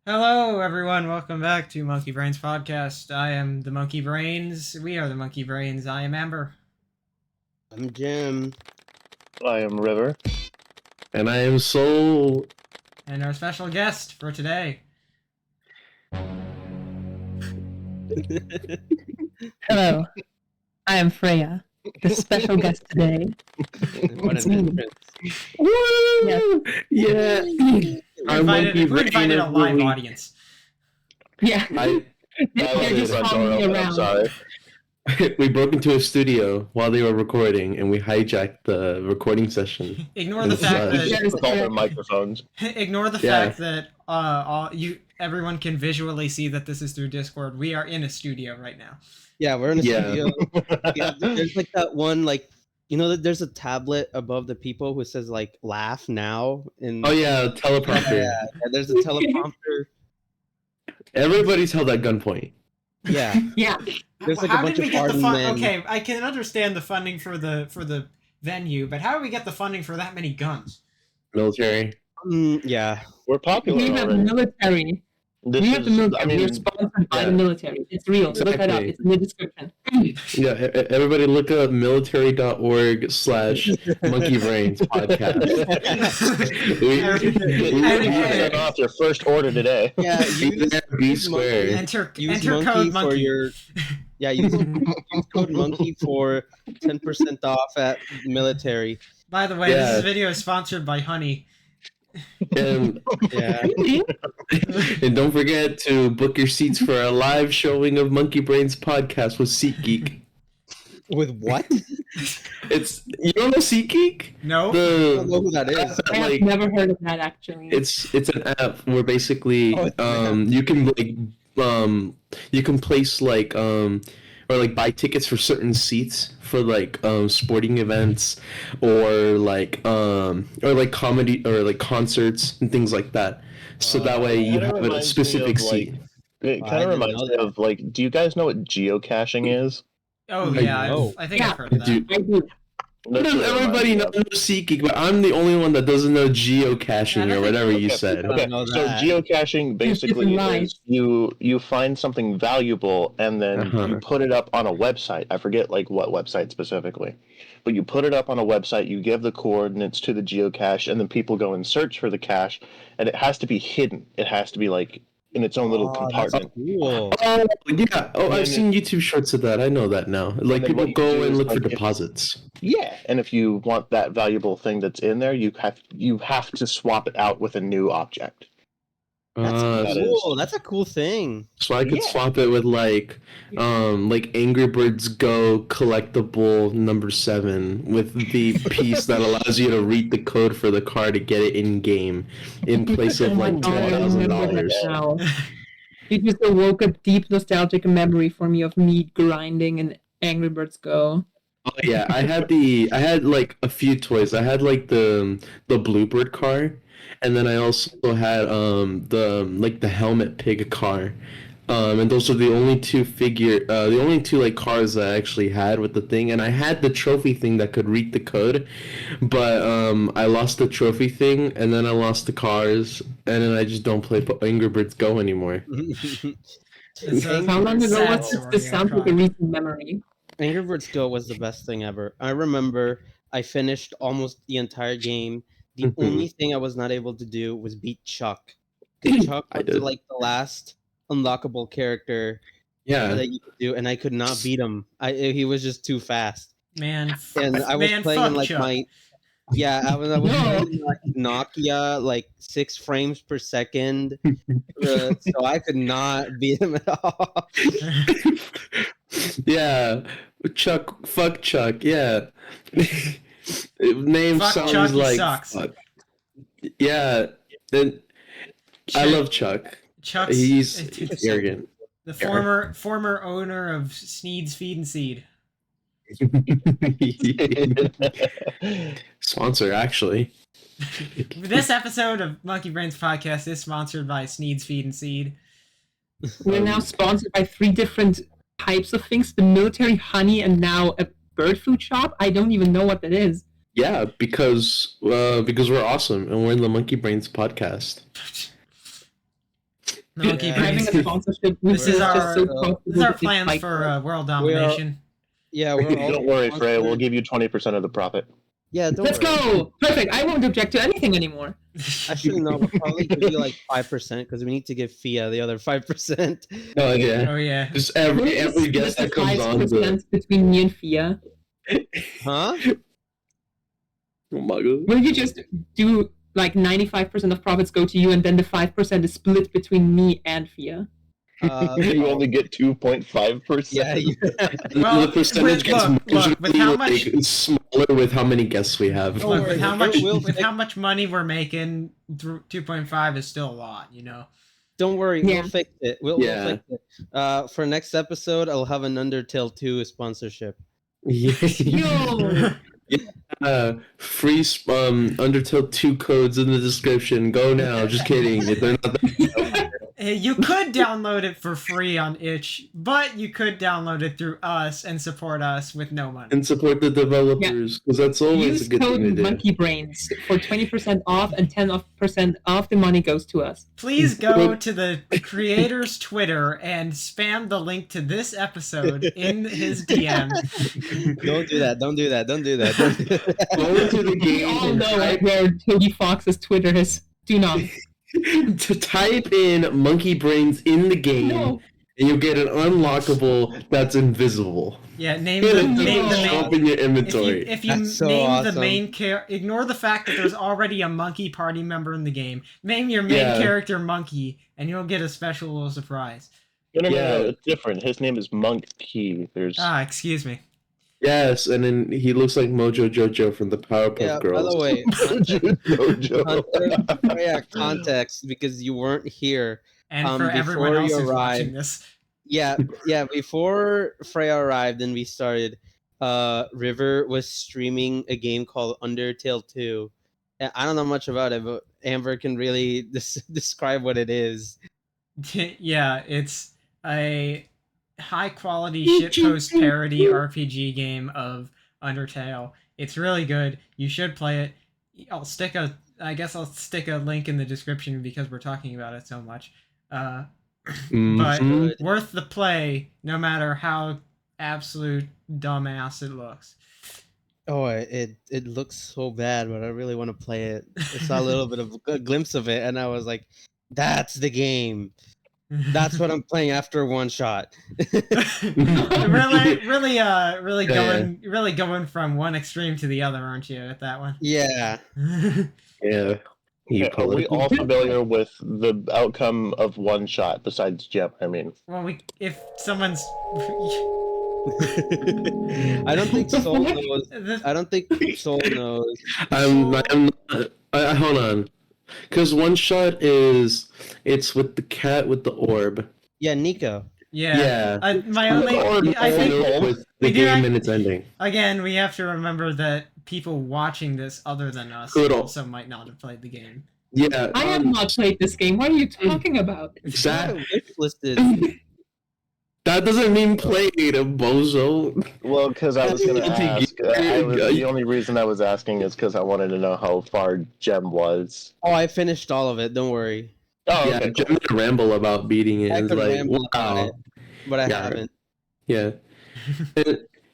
Hello, everyone. Welcome back to Monkey Brains Podcast. I am the Monkey Brains. We are the Monkey Brains. I am Amber. I'm Jim. I am River. And I am Soul. And our special guest for today. Hello, I am Freya, the special guest today. What an entrance. Woo! Yeah. We invited a live audience. Yeah, I they're just following me around. sorry. We broke into a studio while they were recording, and we hijacked the recording session. Ignore the fact that With all their microphones. fact that everyone can visually see that this is through Discord. We are in a studio right now. Yeah, we're in a Yeah. studio. There's like that one, there's a tablet above the people who says like "laugh now." Oh yeah, teleprompter. Yeah, there's a teleprompter. Everybody's held at gunpoint. Yeah, Yeah, there's like How a bunch did we of get the hardened fund? men. Okay, I can understand the funding for the venue, but how did we get the funding for that many guns? Military. Yeah, We're popular we have the already. military. This We have the is, military. I mean, We're sponsored by yeah. the military. It's real. Look it up. Exactly. It's in the description. Yeah, everybody look up military.org/monkeybrains podcast. you set off your first order today. yeah. B squared. Enter Use code monkey monkey. for your. Yeah, use code monkey for 10% off at military. By the way, Yeah. this video is sponsored by Honey. And, Yeah. and don't forget to book your seats for a live showing of Monkey Brains podcast with SeatGeek. With what? You don't know SeatGeek? No. I don't know who that is. I have Like, never heard of that actually. it's an app where basically Oh, it's an you can you can place or like buy tickets for certain seats for like sporting events or like comedy or like concerts and things like that. So that way you Kinda have a reminds me specific of, like, seat. It I kind didn't of reminds know me that. of like, do you guys know what geocaching is? Oh I yeah, know. I think Yeah. I've heard of that. Dude, I do. Why That's does what it reminds everybody me know of. SeatGeek, but I'm the only one that doesn't know geocaching Yeah, or whatever you Okay, said. Okay, know so that. geocaching basically different is you find something valuable and then Uh-huh. you put it up on a website. I forget like what website specifically, but you put it up on a website. You give the coordinates to the geocache, and then people go and search for the cache, and it has to be hidden. It has to be like in its own little compartment. Cool. Oh yeah. Oh, I've And seen YouTube shorts of that. I know that now. Like then people what you do go and is, look for like, if- deposits. Yeah, and if you want that valuable thing that's in there, you have to swap it out with a new object. That's that is- cool. That's a cool thing. So I could Yeah. swap it with like Angry Birds Go collectible number 7 with the piece that allows you to read the code for the car to get it in game in place of Oh my like God, I remember $10,000. that now. It just awoke a deep nostalgic memory for me of me grinding in Angry Birds Go. Oh yeah, I had like a few toys. I had like the Bluebird car, and then I also had the helmet pig car. And those are the only two like cars that I actually had with the thing, and I had the trophy thing that could read the code, but I lost the trophy thing, and then I lost the cars, and then I just don't play Angry Birds Go anymore. It's a How long ago sad was story, this? I Sounds like a cried. recent memory. Angry Birds Go was the best thing ever. I remember I finished almost the entire game. The Mhm. only thing I was not able to do was beat Chuck. 'Cause Chuck I was did. like the last unlockable character Yeah. that you could do, and I could not beat him. He was just too fast. Man, And I was playing in like Chuck. I was No. playing in like Nokia like 6 frames per second, so I could not beat him at all. Yeah, Chuck. Fuck Chuck. Yeah. Name Fuck sounds Chuck, he like sucks. fuck. Yeah, and I love Chuck. Chuck's He's arrogant. the former owner of Sneed's Feed and Seed. Sponsor, actually. This episode of Monkey Brains Podcast is sponsored by Sneed's Feed and Seed. We're now sponsored by 3 different types of things: the military, honey, and now a bird food shop. I don't even know what that is. Yeah, because we're awesome and we're in the Monkey Brains podcast. Monkey Yeah. Having brains. a sponsorship This is just our so this is our comfortable to plans fight for world domination. Yeah, we're all Don't worry, Freya. We'll give you 20% of the profit. Yeah, don't Let's worry. go! Perfect. I won't object to anything anymore. Actually, no, we'll probably give you like 5% because we need to give Fia the other 5%. Oh yeah. Oh yeah. Just Wouldn't every you split guest the that comes on. 5% between me and Fia? Huh? Oh my god. Will you just do like 95% of profits go to you, and then the 5% is split between me and Fia? You only get 2.5%. Yeah, Well, The percentage gets look, with how much smaller with how many guests we have. Don't look, worry, with how we'll much with fix- how much money we're making, 2.5 is still a lot, don't worry, Yeah. we'll fix it. We'll fix it. For next episode, I'll have an Undertale 2 sponsorship. Yo! Free Undertale 2 codes in the description. Go now. Just kidding. They're not that You could download it for free on itch, but you could download it through us and support us with no money. and support the developers because that's always Use a good thing to code do. Monkey Brains for 20% off, and 10% off the money goes to us. Please go to the creator's Twitter and spam the link to this episode in his DM. Don't do that. Don't do that. Don't do that. Don't do that. Go into the We game all and know type, where Toby Fox's Twitter is. Do not. to type in Monkey Brains in the game, No. and you'll get an unlockable that's invisible. Yeah, name It'll the name the show main. up in your If inventory. you That's so name the awesome. main character, ignore the fact that there's already a monkey party member in the game. Name your main Yeah. character Monkey, and you'll get a special little surprise. No, Yeah. it's different. His name is Monk Key. There's Excuse me. Yes, and then he looks like Mojo Jojo from the Powerpuff Yeah, by Girls. the way, Jojo. context, because you weren't here. And for everyone before else you who's watching arrive- this. Yeah, before Freya arrived and we started, River was streaming a game called Undertale 2. And I don't know much about it, but Amber can really describe what it is. Yeah, it's a high quality shitpost parody RPG game of Undertale. It's really good. You should play it. I'll stick a link in the description because we're talking about it so much. But Mhm. worth the play, no matter how absolute dumbass it looks. Oh, it looks so bad, but I really want to play it. I saw a little bit of a glimpse of it, and I was like, "That's the game. That's what I'm playing after one shot." really going from one extreme to the other, aren't you? At that one. Yeah. Yeah. You Okay, are we all familiar with the outcome of one shot besides Jim? I mean, Well, if someone's I don't think Soul knows. I don't think Soul knows. I'm not, hold on. Because one shot it's with the cat with the orb. Yeah, Nico. yeah. Yeah. My only, I think with the we do game act- and its ending. again we have to remember that people watching this other than us Could al- also might not have played the game. Yeah. I have not played this game. What are you talking about? that, Listed. that doesn't mean played, bozo. well, because I was going to Guilty ask. Gear. The only reason I was asking is because I wanted to know how far Jem was. Oh, I finished all of it. Don't worry. Oh, Yeah, okay. Jim had a ramble about beating it. I And it's could like, ramble about wow. it, but I Yeah. haven't. Yeah.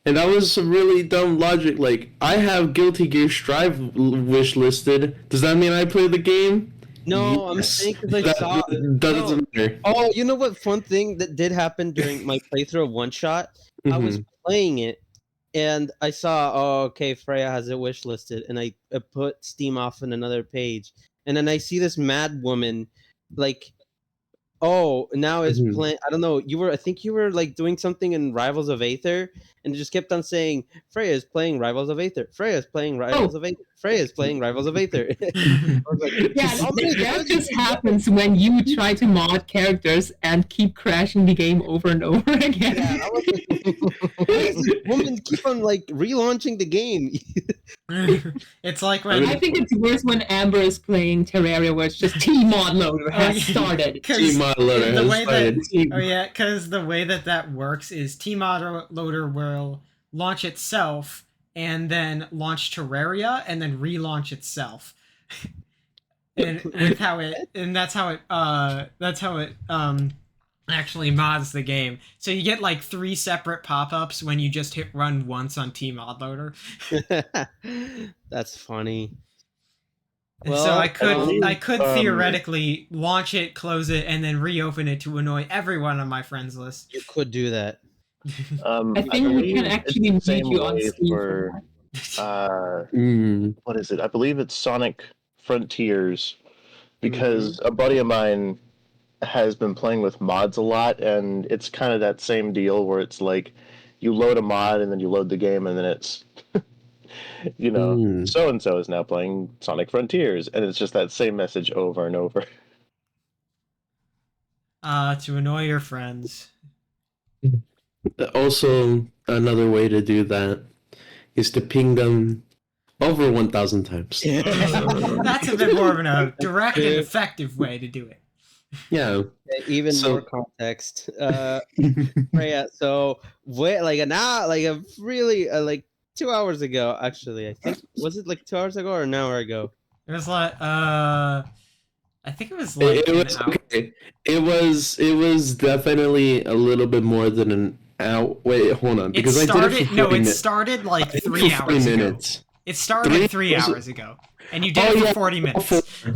And that was some really dumb logic. Like, I have Guilty Gear Strive wish listed. Does that mean I play the game? No, I'm Yes. saying because I That saw. doesn't matter. Oh, you know what? Fun thing that did happen during my playthrough of One Shot. I was Mhm. playing it, and I saw, oh, okay, Freya has it wish listed, and I put Steam off on another page, and then I see this mad woman, like, oh, now is Mhm. playing. I don't know. I think you were like doing something in Rivals of Aether, and it just kept on saying, Freya is playing Rivals of Aether. Freya is playing Rivals of Aether. Freya is playing Rivals of Aether. I was like, Yeah, that just happens when you try to mod characters and keep crashing the game over and over again. yeah, I was like, why does this woman keep on like relaunching the game? It's like when I think it's worse when Amber is playing Terraria, where it's just T-Mod loader has started. Team Mod Loader the has way started. because the way that works is T-Mod Loader will launch itself and then launch Terraria and then relaunch itself. and with how it and that's how it actually mods the game. So you get like 3 separate pop-ups when you just hit run once on Tmod Loader. That's funny. And so I could theoretically launch it, close it, and then reopen it to annoy everyone on my friends list. You could do that. I think we can actually it's the mute same you on way Steam for for what is it? I believe it's Sonic Frontiers, because a buddy of mine has been playing with mods a lot, and it's kind of that same deal where it's like you load a mod and then you load the game and then it's so and so is now playing Sonic Frontiers, and it's just that same message over and over. To annoy your friends. Also, another way to do that is to ping them over 1,000 times. That's a bit more of a direct and effective way to do it. Yeah. Even more context. Freya, so like 2 hours ago, actually, I think, was it like 2 hours ago or an hour ago? It was like I think it was like It was okay. It was definitely a little bit more than an hour. Wait, hold on, because I did it for 40 minutes. It started like 3 hours ago. It started 3 hours ago, and you did it for 40 minutes.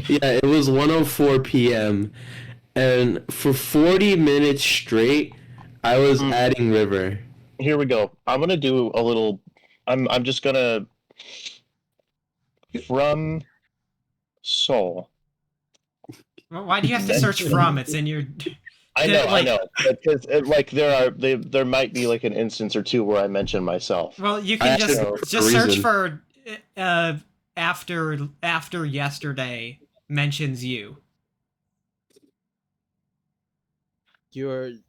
Yeah, it was 1:04 p.m. and for 40 minutes straight, I was adding River. Here we go. I'm gonna do a little. I'm just gonna from Soul. Well, why do you have to search from? It's in your. I know, because there might be like an instance or two where I mention myself. Well, you can just search for after yesterday mentions you. And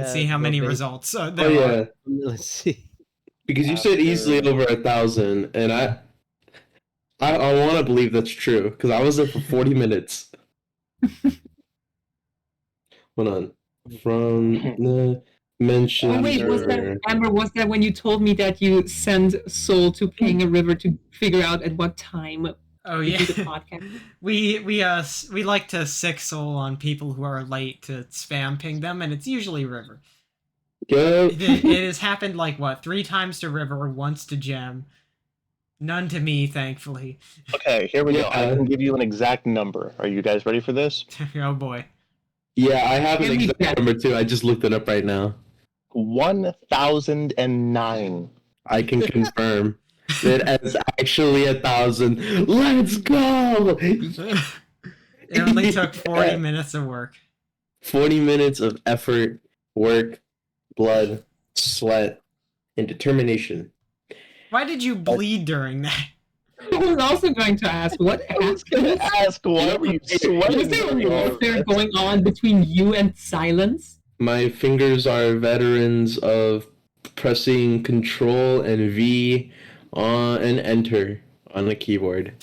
see how many results there are. Let's see. Because you said easily over 1,000, and I want to believe that's true because I was there for 40 minutes. Hold on. From the mention. Oh wait, was that when you told me that you send Soul to ping a River to figure out at what time? Oh yeah. The podcast? we like to sick Soul on people who are late to spam ping them, and it's usually River. Yep. It has happened like 3 times to River, once to Gem. None to me, thankfully. Okay, here we go. I can give you an exact number. Are you guys ready for this? Oh boy. Yeah, I have an exact number too. I just looked it up right now. 1,009. I can confirm that it's actually 1,000. Let's go! It only took 40 minutes of work. 40 minutes of effort, work, blood, sweat, and determination. Why did you bleed during that? I was also going to ask, what happened? Why were you sweating? Was there a warfare going on between you and Silence? My fingers are veterans of pressing Control and V and Enter on the keyboard.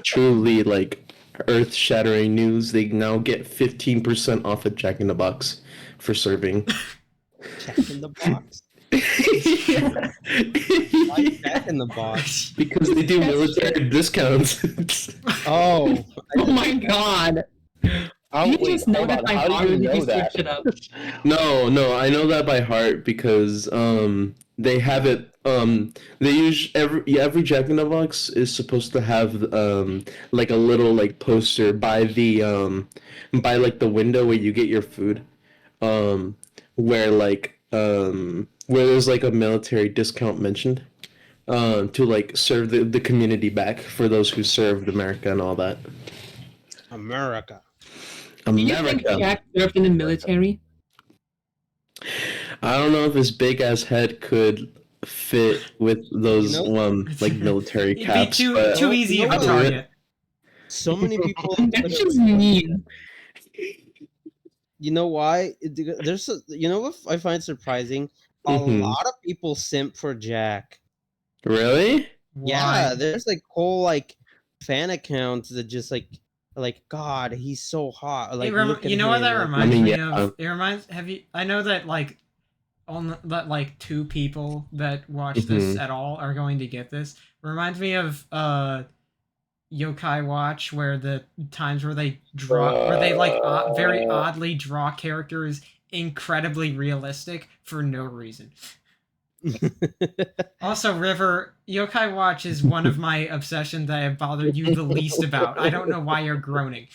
Truly, like, earth-shattering news. They now get 15% off at Jack in the Box for serving. Jack in the Box. Why Jack in the Box? Because they do military discounts. Oh my god. You just know that by heart, or did you search it up? No, I know that by heart because they have it. They use every Jack in the Box is supposed to have like a little like poster by the by like the window where you get your food, where there's like a military discount mentioned, to like serve the community back for those who served America and all that. America. Do you think Jack served in the military? I don't know if his big ass head could fit with those like military caps. It'd be too easy of a target. So many people. That's just mean. You know why? You know what I find surprising? A lot of people simp for Jack. Really? Yeah, there's like whole like fan accounts that just like God, he's so hot. Like, you know what that reminds me of? It reminds. I know that like that like 2 people that watch this at all are going to get this. Reminds me of Yokai Watch, where the times where they like very oddly draw characters incredibly realistic for no reason. Also, River, Yokai Watch is one of my obsessions that have bothered you the least about. I don't know why you're groaning.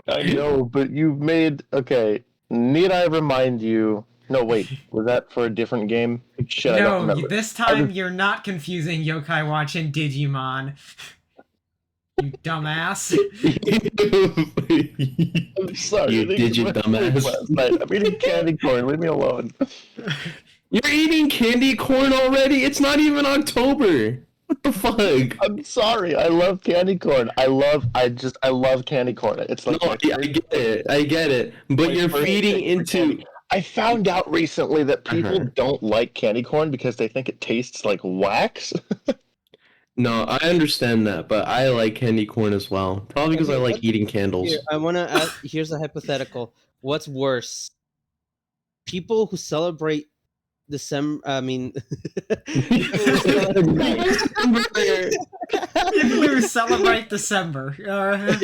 I know, but you've made okay. Need I remind you? No, wait. Was that for a different game? Shit, I don't No, remember. this time you're not confusing Yokai Watch and Digimon. You dumbass. I'm sorry. You I think digit it's my dumbass. sleep last night. I'm eating candy corn. Leave me alone. You're eating candy corn already? It's not even October. What the fuck? I'm sorry. I love candy corn. I love candy corn. It's like No, I get it. But my you're first feeding thing for into. candy. I found out recently that people Uh-huh. don't like candy corn because they think it tastes like wax. No, I understand that, but I like candy corn as well. Probably because I Okay, like eating candles. Here, I want to ask. Here's a hypothetical. What's worse? People who celebrate December. I mean, People who celebrate December. I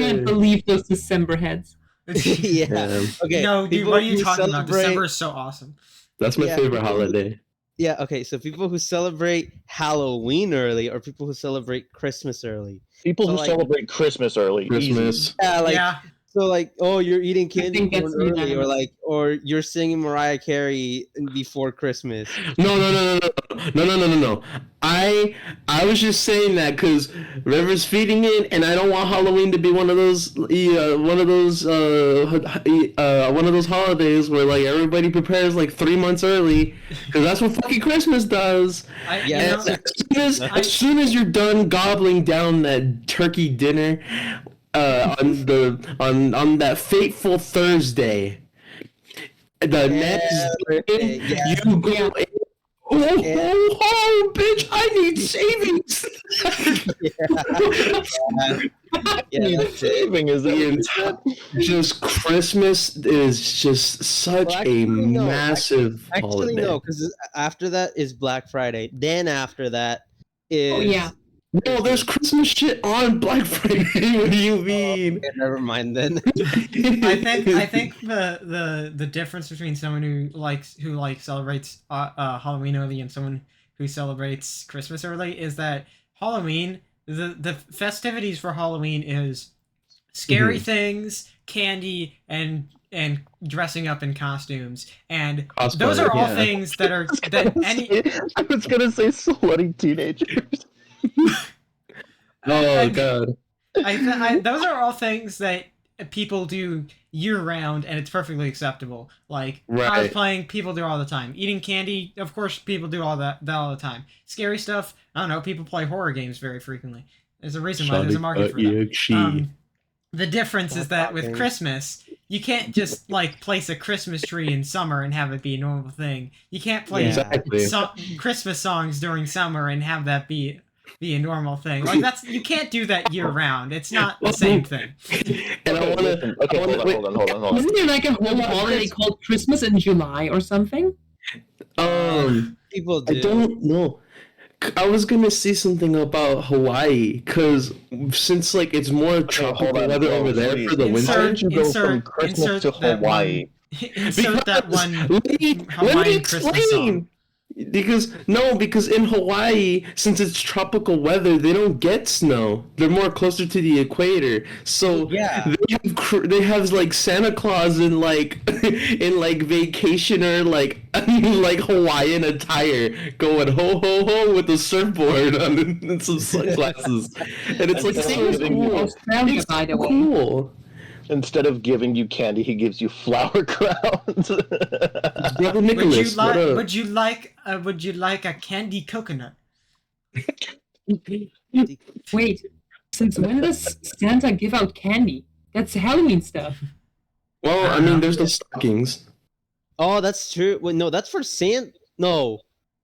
can't believe those December heads. yeah. Okay. No, dude, people what are you who talking about? celebrate- December is so awesome. That's my Yeah, favorite people who- holiday. Yeah. Okay. So people who celebrate Halloween early, or people who celebrate Christmas early. People So, who like- celebrate Christmas early. Easy. Christmas. Yeah. Like. Yeah. So like, oh, you're eating candy think corn that's early, or unanimous. like, or you're singing Mariah Carey before Christmas. No. I was just saying that because River's feeding it, and I don't want Halloween to be one of those holidays where like everybody prepares like 3 months early, because that's what fucking Christmas does. Yeah, And as soon as you're done gobbling down that turkey dinner, on that fateful Thursday, the next day, yeah. you go. Oh, bitch! I need savings. Yeah, that's it. Saving is The that? Just Christmas is just such Well, a actually, no. massive Actually, holiday. no, because after that is Black Friday. Then after that is. Oh yeah. No, there's Christmas shit on Black Friday. What do you mean? Okay, never mind then. I think the difference between someone who celebrates Halloween early and someone who celebrates Christmas early is that Halloween, the festivities for Halloween is scary things, candy, and dressing up in costumes, and Cosplay, those are all yeah. things that are I was gonna say sweaty teenagers. Oh god. those are all things that people do year round, and it's perfectly acceptable. Like Right. cosplaying, people do all the time. Eating candy, of course, people do all that all the time. Scary stuff, I don't know. People play horror games very frequently. There's a reason why there's a market for that. The difference is that with Christmas, you can't just like place a Christmas tree in summer and have it be a normal thing. You can't play Exactly. Christmas songs during summer and have that be a normal thing. Like you can't do that year round. It's not the same thing. And I wanna. Okay, I wanna- hold on. Isn't there like a whole holiday called Christmas in July or something? People do. I don't know. I was gonna say something about Hawaii, cause since like it's more tropical weather over there for the winter. Why did you go from Insert Christmas to that Hawaii? Insert that one Let me Hawaiian Christmas explain. song. Because in Hawaii, since it's tropical weather, they don't get snow. They're more closer to the equator, so Yeah. they have like Santa Claus in like vacationer like like Hawaiian attire, going ho ho ho with a surfboard on and some sunglasses, and it's like Same so thing cool. Australia, It's by the way. cool. Instead of giving you candy, he gives you flower crowns. Brother Nicholas, what up? Would you like a candy coconut? Wait, since when does Santa give out candy? That's Halloween stuff. Well, I mean, there's the stockings. Oh, that's true. Wait, no, that's for Santa. No.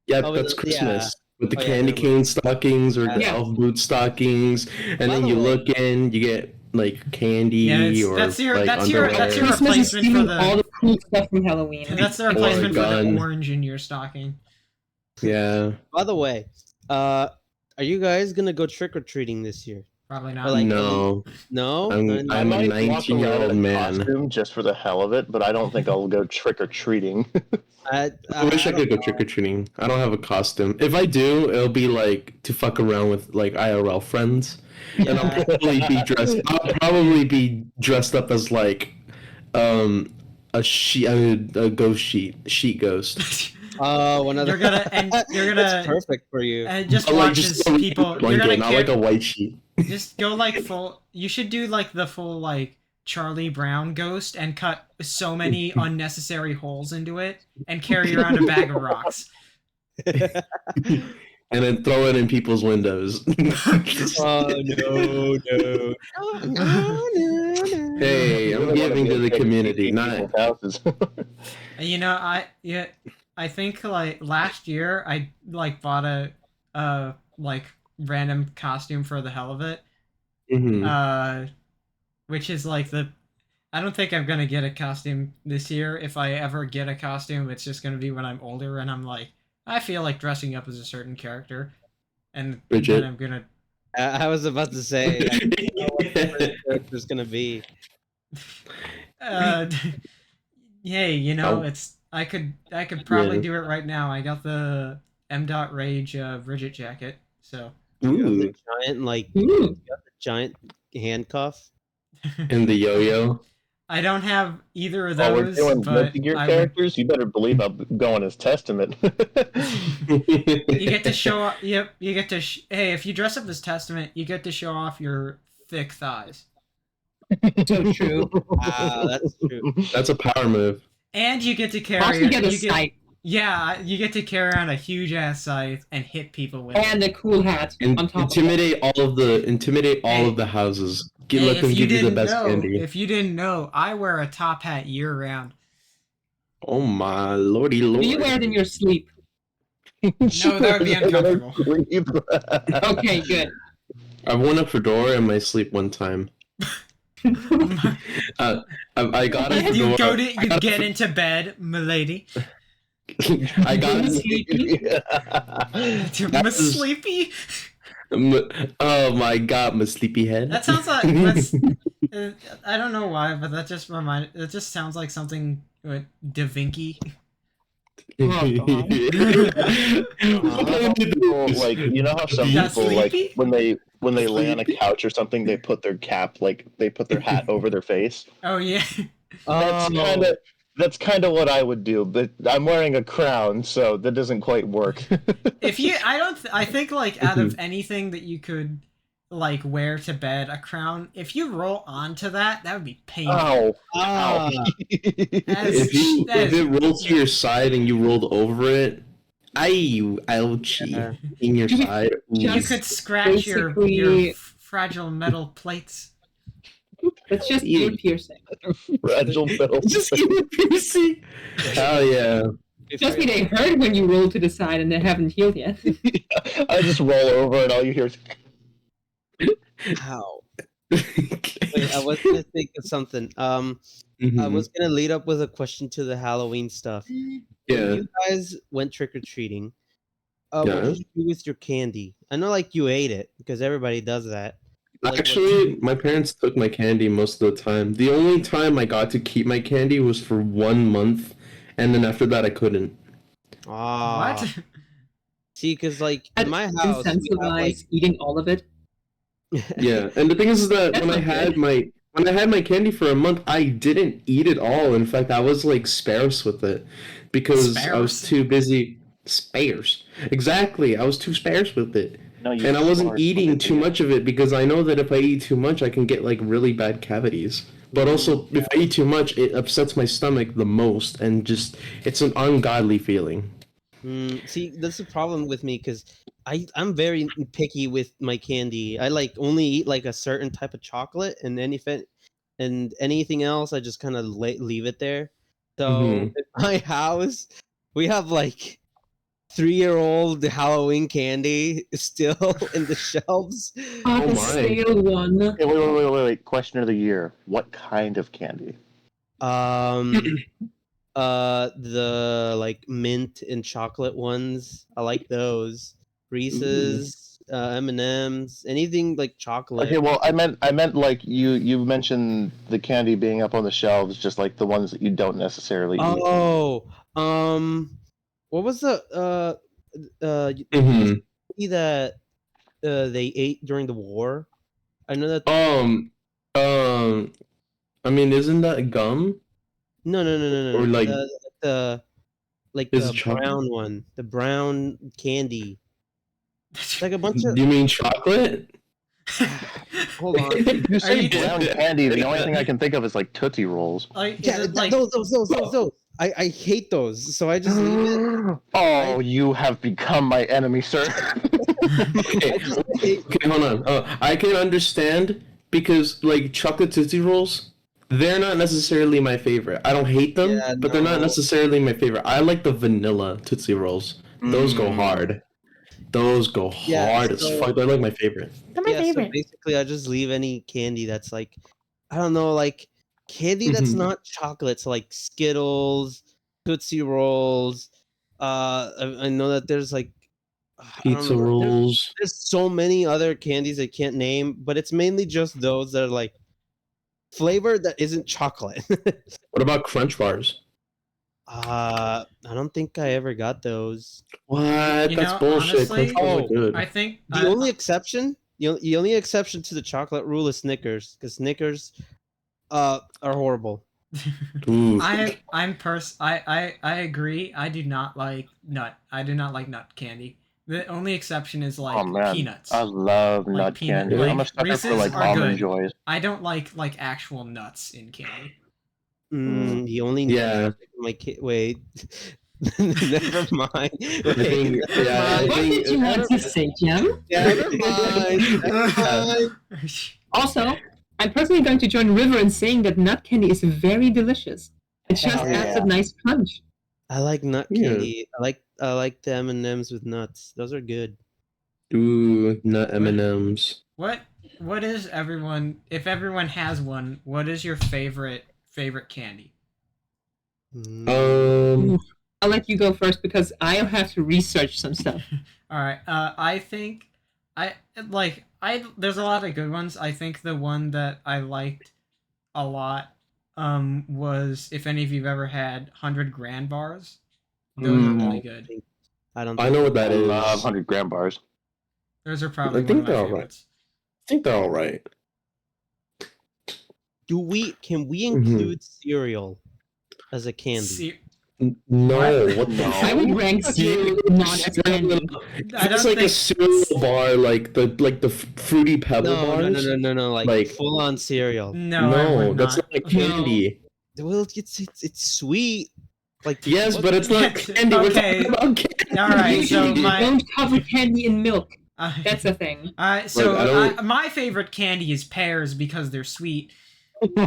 Yeah, Oh, that's yeah. Christmas. With the Oh, yeah, candy never mind. cane stockings or the Yeah. elf boot stockings, and By then the you way- look in, you get like candy Yeah, or that's your like underwear. Christmas is replacement for stealing the- all the cool stuff from Halloween. That's the replacement for the gun. orange in your stocking. Yeah. By the way, are Are you guys gonna go trick or treating this year? Probably Or not. like No, no? I'm I I'm a might walk 19-year-old around in a man. costume just for the hell of it, but I don't think I'll go trick or treating. I wish I could go trick or treating. I don't have a costume. If I do, it'll be like to fuck around with like IRL friends, and Yeah. I'll probably be dressed up as like a sheet ghost. One of You're gonna and you're That's gonna perfect for you. and just But, like, watch just as a people. You're blanket, gonna not like a white sheet. just go like full. You should do like the full like Charlie Brown ghost and cut so many unnecessary holes into it and carry around a bag of rocks. And then throw it in people's windows. Oh no, no. No. Hey, I'm giving to the community, not. People's houses. You know, I think like last year I like bought a like random costume for the hell of it. Mhm. Which is like I don't think I'm gonna get a costume this year. If I ever get a costume, it's just gonna be when I'm older and I'm like, I feel like dressing up as a certain character, and Bridget. then I'm gonna. I was about to say, I don't know what the first character's gonna be. Hey, you know, Oh. it's I could probably Yeah. do it right now. I got the M. Rage Bridget jacket, so. You have the Ooh, giant Ooh. giant handcuff. and the yo-yo. I don't have either of While we're those, doing but Guilty Gear I would. characters, you better believe I'm going as Testament. You get to show off. Yep, you get to. Hey, if you dress up as Testament, you get to show off your thick thighs, So true. Wow, that's true. That's a power move. and you get to carry. Also, you get a you sight Yeah, you get to carry around a huge ass scythe and hit people with it. and a cool hat And on top intimidate all of Hey. the houses. Hey, Let them give you the didn't best know, candy. if you didn't know, I wear a top hat year round. Oh my lordy of it. lord. Do you wear it in your sleep? No, that would be uncomfortable. Okay, good. I've worn a fedora in my sleep one time. I got a You fedora. get into bed, milady. I got Sleepy? I'm was- sleepy. Oh my god, my sleepy head. That sounds like that's. I don't know why, but that just reminded. It just sounds like something with Da Vinci. Like, you know how some That's people like sleepy? when they lay on a couch or something, they put their hat over their face. Oh yeah. That's kind of what I would do, but I'm wearing a crown, so that doesn't quite work. If you, I think like out of anything that you could like wear to bed, a crown. If you roll onto that, that would be painful. Ow! Ah, If it rolls to your side and you rolled over it, ouchie Yeah. in your To be- side. You Just could scratch your basically- fragile metal plates. That's just Yeah. ear piercing. Fragile metal. Just ear piercing. Hell yeah. Trust me, they hurt when you roll to the side and they haven't healed yet. I just roll over and all you hear is. Ow. Wait, I was gonna think of something. I was gonna lead up with a question to the Halloween stuff. When Yeah. you guys went trick or treating, Yeah. what did you do with your candy? I know, like you ate it because everybody does that. Like, Actually, my parents took my candy most of the time. The only time I got to keep my candy was for 1 month, and then after that I couldn't. What? See, because like in my house, we have, like, Incentivize eating all of it. Yeah, and the thing is that That's when I not had good. my candy for a month, I didn't eat it all. In fact, I was like sparse with it because I was Sparse? too busy. Sparse, exactly. I was too sparse with it, No, you and I wasn't smart eating with it, too dude. much of it because I know that if I eat too much, I can get like really bad cavities. But also, if I eat too much, it upsets my stomach the most, and just it's an ungodly feeling. See, that's the problem with me because I'm very picky with my candy. I like only eat like a certain type of chocolate, and anything else, I just kind of leave it there. So Mhm. in my house, we have like 3-year-old Halloween candy still in the shelves. Oh, the my. stale one. Hey, wait. Question of the year. What kind of candy? The like mint and chocolate ones. I like those. Reese's, M&Ms, anything like chocolate. Okay, well, I meant like you mentioned the candy being up on the shelves, just like the ones that you don't necessarily eat. Oh, what was the Mhm. that they ate during the war? I know that. I mean, isn't that gum No. or like The like is the it chocolate? brown one, the brown candy. It's like a bunch of. Do you mean chocolate? Hold on. You Are say you brown candy, the only thing I can think of is like Tootsie Rolls. like is Yeah, it like those. I hate those, so I just leave it. Oh, you have become my enemy, sir. Okay, I just hate. okay, hold on. I can understand because like chocolate Tootsie Rolls, they're not necessarily my favorite. I don't hate them, Yeah, but they're not no. necessarily my favorite. I like the vanilla Tootsie Rolls. Those go hard. Those go Yeah, hard as so- fuck. They're like my favorite. So basically, I just leave any candy that's like, I don't know, like candy that's Mhm. not chocolate. So like Skittles, Tootsie Rolls. I know that there's like, I don't Pizza know, rolls. there's so many other candies I can't name, but it's mainly just those that are like flavor that isn't chocolate. What about Crunch bars? I don't think I ever got those. What? You That's know, bullshit. honestly, Crunch bars Oh, are good. I think The only exception, the only exception to the chocolate rule is Snickers, because Snickers, are horrible. Ooh. I agree. I do not like nut. I do not like nut candy. The only exception is like Oh man, peanuts. I love Like nut peanut- candy. like I'm a sucker Reese's for like are almond good. joys. I don't like actual nuts in candy. The only Yeah. my kid. Wait, never mind. Wait, think- never yeah, I mind. What think- did you want to say, Jim? Never mind. Never mind. Also, I'm personally going to join River in saying that nut candy is very delicious. It just Hell adds yeah. a nice punch. I like nut Yeah. candy. I like the M&Ms with nuts. Those are good. Ooh, nut M&Ms. What is everyone? If everyone has one, what is your favorite candy? Mm. I'll let you go first because I'll have to research some stuff. All right. I think I like I. There's a lot of good ones. I think the one that I liked a lot was, if any of you've ever had 100 grand bars. Those are really good. I don't. I know what I that is. love 100 gram bars. Those are probably I one think of my they're all right. favorites. I think they're all right. Can we Mhm. include cereal as a candy? See, No, What? what the No. I would rank cereal not as candy. I That's don't like a think cereal bar, like the fruity pebble bars. No, like full on cereal. no, I would that's not. not like candy. Well, it's sweet. Like Yes, what- but it's not candy. We're Okay. talking about candy. All right, so Usually my- don't cover candy in milk. Uh, That's a thing. so I don't- my favorite candy is pears because they're sweet.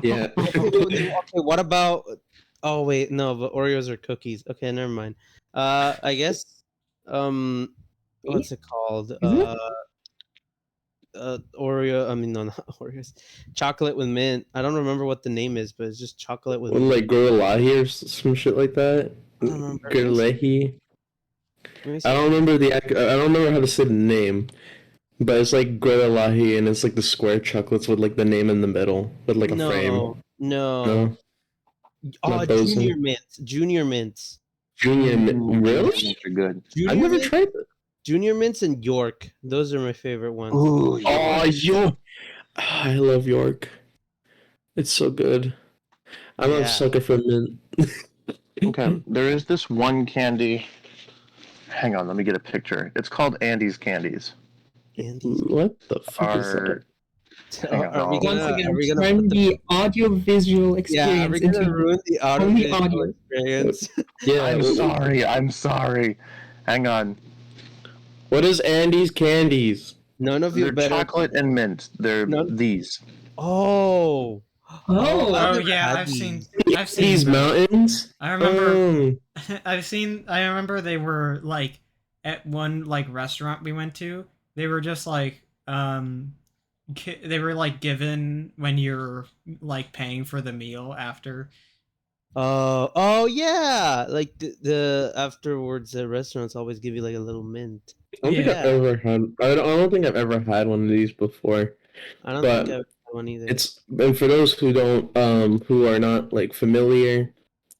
Yeah. okay, what about? Oh wait, no, but Oreos are cookies. Okay, never mind. I guess. What's it called? Oreo. I mean, no, not Oreos. Chocolate with mint. I don't remember what the name is, but it's just chocolate with. Or mint. like Gorlahi or some shit like that. I don't remember. Gorlahi. Let me see. I don't remember I don't remember how to say the name, but it's like Gorlahi, and it's like the square chocolates with like the name in the middle with like a frame. No. No, Oh, Not those Junior Mints. Junior Mints. Junior really? Those are good. Junior I've never Mints, tried that. Junior Mints and York. Those are my favorite ones. Ooh, Oh, York! I love York. It's so good. I'm Yeah. a sucker for mint. Okay, there is this one candy. Hang on, let me get a picture. It's called Andy's Candies. Andy's. What the fuck is that? Are Hang on, Are we I'll- Once gonna? again, Are we gonna? turn the audio-visual Yeah, are we experience gonna into ruin the only audio audio. experience? Yeah, I'm sorry. Hang on. What is Andy's Candies? None of you They're better. chocolate and mint. They're No. these. Oh. Oh, I've Oh never yeah, had I've seen These them. mountains? I remember Oh. I remember they were like at one like restaurant we went to. They were just like they were like given when you're like paying for the meal after. Oh yeah. Like the afterwards, the restaurants always give you like a little mint. I don't think I've ever had. I don't think I've ever had one of these before. I don't But think I've had one either. And for those who don't, who are not like familiar,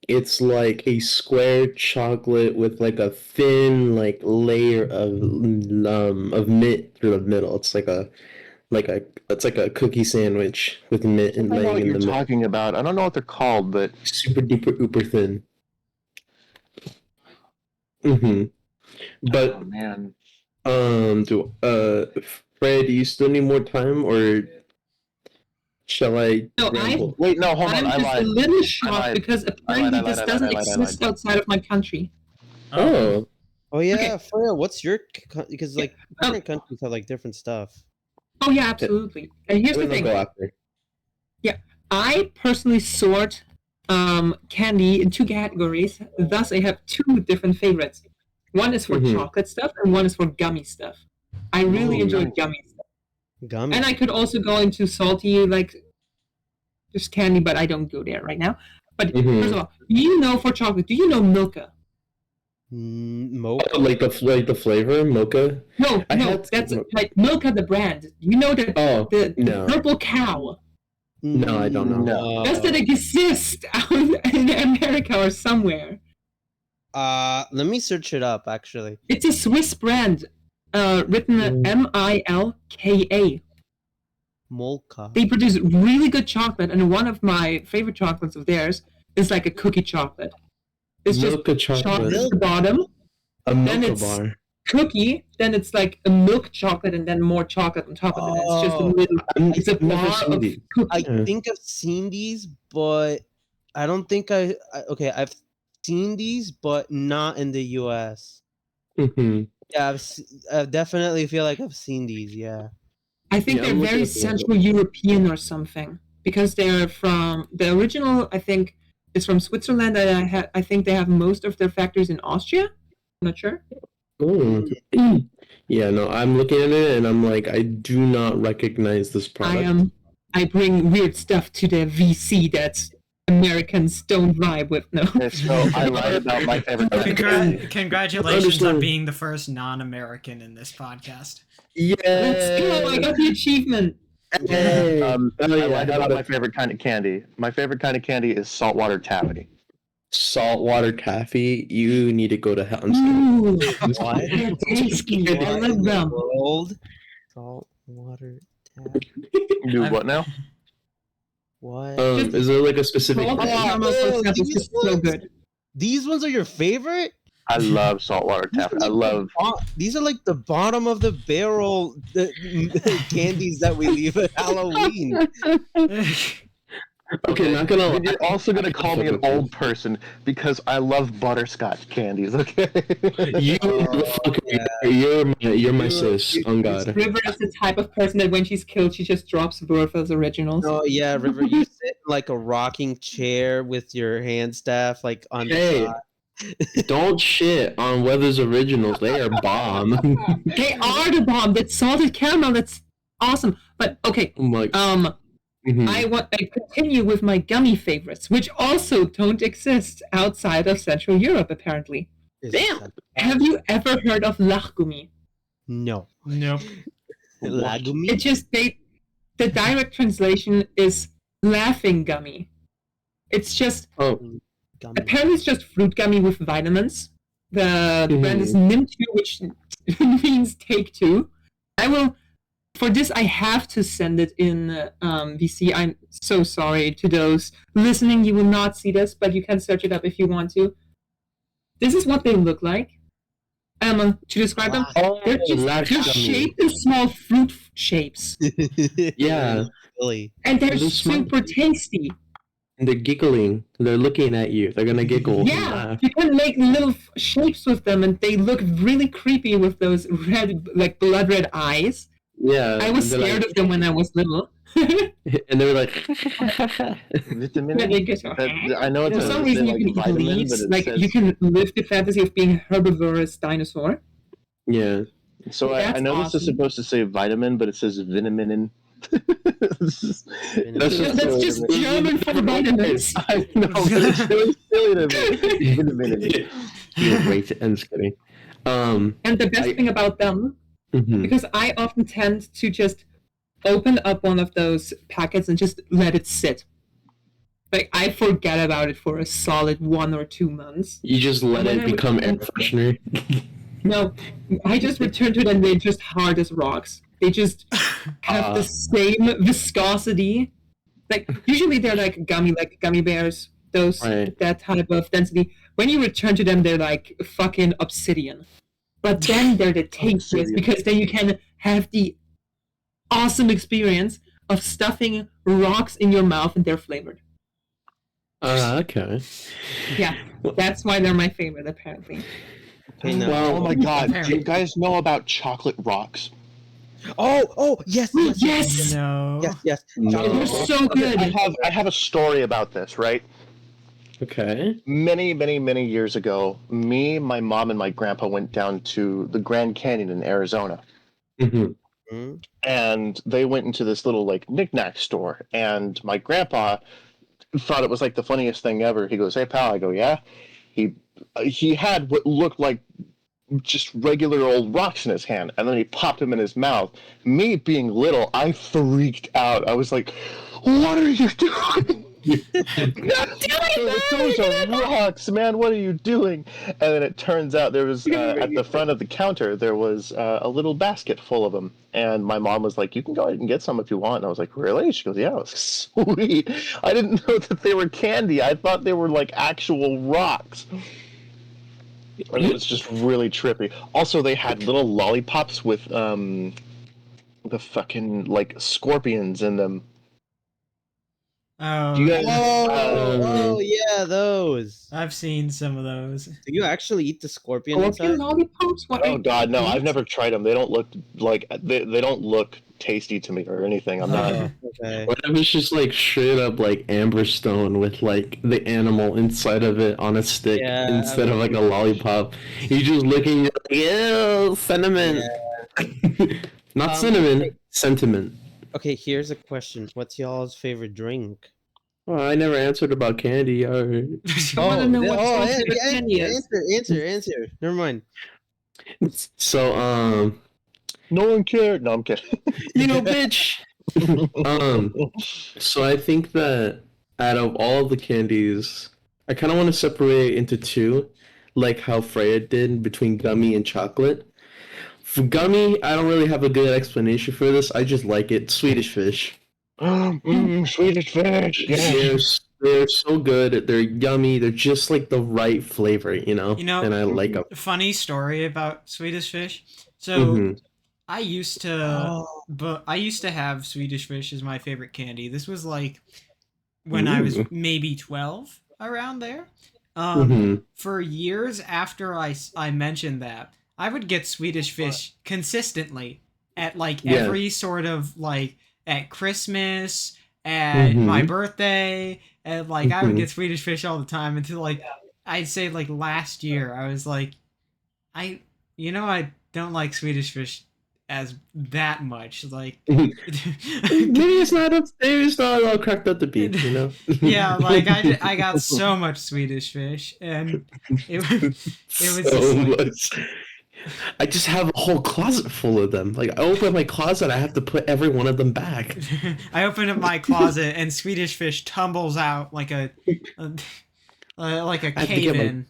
it's like a square chocolate with like a thin like layer of mint through the middle. It's it's like a cookie sandwich with mint I and don't know laying what in you're the middle. talking about. I don't know what they're called, but Super duper uber thin. Mm-hmm. But oh man, Fred, do you still need more time, or shall I No, ramble? wait, no, hold on. I'm I just a lied. little shocked lied. because I apparently lied, this I lied, doesn't I lied, I exist lied. outside of my country. Oh, Oh yeah, Okay. Freya, what's your because like Um, different countries have like different stuff. Oh yeah, absolutely. And here's the then I'll thing. go after. I personally sort candy in two categories. Thus, I have two different favorites. One is for Mhm. chocolate stuff, and one is for gummy stuff. I really Ooh, enjoy gummy. gummy stuff, Gummy. and I could also go into salty, like just candy, but I don't go there right now. But Mhm. first of all, do you know for chocolate? Do you know Milka? Mocha. Oh, like the flavor mocha. No, I no, had that's some- like Milka the brand. You know the Oh the no, purple cow. No, I don't know. No. Does that exist out in America or somewhere? Let me search it up actually. It's a Swiss brand, written Milka. Mocha. They produce really good chocolate, and one of my favorite chocolates of theirs is like a cookie chocolate. It's just Milka chocolate. chocolate at the bottom, A then Milka it's bar. cookie, then it's like a milk chocolate, and then more chocolate on top of it. It's just a Oh. little. It's a I've never bar seen of these. cookie. I Yeah. think I've seen these, but I don't think okay, I've seen these, but not in the U.S. Mhm. Yeah, I definitely feel like I've seen these. Yeah. I think Yeah, they're I'm looking very at the logo. Central European or something because they're from the original. I think is from Switzerland. And I think they have most of their factories in Austria. I'm not sure. Oh. Yeah, no, I'm looking at it and I'm like, I do not recognize this product. I bring weird stuff to the VC that Americans don't vibe with. No. Okay, so I lied about my favorite candy. Congratulations on Understand. being the first non-American in this podcast. Yeah. Let's go! I got the achievement. Hey. I yeah, lied how about about my favorite kind of candy. My favorite kind of candy is saltwater taffy. saltwater taffy? You need to go to hell. I'm Ooh, What? they're tasty. I What in love the them. world? Saltwater tap. Do I've- what now? What? Is there like a specific? Salted Oh, caramel, for oh, example, is these just so ones? good. These ones are your favorite? I love saltwater taffy. I love. These are like the bottom of the barrel candies that we leave at Halloween. Okay, not gonna. And you're also gonna call me an old person because I love butterscotch candies. Okay. You, you're my sis. On God. River is the type of person that when she's killed, she just drops Werther's originals. Oh yeah, River, you sit in like a rocking chair with your hand staff like on Hey. the side. Don't shit on Weather's originals. They are bomb. They are the bomb. That salted caramel. That's awesome. But okay, I'm like, I continue with my gummy favorites, which also don't exist outside of Central Europe, apparently. Damn. Have you ever heard of Lachgummi? No. Nope. Lagumi? It just the direct translation is laughing gummy. It's just Gummy. apparently it's just fruit gummy with vitamins. The brand is Nim2, which means take two. For this, I have to send it in VC. I'm so sorry to those listening. You will not see this, but you can search it up if you want to. This is what they look like. To describe them, they're shaped in small fruit shapes. yeah. Really? And they're They're smart. super tasty. And they're giggling. They're looking at you. They're gonna giggle. and Yeah, laugh. you can make little shapes with them, and they look really creepy with those red, like blood red eyes. Yeah. I was and they're scared of them when I was little. And they were like. Vitamin. Yeah, they get so- I know it's For some reason, you can eat vitamin, leaves. but it Like says, you can live the fantasy of being a herbivorous dinosaur. Yeah. So I That's know this is awesome. supposed to say vitamin, but it says vinaminin. That's That's just German for vitamins. I know, but it's really silly to me. Vinaminin. You're great. I'm just kidding. And the best thing about them, mhm. because I often tend to just open up one of those packets and just let it sit. Like, I forget about it for a solid 1 or 2 months. You just let And it then I become air return- freshener. No, I just return to them. They're just hard as rocks. They just have the same viscosity. Like, usually they're like gummy bears. Right. That type of density. When you return to them, they're like fucking obsidian. But then they're the tastiest Obsidian. because then you can have the awesome experience of stuffing rocks in your mouth and they're flavored. Okay. Yeah, that's why they're my favorite, apparently. Okay, now. Well, Oh my god, do Apparently. you guys know about chocolate rocks? Oh, yes, Yes! No. yes. No. Chocolate They're rocks. so good! I have a story about this, right? Okay. Many years ago, me, my mom, and my grandpa went down to the Grand Canyon in Arizona. Hmm. Mm. And they went into this little like knickknack store, and my grandpa thought it was like the funniest thing ever. He goes, "Hey pal," I go, "Yeah." He had what looked like just regular old rocks in his hand, and then he popped them in his mouth. Me being little, I freaked out. I was like, "What are you doing?" Those are rocks, man. What are you doing? And then it turns out there was at the front of the counter there was a little basket full of them, and my mom was like, "You can go ahead and get some if you want." And I was like, "Really?" She goes, "Yeah." I was like, "Sweet." I didn't know that they were candy. I thought they were like actual rocks. And it was just really trippy. Also, they had little lollipops with the fucking like scorpions in them. Oh, Do you guys? Oh, yeah, those. I've seen some of those. Do you actually eat the scorpion Scorpion inside? lollipops? What? Oh God, no! I've What? never tried them. They don't look like they don't look tasty to me or anything. I'm not. Oh, okay. What if it's just like straight up like amberstone with like the animal inside of it on a stick Yeah, instead of like a lollipop? You just looking at ew, sentiment. Not cinnamon, okay. sentiment. Okay, here's a question. What's y'all's favorite drink? Well, I never answered about candy. Alright. I wanna know what y'all's yeah, favorite candy is. answer. Never mind. So No one cared. No, I'm kidding. you know, bitch. So I think that out of all the candies, I kind of want to separate it into two, like how Freya did between gummy and chocolate. For gummy, I don't really have a good explanation for this. I just like it. Swedish Fish. Swedish fish. Yeah. They're so good. They're yummy. They're just like the right flavor, you know? You know, And I like them. funny story about Swedish Fish. So Mhm. I used to, but I used to have Swedish Fish as my favorite candy. This was like when I was Ooh. maybe 12, around there. Mhm. For years after I mentioned that, I would get Swedish Fish consistently at like Yeah. every sort of like at Christmas, at my birthday, and like I would get Swedish Fish all the time until like I'd say like last year I was like I don't like Swedish Fish as that much like Maybe it's not all cracked up to be, you know? yeah, like I got so much Swedish Fish, and it was so just like, much. I just have a whole closet full of them. Like I open my closet, I have to put every one of them back. I open up my closet and Swedish Fish tumbles out like a like a I have to get cave my- in.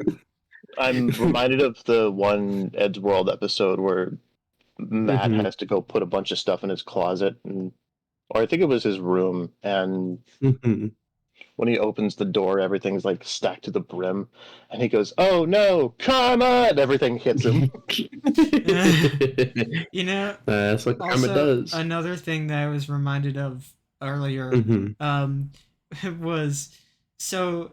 I'm reminded of the one Ed's World episode where Matt Mhm. has to go put a bunch of stuff in his closet, or I think it was his room, and Mhm. when he opens the door, everything's like stacked to the brim, and he goes, "Oh no, karma!" and everything hits him. You know, That's what karma also does. another thing that I was reminded of earlier Mhm. was so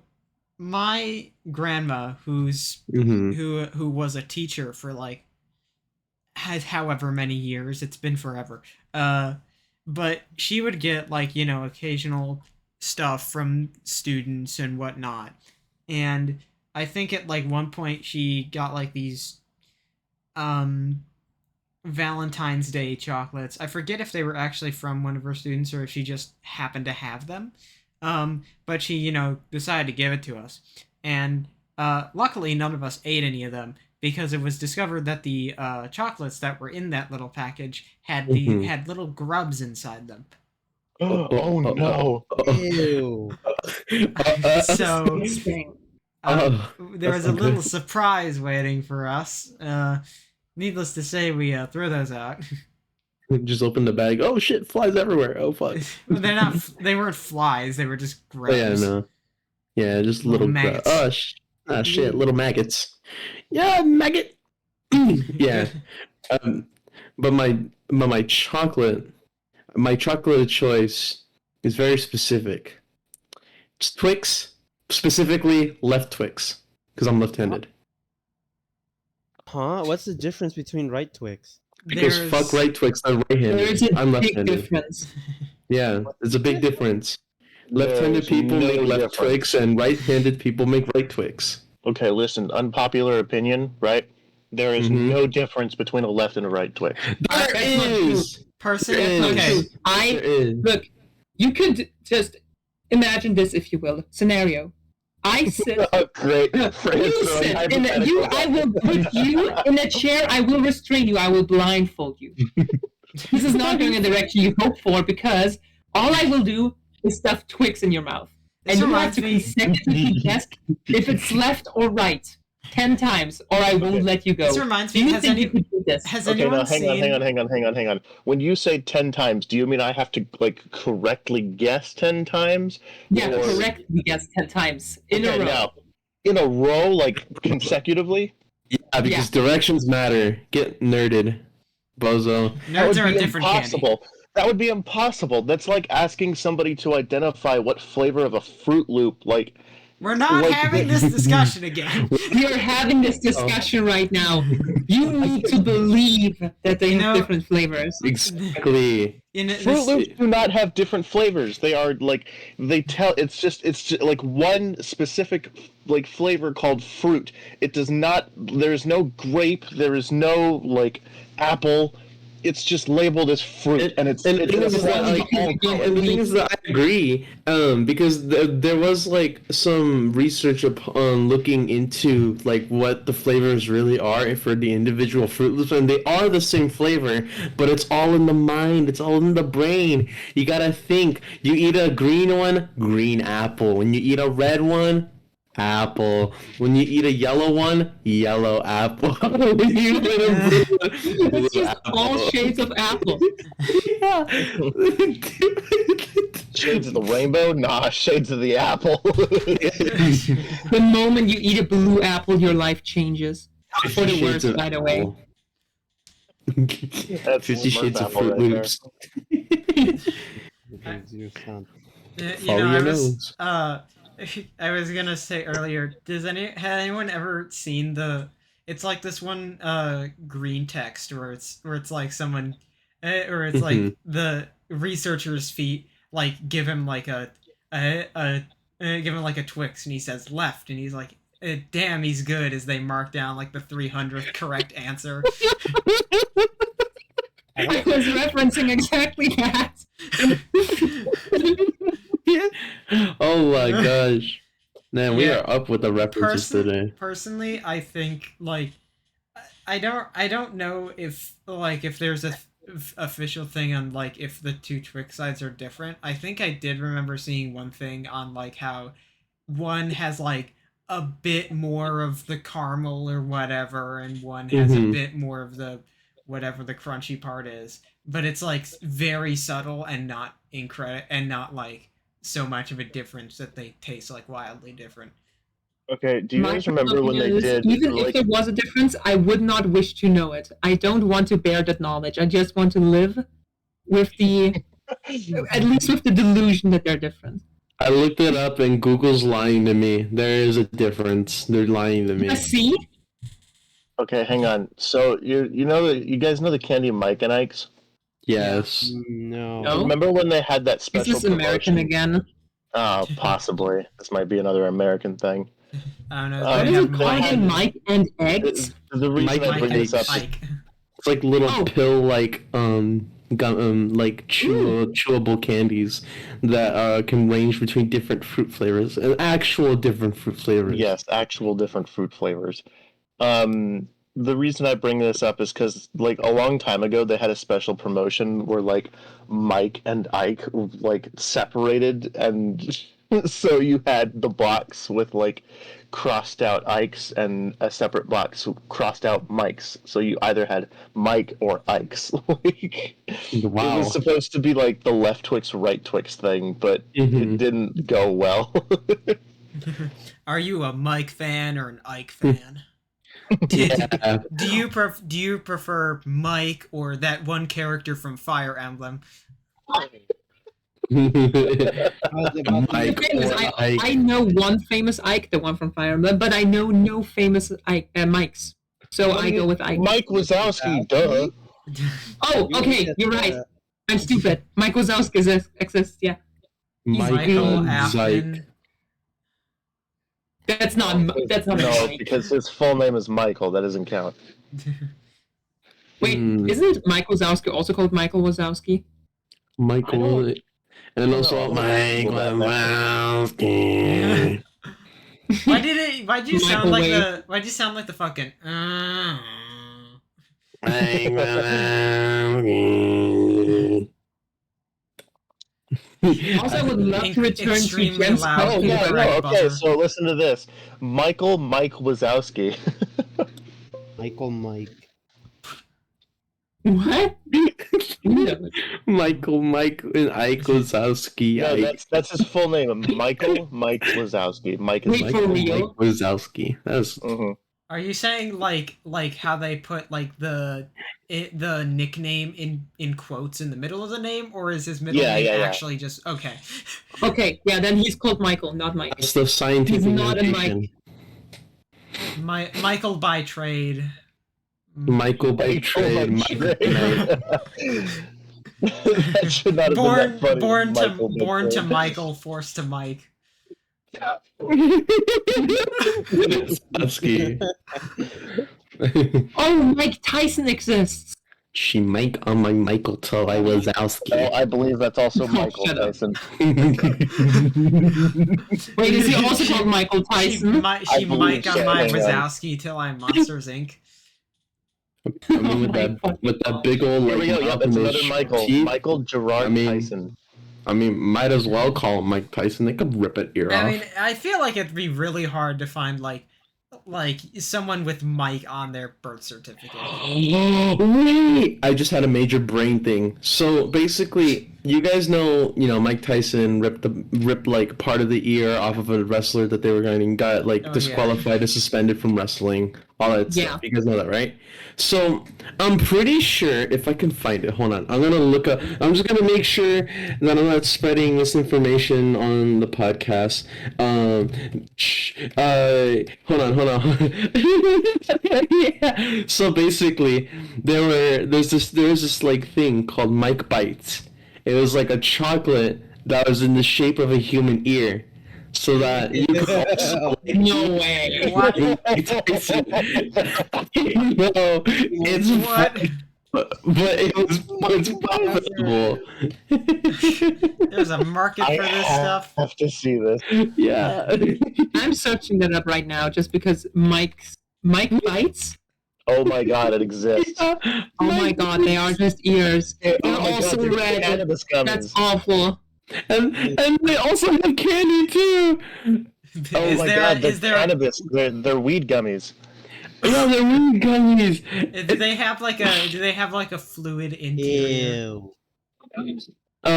my grandma Mhm. who was a teacher for like had however many years, it's been forever, but she would get like occasional stuff from students and whatnot, and I think at like one point she got like these Valentine's Day chocolates. I forget if they were actually from one of her students or if she just happened to have them. But she, decided to give it to us. And luckily, none of us ate any of them. because it was discovered that the chocolates that were in that little package had had little grubs inside them. Oh no! Ew. So Disgusting. there was that's a not little good. surprise waiting for us. Needless to say, we throw those out. Just open the bag. Oh shit! Flies everywhere. Oh fuck. Well, they're not. They weren't flies. They were just grubs. Oh, yeah, no. Yeah, just Little little maggots. Oh shit! Little maggots. Yeah, maggot. Yeah. But my chocolate of choice is very specific. It's Twix, specifically left Twix, because I'm left-handed. Huh? What's the difference between right Twix? Because fuck right Twix, I'm There's right-handed. a I'm big left-handed. difference. Yeah, there's a big difference. Left-handed There's people no make left difference. Twix, and right-handed people make right Twix. Okay, listen. Unpopular opinion, right? There is Mhm. no difference between a left and a right Twix. There That's not is. Personally, There is. okay. There is. Look, you could just imagine this, if you will. Scenario. I sit. Oh, great. You sit in a, you. I will put you in a chair. I will restrain you. I will blindfold you. This is not going in the direction you hope for, because all I will do is stuff Twix in your mouth, This and you have reminds to me. consecutively guess if it's left or right 10 times, or I won't Okay. let you go. This reminds Do me. you Has think you any could do this? has Okay, anyone now seen? hang on. When you say 10 times, do you mean I have to like correctly guess 10 times? Yeah, Or- correctly guess 10 times in Okay, a row. now, in a row, like consecutively? Yeah, because directions matter. Get nerded, bozo. That would Nerds are a be different candy. impossible. That would be impossible. That's like asking somebody to identify what flavor of a Fruit Loop, like, We're not Like- having this discussion again. We are having this discussion right now. You need to believe that they You have know- different flavors. Exactly. In Fruit this, Loops do not have different flavors. They are like it's just like one specific like flavor called fruit. It does not. There's no grape. There is no like apple. It's just labeled as fruit, and it's And the thing is that, like, and the thing is that I agree, because there was like some research upon looking into like what the flavors really are for the individual Fruit Loops, and they are the same flavor, but it's all in the mind, it's all in the brain. You gotta think. You eat a green one, green apple. When you eat a red one, apple. When you eat a yellow one, yellow apple. When you eat a blue one, blue It's just all apple. shades of apple. Yeah. shades of the rainbow. Nah, shades of the apple. The moment you eat a blue apple, your life changes. For the worse, by the way. That's 50 Shades of Apple Fruit right there. Loops. you Follow know, your nose. I was gonna say earlier. Had anyone ever seen the? It's like this one green text where it's like someone, or it's like the researcher's feet like give him like give him like a Twix, and he says left, and he's like, damn, he's good, as they mark down like the 300th correct answer. I was referencing exactly that. Oh my gosh. Man, we Yeah. are up with the references today. Personally, I think like I don't know if like if there's a official thing on like if the two Twix sides are different. I think I did remember seeing one thing on like how one has like a bit more of the caramel or whatever, and one has a bit more of the whatever the crunchy part is. But it's like very subtle and not not like so much of a difference that they taste like wildly different. Okay, do you My guys remember when they opinion is, did even if like there was a difference, I would not wish to know it. I don't want to bear that knowledge. I just want to live with at least with the delusion that they're different. I looked it up and Google's lying to me. There is a difference. They're lying to me. Yeah, see? Okay, hang on. So you guys know the candy Mike and Ike's? Yes. No. No? Remember when they had that Is special this American promotion? again? Oh, possibly. This might be another American thing. I don't know. What they is have it called Mike again? and- Mike and eggs? The reason Mike I Mike bring and this up is Ike. It's like little Oh. pill like like chewable candies that can range between different fruit flavors and actual different fruit flavors. yes, actual different fruit flavors. The reason I bring this up is because, like, a long time ago, they had a special promotion where, like, Mike and Ike, like, separated, and so you had the box with, like, crossed out Ikes and a separate box with crossed out Mikes. So you either had Mike or Ikes. Like, it Wow. was supposed to be, like, the left Twix, right Twix thing, but it didn't go well. Are you a Mike fan or an Ike fan? Do you prefer Mike or that one character from Fire Emblem? Mike The thing is, or I Ike. know one famous Ike, the one from Fire Emblem, but I know no famous Mikes. So I go with Ike. Mike Wazowski, duh. Oh, okay, you're right. I'm stupid. Mike Wazowski exists, yeah. Michael Michael Zyke. Afton. That's not a No, Mike. because his full name is Michael. That doesn't count. Wait, Hmm. isn't Mike Wazowski also called Michael Wazowski? Michael. And also know. Mike Wazowski. Why'd you sound like Microwave. why'd you sound like the fucking Mike Wazowski. Also, I would love to return to Extremely Jim's loud. Oh, point. yeah, Right, no, okay, buzzer. so listen to this. Mike Wazowski. Mike. What? Mike and Ike Wazowski. No, that's his full name. Mike Wazowski. Mike is Wait, Mike. for real? Mike Wazowski. That's Mhm. Are you saying like how they put like the nickname in quotes in the middle of the name, or is his middle Yeah, name yeah, yeah. actually just okay? Okay, yeah, then he's called Michael, not Mike. that's the scientific He's not a notation. Michael by trade. Michael by trade. Michael by trade. That should not have been that funny. Born Michael by to trade. Michael, forced to Mike. Wazowski. Oh, Mike Tyson exists. She Mike on my Michael till I No, Wazowski. I believe that's also Oh, Michael shut up. Tyson. Wait, is he also She- called Michael She, Tyson? Mike I believe on so, my hang on. Wazowski till I'm Monsters Inc. I mean, with that big old Here like we go. Yeah, that's another Malcolmish Michael. teeth. Michael Gerard I mean, Tyson. I mean, might as well call him Mike Tyson. They could rip it ear off. I mean, I feel like it'd be really hard to find like someone with Mike on their birth certificate. Wait! I just had a major brain thing. So basically, you guys know, Mike Tyson ripped like part of the ear off of a wrestler that they were going got like Oh, yeah. disqualified and suspended from wrestling. All that Yeah. stuff. You guys know that, right? So I'm pretty sure if I can find it, hold on. I'm gonna look up. I'm just gonna make sure that I'm not spreading this information on the podcast. Hold on. Yeah. So basically, there was this like thing called Mike Bites. It was like a chocolate that was in the shape of a human ear. So that you could also No way. What? no, it's What? but it's profitable. There's a market for this stuff. have to see this. Yeah. I'm searching that up right now just because Mike Bites? Oh my god, it exists. Oh my god, they are just ears. They're Oh my also god, they're red. cannabis That's gummies. awful. And they also have candy too. Oh is my there god, is they're there cannabis. They're weed gummies. Yeah, they're really gummies. do they have like a fluid interior? Ew. They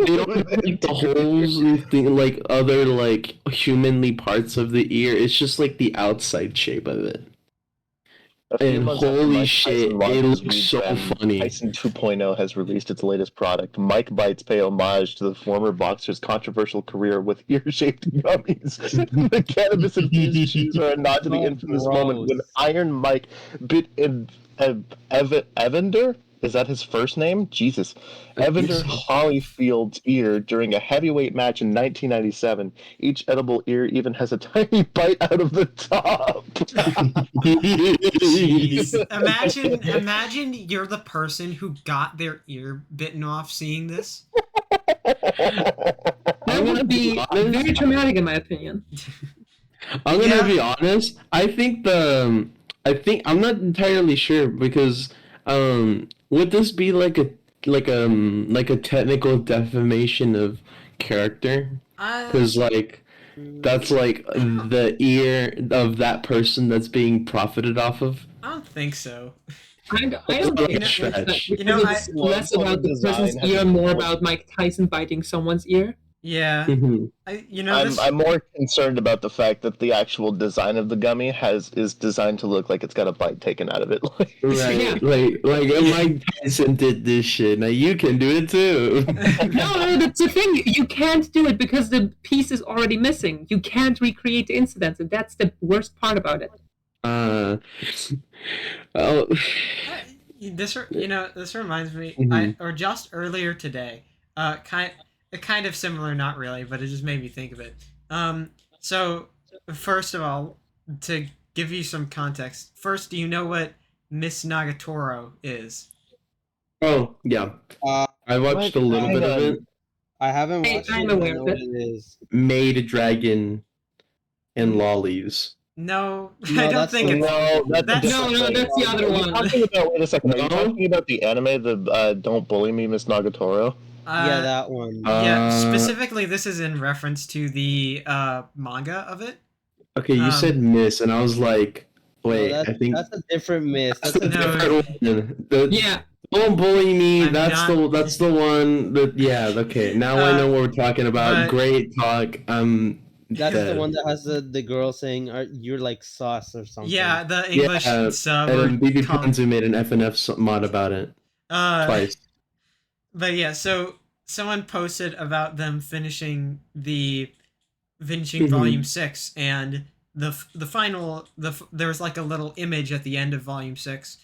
don't have like the holes and thing like other like humanly parts of the ear. It's just like the outside shape of it. A few And months after holy Mike shit, Tyson launched it his looks weed so brand, funny. Tyson 2.0 has released its latest product. Mike Bites pay homage to the former boxer's controversial career with ear-shaped gummies. The cannabis-infused chews are a nod to the Oh, infamous gross. moment when Iron Mike bit Evander? Is that his first name? Jesus. Evander Holyfield's ear during a heavyweight match in 1997. Each edible ear even has a tiny bite out of the top. Jeez. Imagine you're the person who got their ear bitten off seeing this. That would be honest. very traumatic in my opinion. I'm gonna Yeah. be honest. I think the I think I'm not entirely sure because would this be like a technical defamation of character? Because like that's like the ear of that person that's being profited off of. I don't think so. I That's don't like think a it's like that stretch. because You know, it's less Well, about the design person's has ear a and more more- about Mike Tyson biting someone's ear. Yeah, Mhm. this. I'm more concerned about the fact that the actual design of the gummy is designed to look like it's got a bite taken out of it. Right, Yeah. like Mike Tyson did this shit. Now you can do it too. No, that's the thing. You can't do it because the piece is already missing. You can't recreate the incidents, and that's the worst part about it. Oh, This reminds me. Mhm. Or just earlier today. Kind of similar, not really, but it just made me think of it. So first of all, to give you some context, first, do you know what Miss Nagatoro is? oh yeah. Uh, I watched a little Hang bit of on. it. I haven't Hey, watched I'm it. I aware know of what it. it is. Maid Dragon and lollies. No, No, I don't that's think the it's. No, that's a That's- different No, thing. that's the other Are you one. talking about, wait a second, are you No? talking about the anime, the Don't Bully Me, Miss Nagatoro? Yeah, that one. Yeah, Uh, specifically, this is in reference to the manga of it. Okay, you said miss, and I was like, wait, no, I think that's a different miss. that's That's a a No. different one. The, Yeah, Don't bully me. I'm That's not- that's the one. That yeah. Okay, now I know what we're talking about. but- Great talk. That's dead. the one that has the girl saying, "You're like sauce" or something. Yeah, the English Yeah, sub. And or then BB com- Ponzu made an FNF mod about it twice. But yeah, so someone posted about them finishing Mhm. Volume 6, and the final there was like a little image at the end of Volume 6,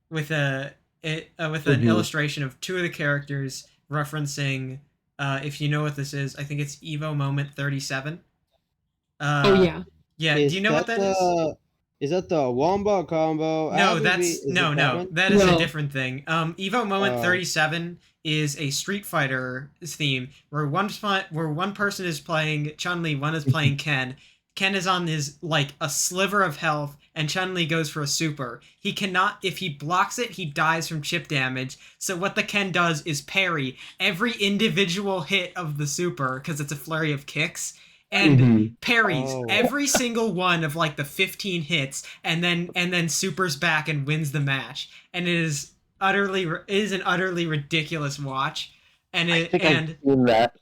with an Mhm. illustration of two of the characters referencing, if you know what this is, I think it's Evo Moment 37. oh yeah. Yeah. Do you know what that is? Is that the Wombo combo? No, Applebee's? that's Is it no. one? That is a No. different thing. Evo Moment Oh. 37 is a Street Fighter theme where one person is playing Chun-Li, one is playing Ken. Ken is on his like a sliver of health, and Chun-Li goes for a super. He cannot, if he blocks it, he dies from chip damage. So what the Ken does is parry every individual hit of the super because it's a flurry of kicks. And Mhm. parries Oh. every single one of like the 15 hits, and then supers back and wins the match. And it is an utterly ridiculous watch. And I it think and I've seen that.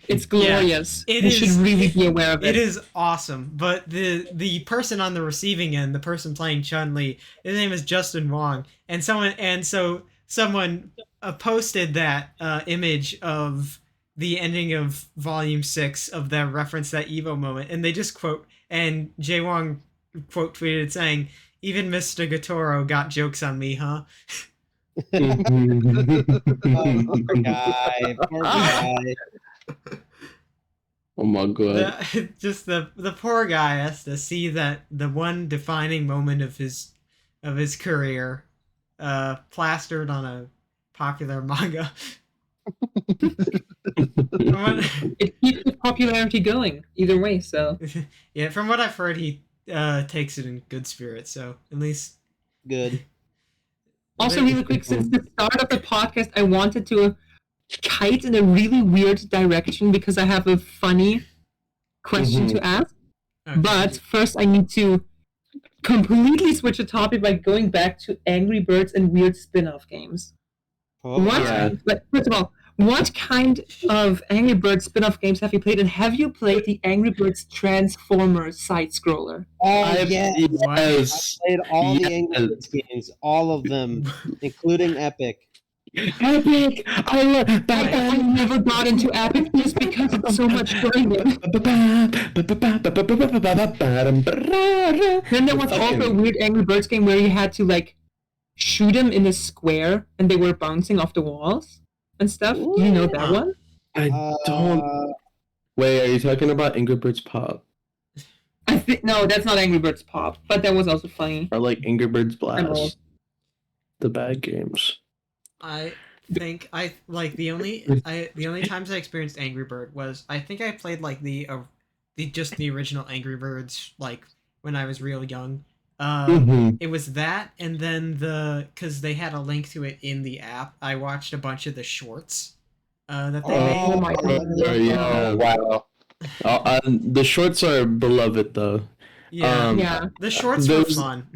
It's glorious. It you is- should really be aware of it. it is awesome. But the person on the receiving end, the person playing Chun-Li, his name is Justin Wong, and someone posted that image of the ending of Volume 6 of that reference, that Evo moment, and they just quote, and Jay Wong quote tweeted saying, "Even Mr. Gatoro got jokes on me, huh?" Poor guy. Poor guy. Oh my god. Just the poor guy has to see that the one defining moment of his career plastered on a popular manga. It keeps the popularity going either way. So Yeah, from what I've heard, he takes it in good spirits. So at least Good. also really quick, since the start of the podcast, I wanted to kite in a really weird direction because I have a funny question to ask. Okay. But first, I need to completely switch the topic by going back to Angry Birds and weird spin-off games. Oh, What? Yeah. But first of all, what kind of Angry Birds spin-off games have you played, and have you played the Angry Birds Transformers side-scroller? Oh, yeah. Yes. I played all the Yes. Angry Birds games, all of them, including Epic. Epic. I love. I never got into Epic just because it's so much grinding. Then there was also a weird Angry Birds game where you had to like shoot them in a square and they were bouncing off the walls and stuff. Do you know that one? I don't. Wait, are you talking about Angry Birds Pop I think no, that's not Angry Birds Pop, but that was also funny. or like Angry Birds I'm old. Blast? The bad games. I think the only times I experienced Angry Bird was, I think I played like the original Angry Birds like when I was real young. Mhm. It was that, and then because they had a link to it in the app, I watched a bunch of the shorts that they made. Oh my god. Yeah. Wow. The shorts are beloved though. Yeah, Yeah. the shorts were There's fun.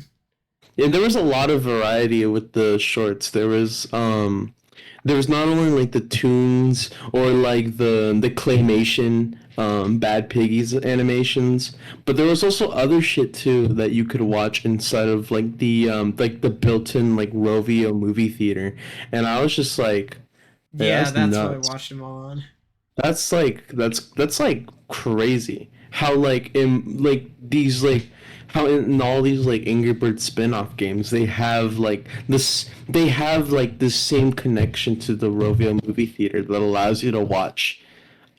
Yeah, there was a lot of variety with the shorts. There was not only like the tunes or like the claymation Bad Piggies animations, but there was also other shit too that you could watch inside of like the built-in like Rovio movie theater. And I was just like, Yeah, that's that's what I nuts. watched them all on. That's like crazy. How like in like these like how in all these like Angry Birds spin-off games they have like this same connection to the Rovio movie theater that allows you to watch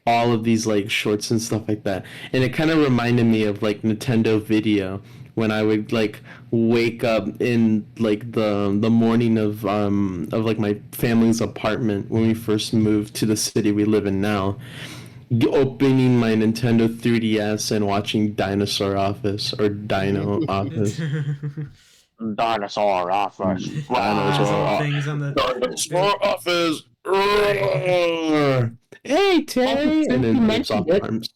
all of these like shorts and stuff like that. And it kind of reminded me of like Nintendo Video when I would like wake up in like the morning of like my family's apartment when we first moved to the city we live in now, opening my Nintendo 3DS and watching Dinosaur Office or Dino Office. Dinosaur office. Those Dinosaur old office. things on the. Dinosaur Office. Roar! Hey Terry, Since and you then rips mentioned off it, arms.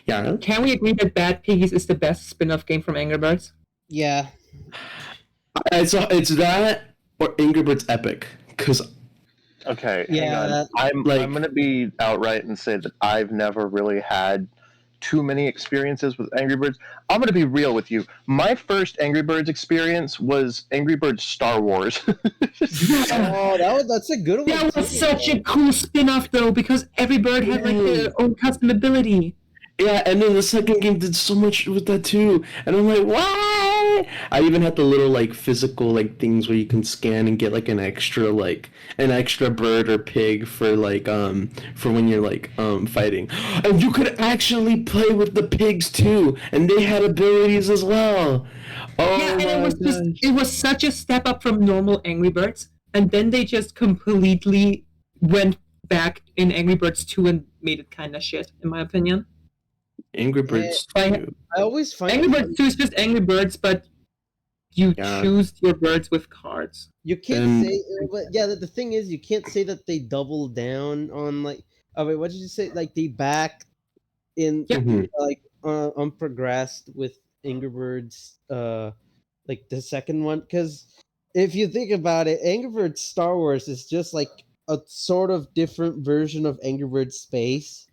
Yeah. can we agree that Bad Piggies is the best spin-off game from Angry Birds? Yeah. It's that or Angry Birds Epic, because Okay, Yeah. hang on. Like- I'm gonna be outright and say that I've never really had too many experiences with Angry Birds. I'm gonna be real with you. My first Angry Birds experience was Angry Birds Star Wars. Oh, that's a good one. That was too. such a cool spin-off though, because every bird had like their own custom ability. yeah, and then the second game did so much with that too, and I'm like, why? I even had the little like physical like things where you can scan and get like an extra bird or pig for like for when you're like fighting, and you could actually play with the pigs too, and they had abilities as well. Oh Yeah, and my gosh. it was such a step up from normal Angry Birds, and then they just completely went back in Angry Birds 2 and made it kind of shit, in my opinion. Angry Birds I- 2. I always find Angry Birds 2 is just Angry Birds, but you Yeah. choose your birds with cards. you can't And- say, but yeah. The thing is, you can't say that they double down on like. Oh wait, what did you say? Like they back in Yeah. Mhm. like unprogressed with Angry Birds, like the second one. Because if you think about it, Angry Birds Star Wars is just like a sort of different version of Angry Birds Space.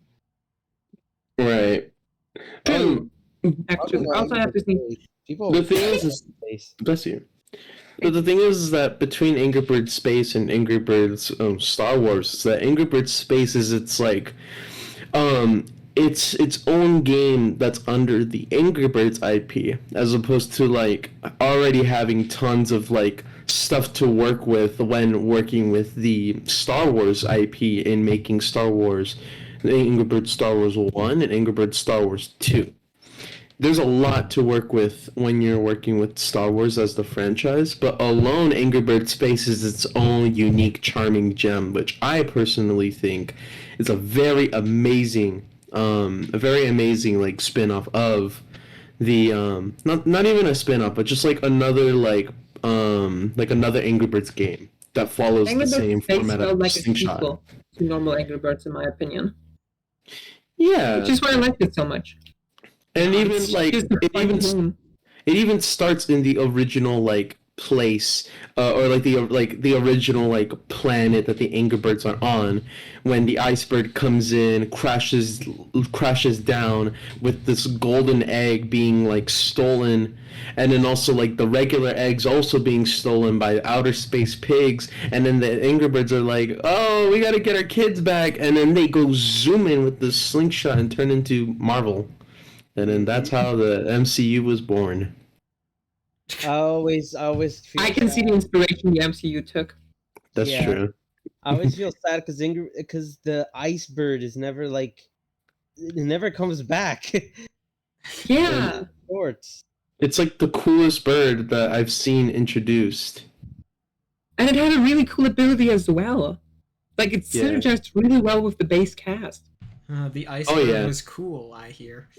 Right. True. Um, Actually, Talking about also Angry have to Birds say, Space. People The thing is Space. bless you. But the thing is that between Angry Birds Space and Angry Birds Star Wars, is that Angry Birds Space is um its own game that's under the Angry Birds IP, as opposed to like already having tons of like stuff to work with when working with the Star Wars IP in making Star Wars, the Angry Birds Star Wars 1 and Angry Birds Star Wars 2. There's a lot to work with when you're working with Star Wars as the franchise, but alone Angry Birds Space is its own unique, charming gem, which I personally think is a very amazing like spin-off of the not even a spin-off, but just like another like another Angry Birds game that follows Angry the Birds same Space format felt of like a Slingshot. sequel to normal Angry Birds, in my opinion. Yeah, Which is why I liked it so much. and even It's like just a fun game. it even starts in the original like place or like the original like planet that the Angry Birds are on, when the iceberg comes in, crashes down with this golden egg being like stolen, and then also like the regular eggs also being stolen by outer space pigs, and then the Angry Birds are like, oh, we gotta get our kids back, and then they go zoom in with the slingshot and turn into Marvel. And then that's how the MCU was born. I always feel I can see the inspiration the MCU took. That's Yeah. true. I always feel sad because the ice bird is never like it never comes back. Yeah. Shorts. It's like the coolest bird that I've seen introduced. And it had a really cool ability as well. Like, it Yeah. synergized really well with the base cast. The iceberg yeah. was cool, I hear.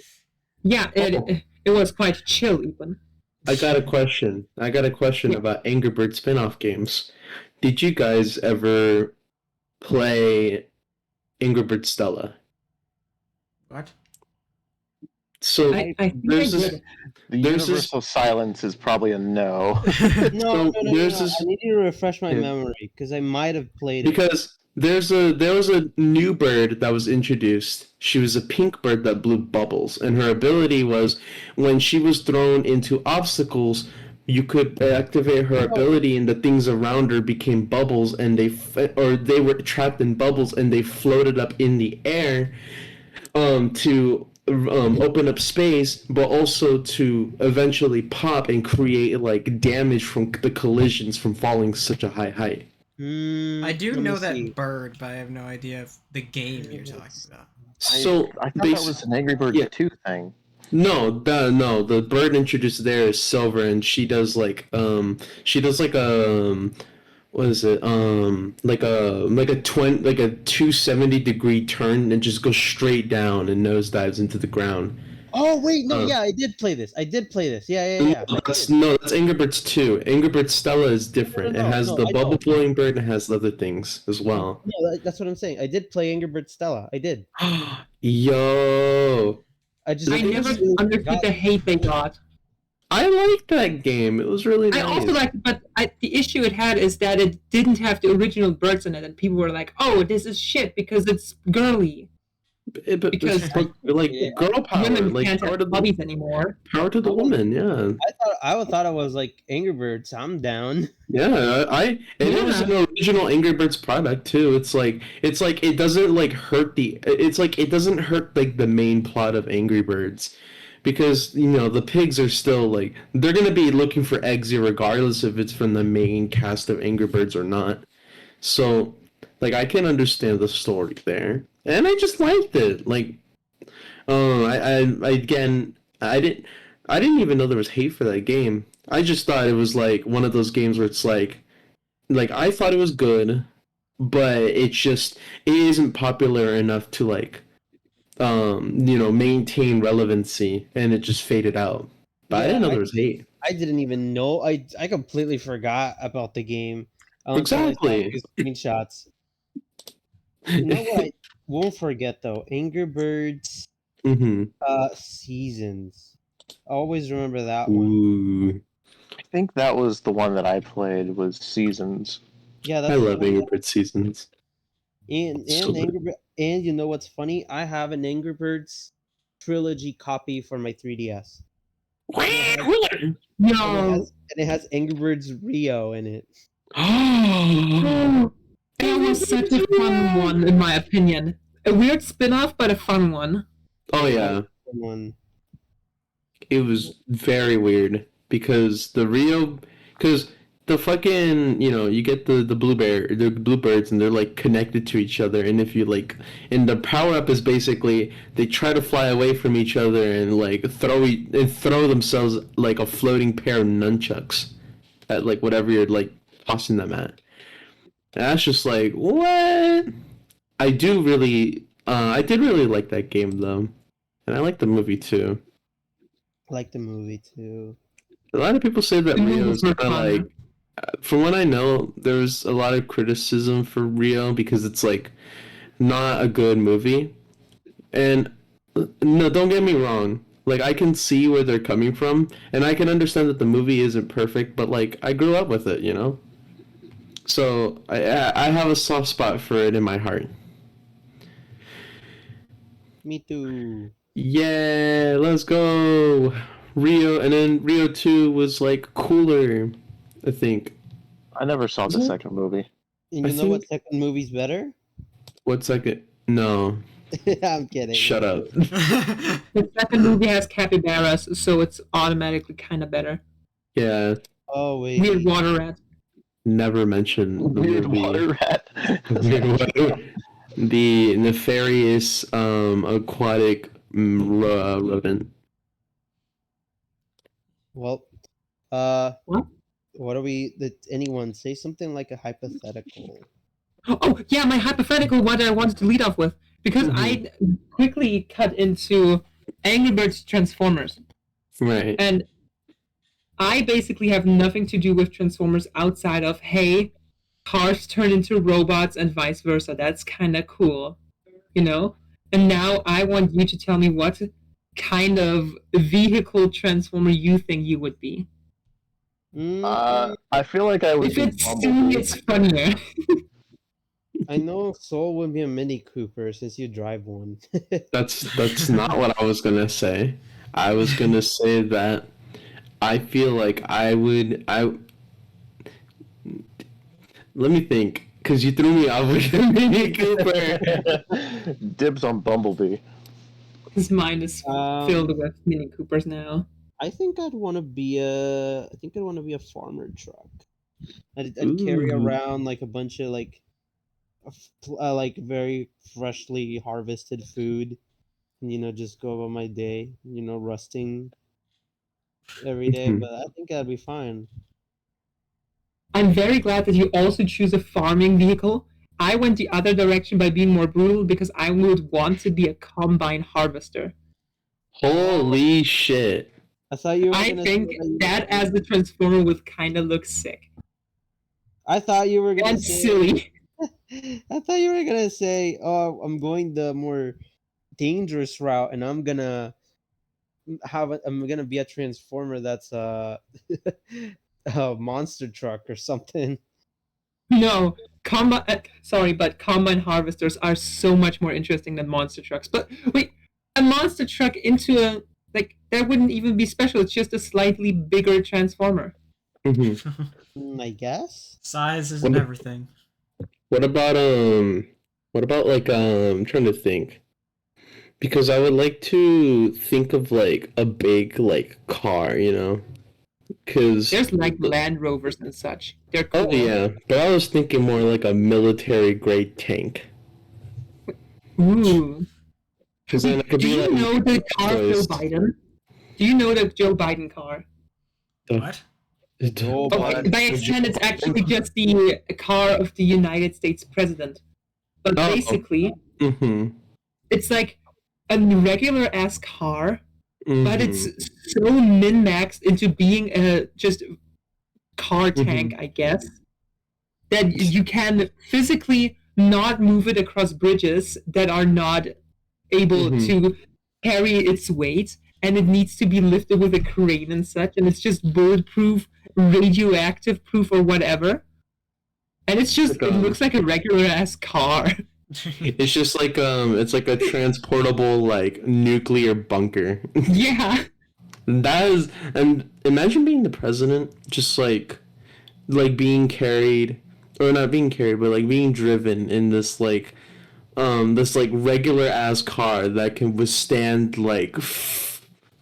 Yeah, it was quite chill, even. I got a question. Yeah. About Angry Birds spin-off games. Did you guys ever play Angry Birds Stella? What? So I think I there's this did. The There's this- universal silence is probably a no. No, there's this- I need you to refresh my Yeah. memory because I might have played it. because there was a new bird that was introduced. She was a pink bird that blew bubbles, and her ability was when she was thrown into obstacles, you could activate her ability, and the things around her became bubbles, and they were trapped in bubbles, and they floated up in the air, to open up space, but also to eventually pop and create like damage from the collisions from falling such a high height. I do Let me know that see. bird, but I have no idea if the game you're talking about. So I thought that was an Angry Birds yeah. 2 thing. No, the bird introduced there is Silver, and she does like what is it, like a 270-degree turn and just goes straight down and nosedives into the ground. Oh wait, no, Uh, yeah, I did play this. Yeah. That's Angry Birds 2. Angry Birds Stella is different. No, It has no, the I bubble know. blowing bird and it has other things as well. No, that's what I'm saying. I did play Angry Birds Stella. I did. Yo, I just I never really understood forgot. the hate they got. I liked that game. It was really nice. I also liked it, but the issue it had is that it didn't have the original birds in it, and people were like, "Oh, this is shit because it's girly." because like Yeah. girl power, Women like can't power have to the hobbies anymore. power to the woman. Yeah, I thought it was like Angry Birds. I'm down. yeah. It was an original Angry Birds product too. It's like it doesn't like hurt the. It's like it doesn't hurt like the main plot of Angry Birds. Because, the pigs are still, like, they're going to be looking for Eggsy regardless if it's from the main cast of Angry Birds or not. So, like, I can understand the story there. And I just liked it. Like, again, I didn't even know there was hate for that game. I just thought it was, like, one of those games where it's like, I thought it was good, but it isn't popular enough to, like, maintain relevancy, and it just faded out. But I didn't know there was hate. I didn't even know. I completely forgot about the game. Exactly. Screenshots. You know what? I won't forget though. Angry Birds. Seasons. I always remember that one. Ooh. I think that was the one that I played was Seasons. Yeah, that's I the love one Angry that- Birds Seasons. And So good. and you know what's funny? I have an Angry Birds trilogy copy for my 3DS. No, And it has Angry Birds Rio in it. that was such a fun one, in my opinion. A weird spin-off, but a fun one. Oh yeah, One. it was very weird because the fucking you get the bluebirds and they're like connected to each other, and if you like, and the power up is basically they try to fly away from each other and like throw themselves like a floating pair of nunchucks at like whatever you're like tossing them at. And that's just like what. I did really like that game though, and I like the movie too. I like the movie too. A lot of people say that The Rio movies is were kind of fun. like, from what I know, there's a lot of criticism for Rio because it's like not a good movie. And no, don't get me wrong. Like I can see where they're coming from, and I can understand that the movie isn't perfect, but like I grew up with it, So I have a soft spot for it in my heart. Me too. Yeah, let's go. Rio, and then Rio 2 was like cooler, I think. I never saw the second movie. And you know what second movie's better? What second? No. I'm kidding. Shut up. The second movie has capybaras, so it's automatically kind of better. Yeah, Oh wait. Weird water rat. never mention the Weird movie. water rat. Weird water. The nefarious aquatic rodent. Well, What? what are we? Did anyone say something like a hypothetical? Oh, yeah, my hypothetical, what I wanted to lead off with. Because I quickly cut into Angry Birds Transformers. Right. And I basically have nothing to do with Transformers outside of, hey, cars turn into robots and vice versa. That's kind of cool, you know? And now I want you to tell me what kind of vehicle transformer you think you would be. I feel like I would If be it's Sue, Bumblebee. it's funnier. I know Soul would be a Mini Cooper since you drive one. That's not what I was gonna say. I was gonna say that I feel like let me think, because you threw me off with a Mini Cooper. Dibs on Bumblebee. His mind is filled with Mini Coopers now. I think I'd want to be a farmer truck. I'd carry around like a bunch of like very freshly harvested food, and just go about my day, rusting every day. But I think I'd be fine. I'm very glad that you also choose a farming vehicle. I went the other direction by being more brutal because I would want to be a combine harvester. Holy shit. I thought you were I gonna think say that that as the Transformer would kind of look sick. I thought you were gonna And say silly. I thought you were gonna say, "Oh, I'm going the more dangerous route, and I'm gonna be a transformer that's a monster truck or something." No, but combine harvesters are so much more interesting than monster trucks. But wait, a monster truck into a that wouldn't even be special. It's just a slightly bigger transformer. I guess. Size isn't everything. What about I'm trying to think. Because I would like to think of like a big like car, Because there's like Land Rovers and such. They're cool. Oh yeah, but I was thinking more like a military grade tank. Ooh. Because then it could Do be you like know the car of Joe Biden? Do you know the Joe Biden car? What? Okay, by extent, it's actually just the car of the United States president. But basically, it's like a regular ass car, but it's so min-maxed into being a just car tank, I guess, that you can physically not move it across bridges that are not able to carry its weight, and it needs to be lifted with a crane and such, and it's just bulletproof, radioactive proof, or whatever. And it's just it looks like a regular ass car. It's just like it's like a transportable like nuclear bunker. Yeah. That is, and imagine being the president, just like being carried, or not being carried, but like being driven in this like regular ass car that can withstand like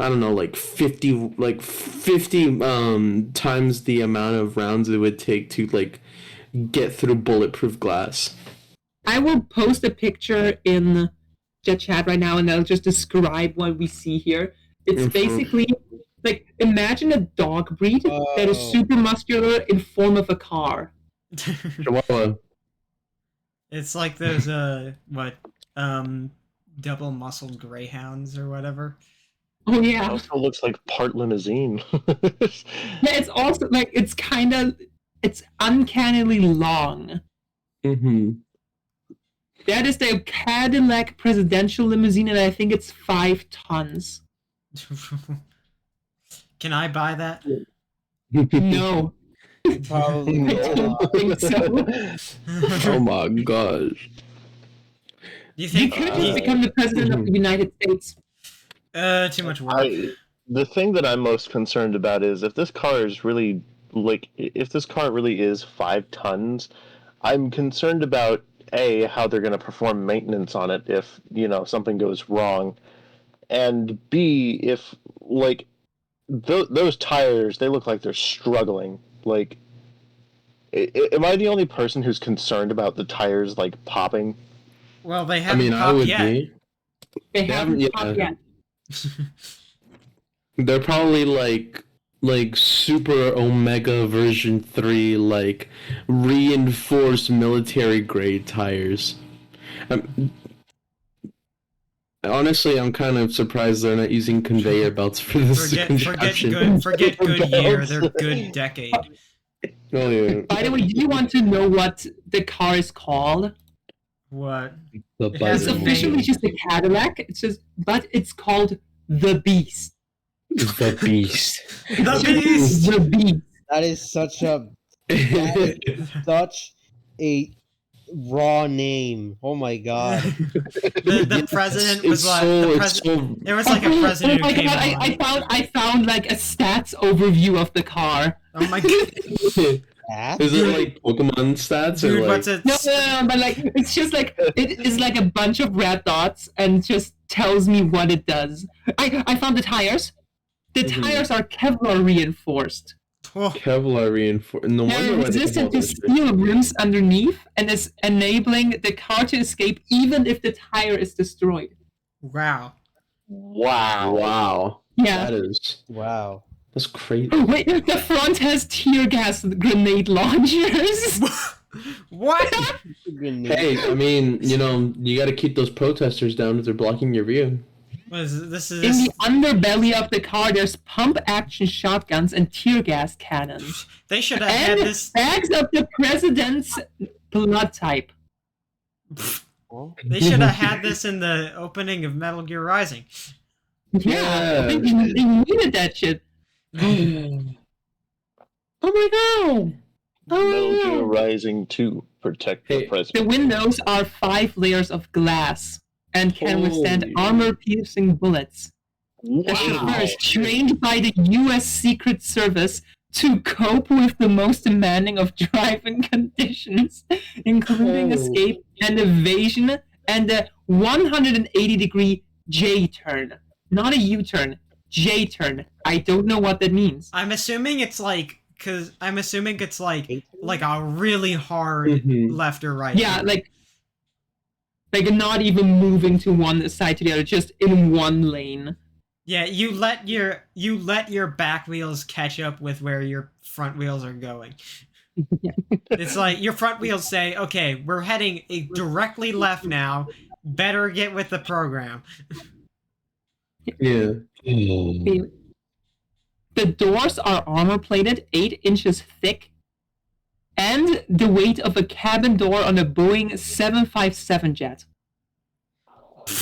I don't know, like 50 times the amount of rounds it would take to like get through bulletproof glass. I will post a picture in the chat right now, and I'll just describe what we see here. It's basically like imagine a dog breed that is super muscular in form of a car. Chihuahua. It's like those double muscled greyhounds or whatever. Oh yeah. It also looks like part limousine. Yeah, it's also like it's uncannily long. That is the Cadillac presidential limousine, and I think it's 5 tons. Can I buy that? No. Probably I don't think so. Oh my gosh. Do you think You could just become the president of the United States. Too much work. The thing that I'm most concerned about is if this car is really if this car really is 5 tons, I'm concerned about A, how they're going to perform maintenance on it if, something goes wrong, and B, if like those tires, they look like they're struggling. Like, am I the only person who's concerned about the tires like popping? Well, they haven't I popped would yet. be. They haven't popped yet. They're probably like super omega version 3 like reinforced military grade tires. Honestly, I'm kind of surprised they're not using conveyor belts for this contraption. Forget good year. They're good decade. Oh, yeah. By the way, do you want to know what the car is called? What? The It has It's a bike. name. officially just a Cadillac. It's just, but it's called the Beast. The beast. The Beast. The Beast. That is such a raw name. Oh my god. The president was like there was like a Oh president my who came god! on. I found like a stats overview of the car. Oh my god, That? Is it like Pokemon stats dude, or like? what's it? No, but like it's just like it is like a bunch of red dots and just tells me what it does. I found the tires. The Mhm. tires are Kevlar reinforced. Oh, Kevlar reinforced. No They're wonder why they resistant call to it steel rims underneath and is enabling the car to escape even if the tire is destroyed. wow. Wow. Wow. Yeah. That is. Wow. That's crazy. Oh wait, the front has tear gas grenade launchers. What? Hey, I mean, you got to keep those protesters down if they're blocking your view. What is it? This is In the underbelly of the car, there's pump-action shotguns and tear gas cannons, they should have had and this. bags of the president's blood type. They should have had this in the opening of Metal Gear Rising. Yeah, Yeah. they needed that shit. Oh my god! Metal Gear Rising 2, protect the Hey, The president. windows are 5 layers of glass and can withstand Holy- armor-piercing bullets. The chauffeur is trained by the U.S. Secret Service to cope with the most demanding of driving conditions, including Oh. escape and evasion and a 180-degree J-turn. Not a U-turn, J-turn. I don't know what that means. I'm assuming it's like like a really hard Mhm. left or right. Yeah, like not even moving to one side to the other, just in one lane. Yeah, you let your back wheels catch up with where your front wheels are going. It's like your front wheels say, "Okay, we're heading directly left now. Better get with the program." Yeah. The doors are armor-plated, 8 inches thick, and the weight of a cabin door on a Boeing 757 jet.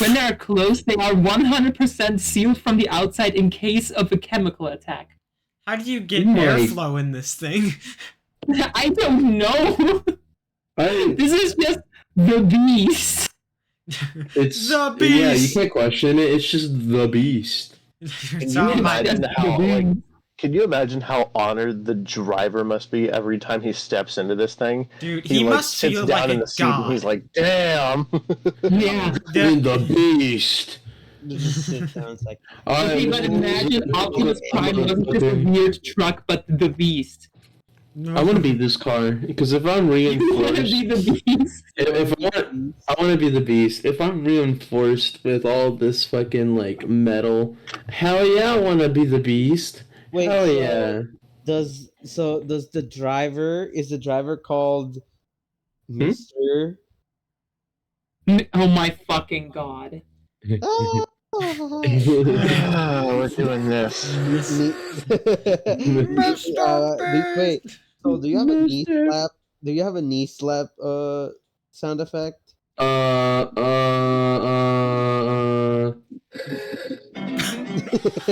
When they are closed, they are 100% sealed from the outside in case of a chemical attack. How do you get Oh my- airflow in this thing? I don't know. This is just the beast. It's The Yeah, you beast. can't question it. It's just the beast. It's you on my- imagine Just how, the like, beast. Can you imagine how honored the driver must be every time he steps into this thing? dude, he like, must sits feel down like in a the seat and god. he's like, "Damn." Yeah. The beast. It just sits down, it's like, Okay, but imagine Optimus Prime wasn't just a weird truck, but the beast. I want to be this car because if I'm You want to reinforced, be the beast? if I want to be the beast. If I'm reinforced with all this fucking like metal, hell yeah, I want to be the beast. wait, Hell so yeah. does the driver called Mr. Oh my fucking god. Ah. We're doing this. Wait, so do you have a knee Mr. slap? Do you have a knee slap sound effect?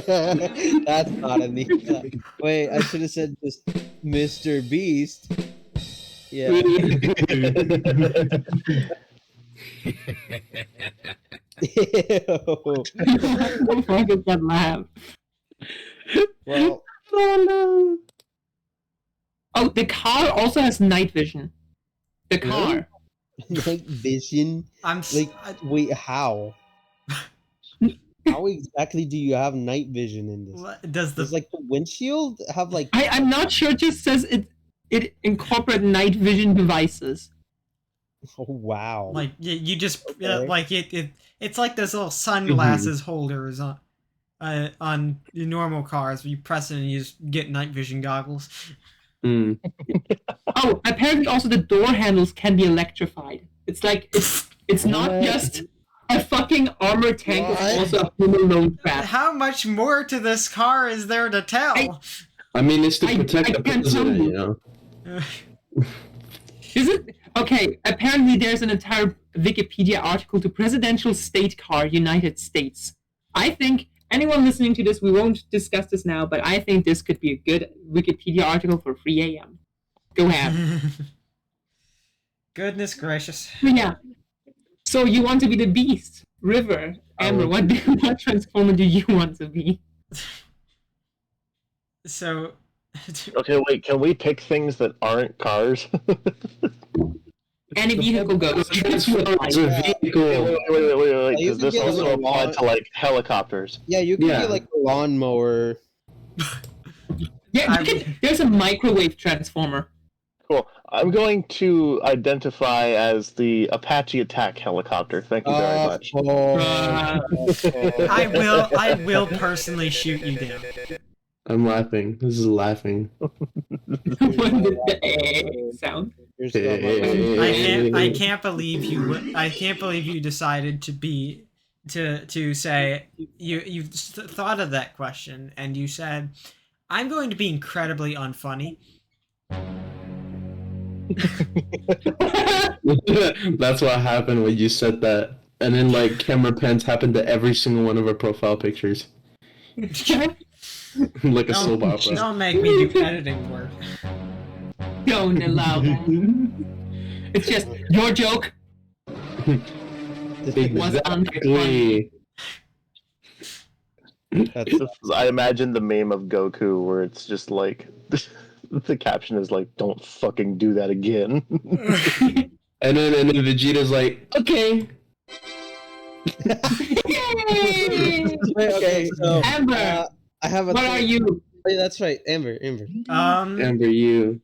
That's not a knee slap. Wait, I should have said just Mr. Beast. Yeah. Ew. Why did that laugh? Well, Oh, the car also has night vision. The car. night vision. I'm s- Like, I- wait, how? How exactly do you have night vision in this? what- does Does the like the windshield have like? I'm not sure. It just says it incorporates night vision devices. Oh wow! like you just Okay. like it's like those little sunglasses holders on the normal cars where you press it and you just get night vision goggles. Mm. Oh, apparently also the door handles can be electrified. It's like it's not What? just A fucking armored tank is What? also a human load trap. How much more to this car is there to tell? I mean, it's to I protect the can't tell president, you. you know. Is it okay? Apparently, there's an entire Wikipedia article to presidential state car, United States. I think anyone listening to this, we won't discuss this now, but I think this could be a good Wikipedia article for 3 a.m. Go ahead. Goodness gracious. Yeah. So you want to be the Beast, River, Amber? What transformer do you want to be? So, Okay, wait. Can we pick things that aren't cars? Any vehicle goes. It's a vehicle. Wait. You Does can this get also like a apply lawn- to like helicopters? Yeah, you can Yeah. be like a lawnmower. Yeah, there's a microwave transformer. Cool. I'm going to identify as the Apache attack helicopter. Thank you very much. I will personally shoot you down. I'm laughing. This is laughing. What did the sound? I can't believe you decided to say you thought of that question and you said I'm going to be incredibly unfunny. That's what happened when you said that. And then like camera pans happened to every single one of our profile pictures. Like a soap opera. Don't make me do editing work. Don't allow that. It's just your joke was unfunny. Exactly. I imagine the meme of Goku where it's just like the caption is like, "Don't fucking do that again." And then Vegeta's like, okay. Yay! Okay, so Amber, I have a. what are you? Oh, yeah, that's right, Amber. Amber, you.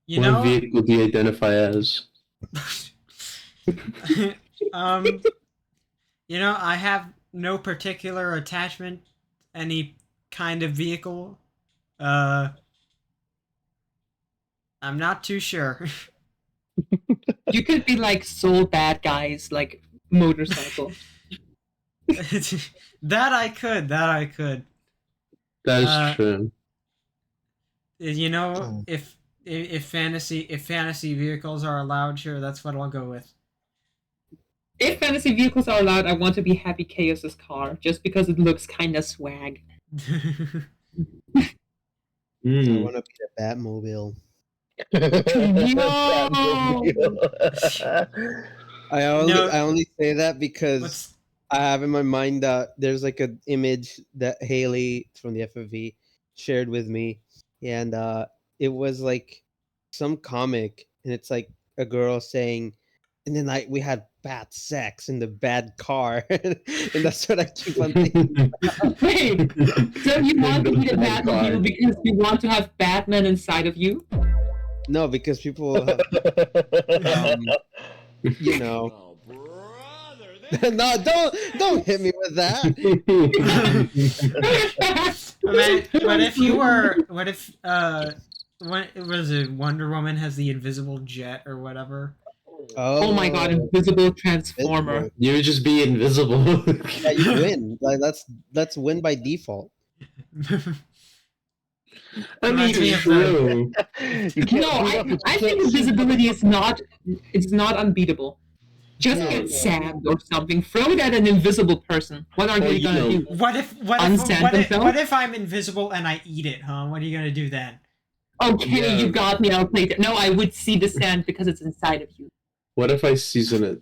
You What know, vehicle do you identify as? you know, I have no particular attachment, any kind of vehicle. I'm not too sure. You could be like soul bad guys, like motorcycle. That I could. That is true. You know, if fantasy vehicles are allowed, sure, that's what I'll go with. If fantasy vehicles are allowed, I want to be Happy Chaos's car, just because it looks kind of swag. I want to be the Batmobile. I only say that because I have in my mind that there's like an image that Haley from the FFV shared with me, and it was like some comic, and it's like a girl saying, and then we had bad sex in the bad car, and that's what I keep on thinking. Wait, so you want to be the Batmobile because you want to have Batman inside of you? No, because people have, you know. No, don't hit me with that. But if you were, what was it? Wonder Woman has the invisible jet or whatever. Oh my god, invisible transformer. You would just be invisible. Yeah, you win. Like that's win by default. I mean, Reminds true. No, I think invisibility is not unbeatable. Just get sand or something. Throw it at an invisible person. What are they gonna do? What if I'm invisible and I eat it, huh? What are you gonna do then? Okay, Yeah. you got me. I'll take it. No, I would see the sand because it's inside of you. What if I season it?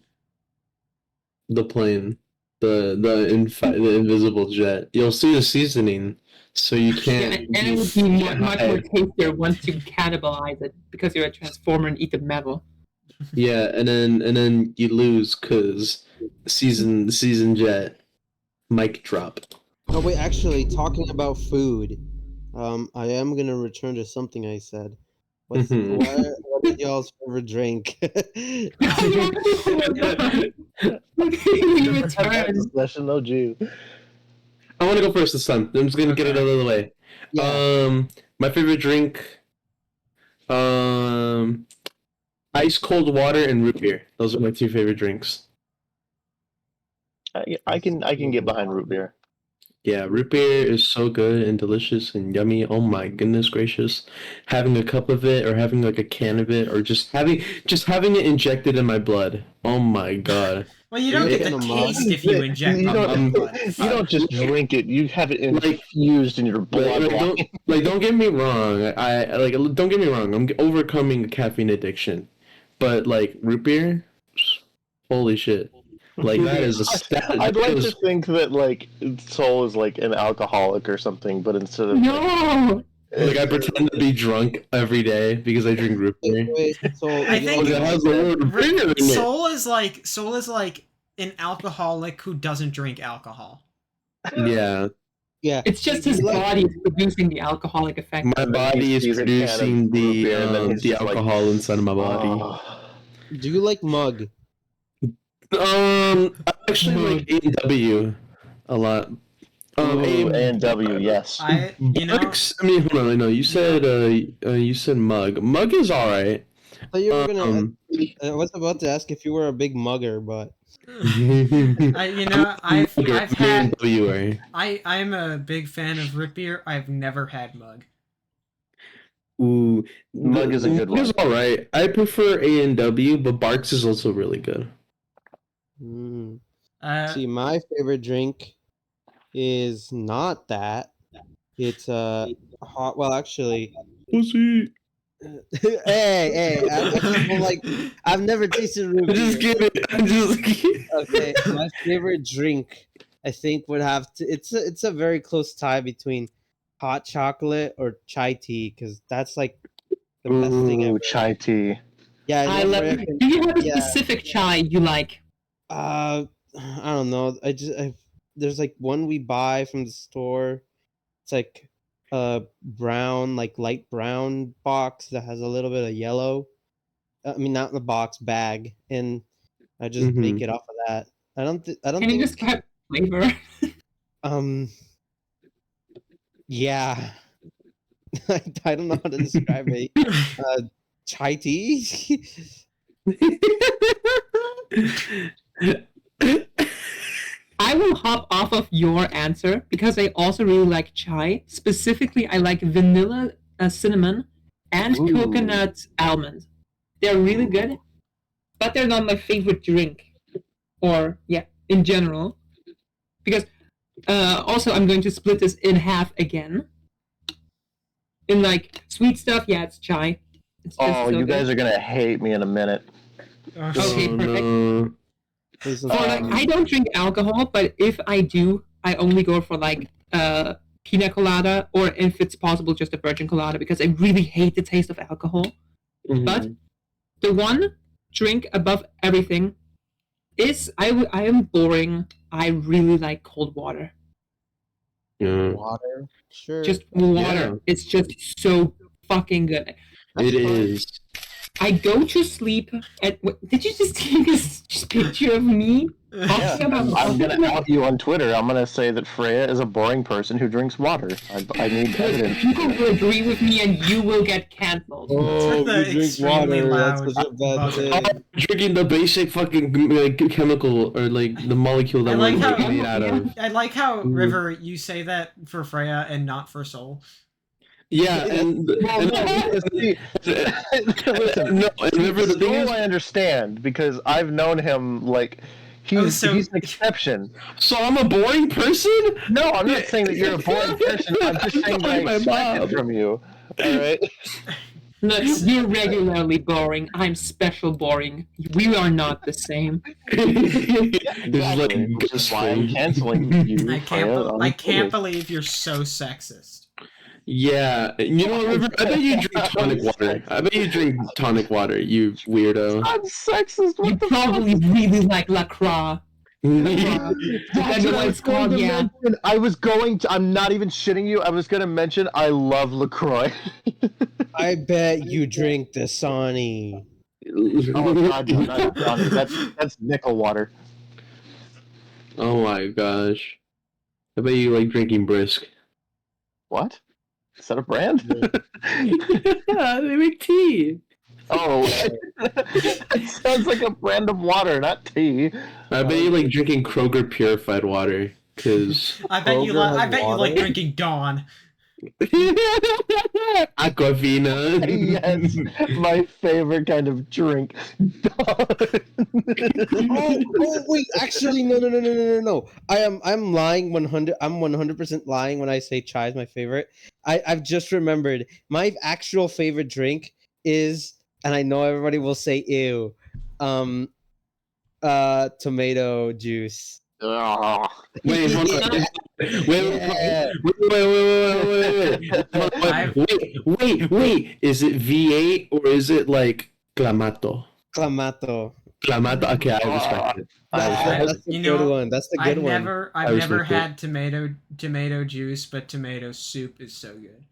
The plane, the invisible jet. You'll see the seasoning, so you can't. Yeah, and it would be much more tastier once you cannibalize it because you're a transformer and eat the metal. Yeah, and then you lose because season jet mic drop. Oh wait, actually, talking about food, I am gonna return to something I said. What is y'all's favorite drink? National Jew. I want to go first this time. I'm just gonna get it out of the way. Yeah. My favorite drink. Ice cold water and root beer. Those are my 2 favorite drinks. I can get behind root beer. Yeah, root beer is so good and delicious and yummy. Oh my goodness gracious. Having a cup of it or having like a can of it or just having it injected in my blood. Oh my god. Well, you don't You're get the getting a mug? taste if you inject You it don't, in blood. you don't just drink it. You have it infused in your Like, blood. don't get me wrong. Don't get me wrong. I'm overcoming a caffeine addiction. But like root beer, holy shit. Like that is I'd like to think that like Soul is like an alcoholic or something, but instead of No. like I pretend to be drunk every day because I drink root beer. Wait, so I think it has the word beer in it. Soul is like an alcoholic who doesn't drink alcohol. Yeah. yeah, It's just his body is producing the alcoholic effect. My body is He's a can of producing root beer, and then the he's just like, alcohol inside of my body. "Oh." do you like mug? I actually like A&W a lot. Ooh, A&W, yes. Bucks, I mean, hold on, no, you said mug. Mug is alright. I thought you were gonna. I was about to ask if you were a big mugger, but I'm a big fan of root beer. I've never had mug. Ooh, Mug is a good Mug is one. alright. I prefer A&W, but Barks is also really good. see, my favorite drink is not that. It's hot. Well, actually, Pussy. hey, I don't like. I've never tasted root beer. Just kidding. I'm just kidding. Okay, my favorite drink, I think, would have to. It's a very close tie between hot chocolate or chai tea, because that's like the best thing ever. Ooh, chai tea. Yeah, I love Freya it. Do you have a yeah. specific chai you like? I don't know. There's like one we buy from the store. It's like a brown, like light brown box that has a little bit of yellow. I mean, not in the box, bag, and I just make it off of that. I don't Can think. you describe flavor? Yeah. I don't know how to describe it. Chai tea. I will hop off of your answer because I also really like chai. Specifically, I like vanilla, cinnamon, and Ooh. coconut almond. They're really good, but they're not my favorite drink. Or, yeah, in general. Because, also, I'm going to split this in half again. In, like, sweet stuff, yeah, it's chai. It's just Oh, so you good. guys are gonna hate me in a minute. Okay, perfect. No. Listen, Or like, I don't drink alcohol, but if I do, I only go for like pina colada, or if it's possible, just a virgin colada, because I really hate the taste of alcohol. But the one drink above everything is I am boring. I really like cold water. water. Sure. Just water. Yeah. It's just so fucking good. It is. I go to sleep at. Did you just take a picture of me? Yeah, I'm gonna out you on Twitter. I'm gonna say that Freya is a boring person who drinks water. I need evidence. People will agree with me, and you will get cancelled. Oh, The you drink extremely water. loud That's such a bad buzzer. thing. I'm drinking the basic fucking like, chemical or like the molecule that I like we're how- made out of. I like how River, you say that for Freya and not for Soul. Yeah, and See, listen, no, and remember the thing Soul is, I understand because I've known him like he's so- he's an exception. so I'm a boring person? No, I'm not saying that you're a boring person. I'm just saying that I My expect mom. it from you. All right. No, you're regularly boring. I'm special boring. We are not the same. This is like Which is why I'm canceling you. I Freya, on I can't Twitter. believe you're so sexist. Yeah, you know what, River? I bet you drink tonic water. I bet you drink tonic water, you weirdo. I'm sexist. You What the probably really like LaCroix. That's Depending what what I it's was going called, to yeah. mention. I was going to. I'm not even shitting you. I was going to mention I love Lacroix. I bet you drink Dasani. Oh God, no, not Johnny. That's nickel water. Oh my gosh. I bet you like drinking brisk. What? Is that a brand? Yeah, they make tea. Oh, it sounds like a brand of water, not tea. I bet you like drinking Kroger purified water, cause I bet you Kroger I has bet you like water? drinking Dawn. Aquafina. Yes, my favorite kind of drink. Wait, actually, no. I'm lying 100. I'm 100% lying when I say chai is my favorite. I've just remembered my actual favorite drink is, and I know everybody will say ew, tomato juice. Ugh. Wait, hold on. Yeah. Wait. Is it V8 or is it like Clamato? Clamato. Clamato. Okay, I respect it. That's the You good know, one. That's the good I've one. never I I've never respect had tomato juice, but tomato soup is so good.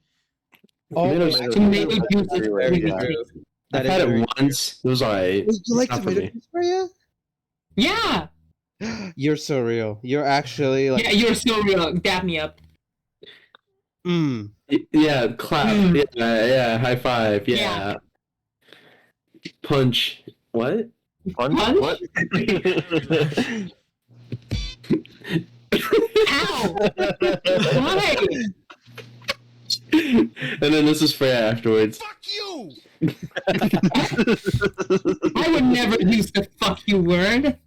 Oh, Tomato wait, soup. actually, Tomato juice is very really good. tasty. That I've is had very it once. It was alright. Wait, you like Not for tomato me. juice, Freya? Yeah, You're so real. You're actually like, yeah, you're so real. Dab me up. Yeah, clap. Mm. Yeah, high five. Yeah. Punch. What? Punch? Punch? What? Ow! Why? And then this is Freya afterwards. I would never use the fuck you word.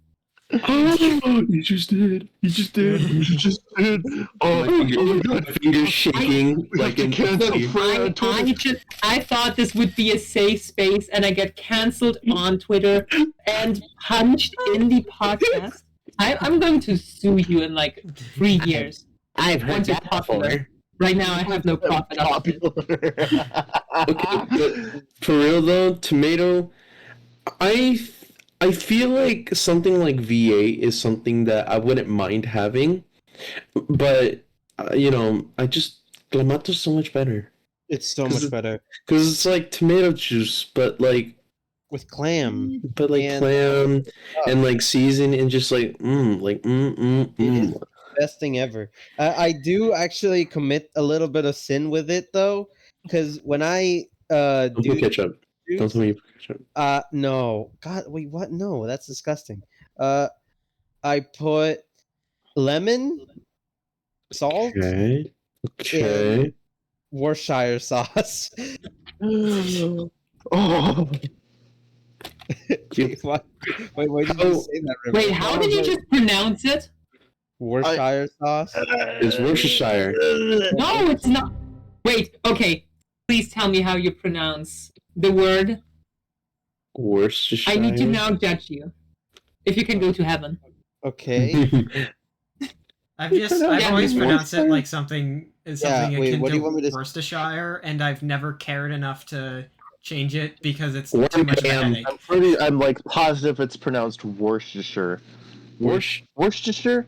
Oh, you just did. You just did. You just did. Oh, my fingers shaking like in I thought this would be a safe space, and I get cancelled on Twitter and punched in the podcast. I'm going to sue you in like 3 years. I've heard Once you're that popular. before. Right now, I have no profit off it. Okay, but for real though, tomato. I feel like something like V8 is something that I wouldn't mind having, but I just Clamato's so much better it's so 'Cause much better because it's like tomato juice, but like with clam. And- clam and like season and just like It is the best thing ever. I do actually commit a little bit of sin with it though, because when I Don't do put ketchup. Don't juice, tell me you put ketchup. no, God, wait, what? No, that's disgusting. I put lemon, salt, Okay. Okay. Worcestershire sauce. Oh, Wait, why did How- you say that? River? Wait, how did you just pronounce it? Worcestershire sauce? It's Worcestershire. No, it's not. Wait, okay. Please tell me how you pronounce the word. Worcestershire. I need to now judge you. If you can go to heaven. Okay. I've Yeah, always you pronounced it like something wait, akin what do to you want me to- Worcestershire, and I've never cared enough to change it because it's too much of a headache. I'm like positive it's pronounced Worcestershire. Worcestershire?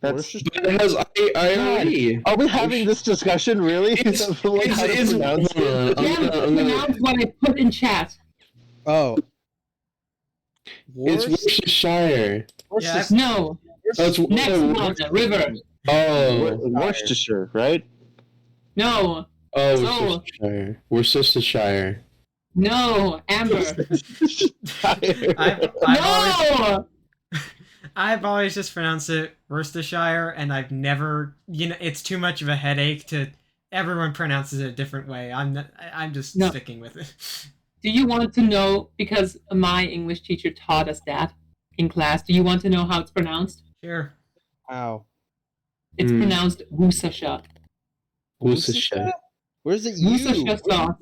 That's. Worcestershire? But it has IRE. Are we having this discussion really? It's- Of, like, how to it's- pronounce hold on. it? I'm Yeah, gonna- pronounce what I put in chat. Oh. It's Worcestershire. Yeah, No. That's Next one, River. Oh. Worcestershire, right? No. Oh, So- Worcestershire. Worcestershire. No. Amber. I've No. always just pronounced it Worcestershire, and I've never, it's too much of a headache to. Everyone pronounces it a different way. I'm just No. sticking with it. Do you want to know, because my English teacher taught us that in class, do you want to know how it's pronounced? Sure. Wow. It's Hmm. pronounced Worcestershire. Worcestershire. Where's it Worcestershire you? sauce.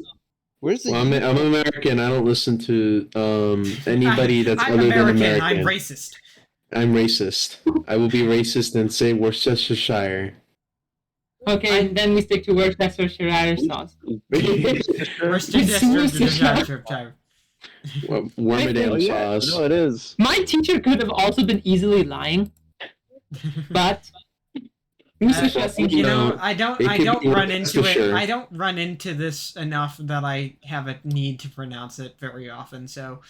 Where's it Well, I'm you? American. I don't listen to anybody that's I'm other American. than American. I'm racist. I'm racist. I will be racist and say Worcestershire. Okay, then we stick to Worcestershire sauce. Worcestershire. Wormadam Oh, yeah. sauce. No, it is. My teacher could have also been easily lying, but Worcestershire seems I don't It could don't be run into it. Worcestershire. I don't run into this enough that I have a need to pronounce it very often. So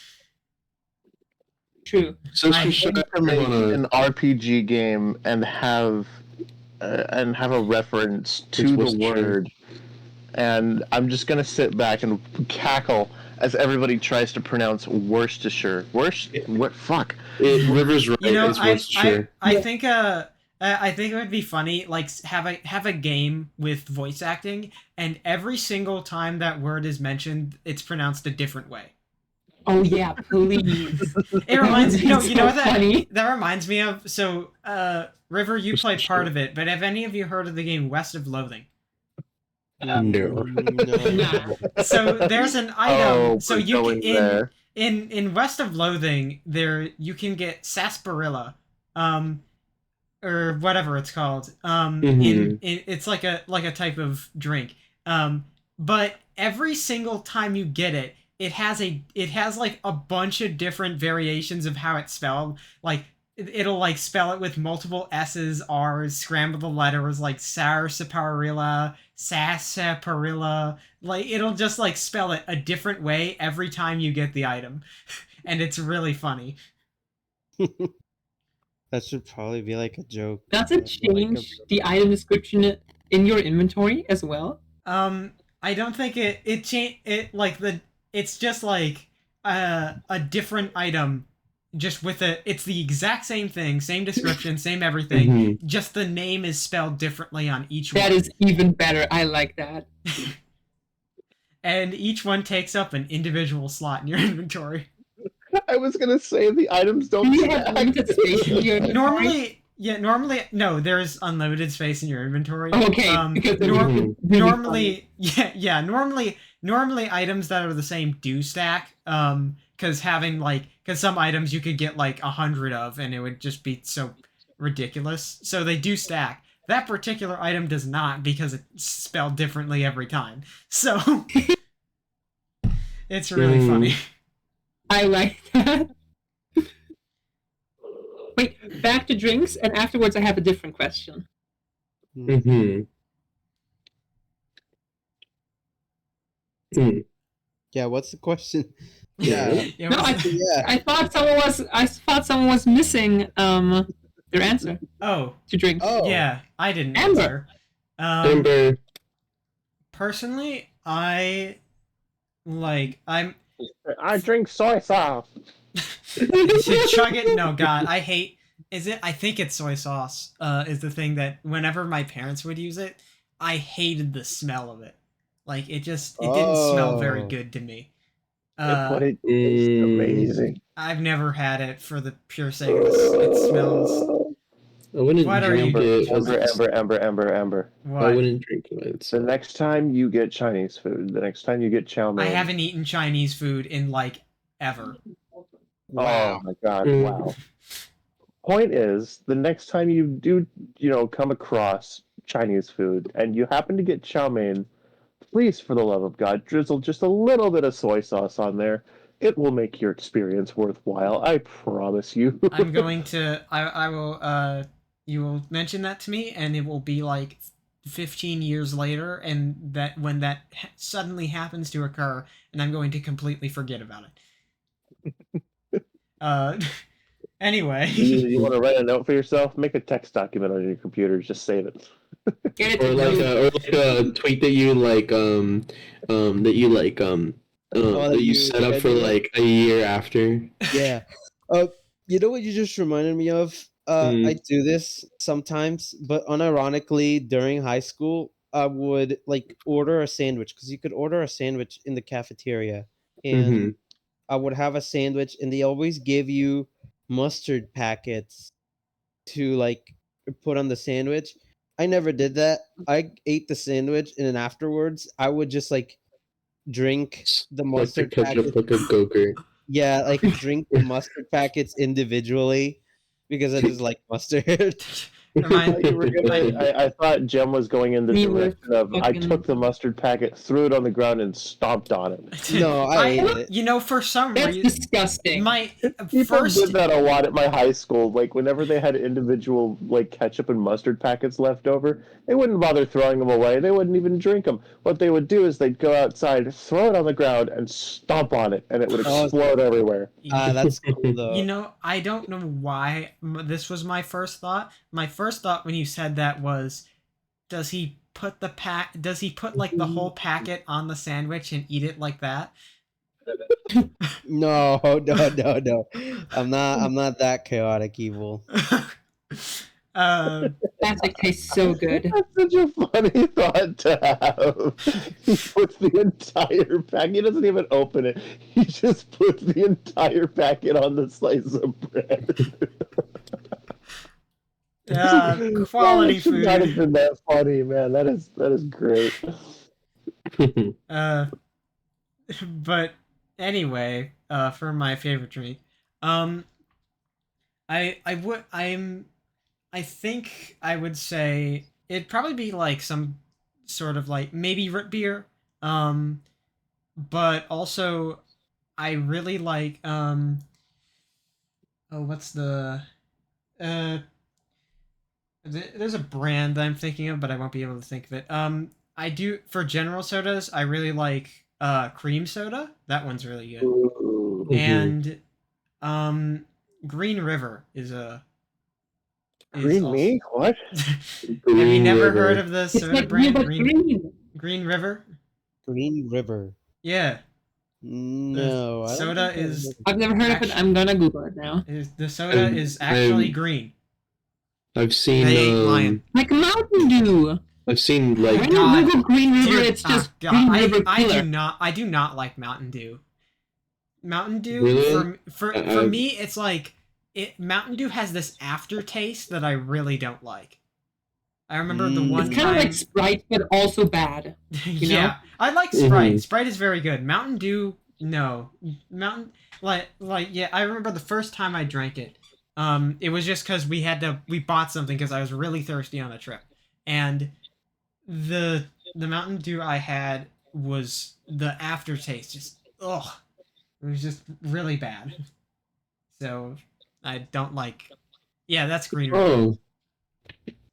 true. So I should To I make wanna- an RPG game and have a reference to It's the Worcestershire. word, and I'm just gonna sit back and cackle as everybody tries to pronounce Worcestershire. What? Fuck. River's right. You know, It's Worcestershire. I think I think it would be funny, like have a game with voice acting, and every single time that word is mentioned, it's pronounced a different way. Oh yeah, please. It reminds you know So what funny. that reminds me of. So River, you played part of it, but have any of you heard of the game West of Loathing? No. Nah. So there's an item. Oh, So we're you going can, there. in West of Loathing, there you can get sarsaparilla, or whatever it's called. In it's like a type of drink. But every single time you get it, it has like a bunch of different variations of how it's spelled. Like it'll like spell it with multiple S's, R's, scramble the letters like sarsaparilla, like it'll just like spell it a different way every time you get the item. And it's really funny. That should probably be like a joke. Does it change the item description in your inventory as well? I don't think it change it like it's just like a different item, just with it's the exact same thing, same description, same everything. Just the name is spelled differently on each one. That is even better. I like that. And each one takes up an individual slot in your inventory. I was gonna say the items don't Do you have stack. limited space in your inventory? Normally, no, there's unlimited space in your inventory. Okay, because normally, normally items that are the same do stack. Because some items you could get like 100 of, and it would just be so ridiculous. So they do stack. That particular item does not, because it's spelled differently every time. So it's really funny. I like that. Wait, back to drinks, and afterwards I have a different question. Yeah, what's the question? No, Yeah. I thought someone was missing their answer Oh, to drinks. Oh. yeah, I didn't Amber. answer. Amber. Personally, I'm I drink soy sauce. chug it. No, God, I hate. Is it? I think it's soy sauce. Is the thing that whenever my parents would use it, I hated the smell of it. Like it didn't smell very good to me. But it tastes amazing. I've never had it for the pure sake of it smells. I wouldn't What are drink you- it. Amber. I What? wouldn't drink it. The next time you get Chinese food, the next time you get chow mein. I haven't eaten Chinese food in like ever. Oh my god! Mm. Wow. Point is, the next time you do, come across Chinese food and you happen to get chow mein, please, for the love of God, drizzle just a little bit of soy sauce on there. It will make your experience worthwhile. I promise you. I'm going to. I will. You will mention that to me, and it will be like 15 years later, and that when that suddenly happens to occur, and I'm going to completely forget about it. Anyway. You want to write a note for yourself? Make a text document on your computer. Just save it. Get it Or like a tweet that you that you set up for like a year after. Yeah. You know what you just reminded me of? I do this sometimes, but unironically, during high school, I would like order a sandwich, because you could order a sandwich in the cafeteria, and I would have a sandwich, and they always give you mustard packets to like put on the sandwich. I never did that. I ate the sandwich, and then afterwards, I would just like drink the Like the mustard ketchup packet. like a Go-Gurt. Yeah, like drink the mustard packets individually, because I just like mustard. I thought Jem was going in the Me with direction of I fucking- took the mustard packet, threw it on the ground, and stomped on it. No, I ate it. You know, for some That's reason, disgusting. my People first. did that a lot at my high school. Like whenever they had individual like ketchup and mustard packets left over, they wouldn't bother throwing them away. They wouldn't even drink them. What they would do is they'd go outside, throw it on the ground, and stomp on it, and it would Oh, explode everywhere. That's cool though. You know, I don't know why this was my first thought. My first thought when you said that was, does he put like the whole packet on the sandwich and eat it like that? No. I'm not that chaotic evil. Plastic tastes so good. That's such a funny thought to have. He puts the entire pack. He doesn't even open it. He just puts the entire packet on the slice of bread. Quality That should not have food. been that funny, man. That is great. But anyway, for my favorite drink, I think I would say it'd probably be like some sort of like maybe root beer. But also I really like oh, what's the uh there's a brand that I'm thinking of, but I won't be able to think of it. I do for general sodas. I really like cream soda. That one's really good. Mhm. And Green River is a Green also- me? What? Have you Green never River. heard of the It's soda like brand but Green green. River? Green River. Yeah, No, I don't soda think I've is- heard of I've never heard of it. I'm gonna Google it now. the soda I'm- is actually I'm- green. I've seen Hey, Lion. Like Mountain Dew. I've seen When like you God. Google Green River, Dear- it's just God, Green River I Cooler. do not like Mountain Dew. Mountain Dew Really? for I- me it's like Mountain Dew has this aftertaste that I really don't like. I remember the one It's kind time of like Sprite, but also bad. yeah, know? I like Sprite. Mhm. Sprite is very good. Mountain Dew, no. Mountain like yeah, I remember the first time I drank it. It was just because we bought something because I was really thirsty on a trip, and the Mountain Dew I had was the aftertaste just ugh, it was just really bad. So I don't like. Yeah, that's Green River. oh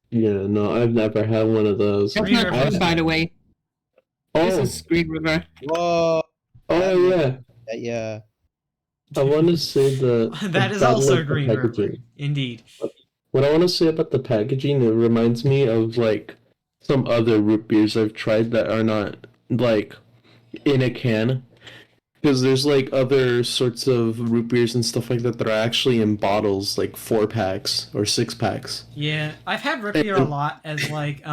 yeah, no, I've never had one of those. That's Green not River. good, by the way. This Oh, is Green River. Whoa. oh yeah. Yeah. I want to say That is about, also like, the Green River. packaging. Indeed. What I want to say about the packaging, it reminds me of like some other root beers I've tried that are not like in a can. Because there's like other sorts of root beers and stuff like that that are actually in bottles, like 4-packs or 6-packs. Yeah, I've had root beer a lot as like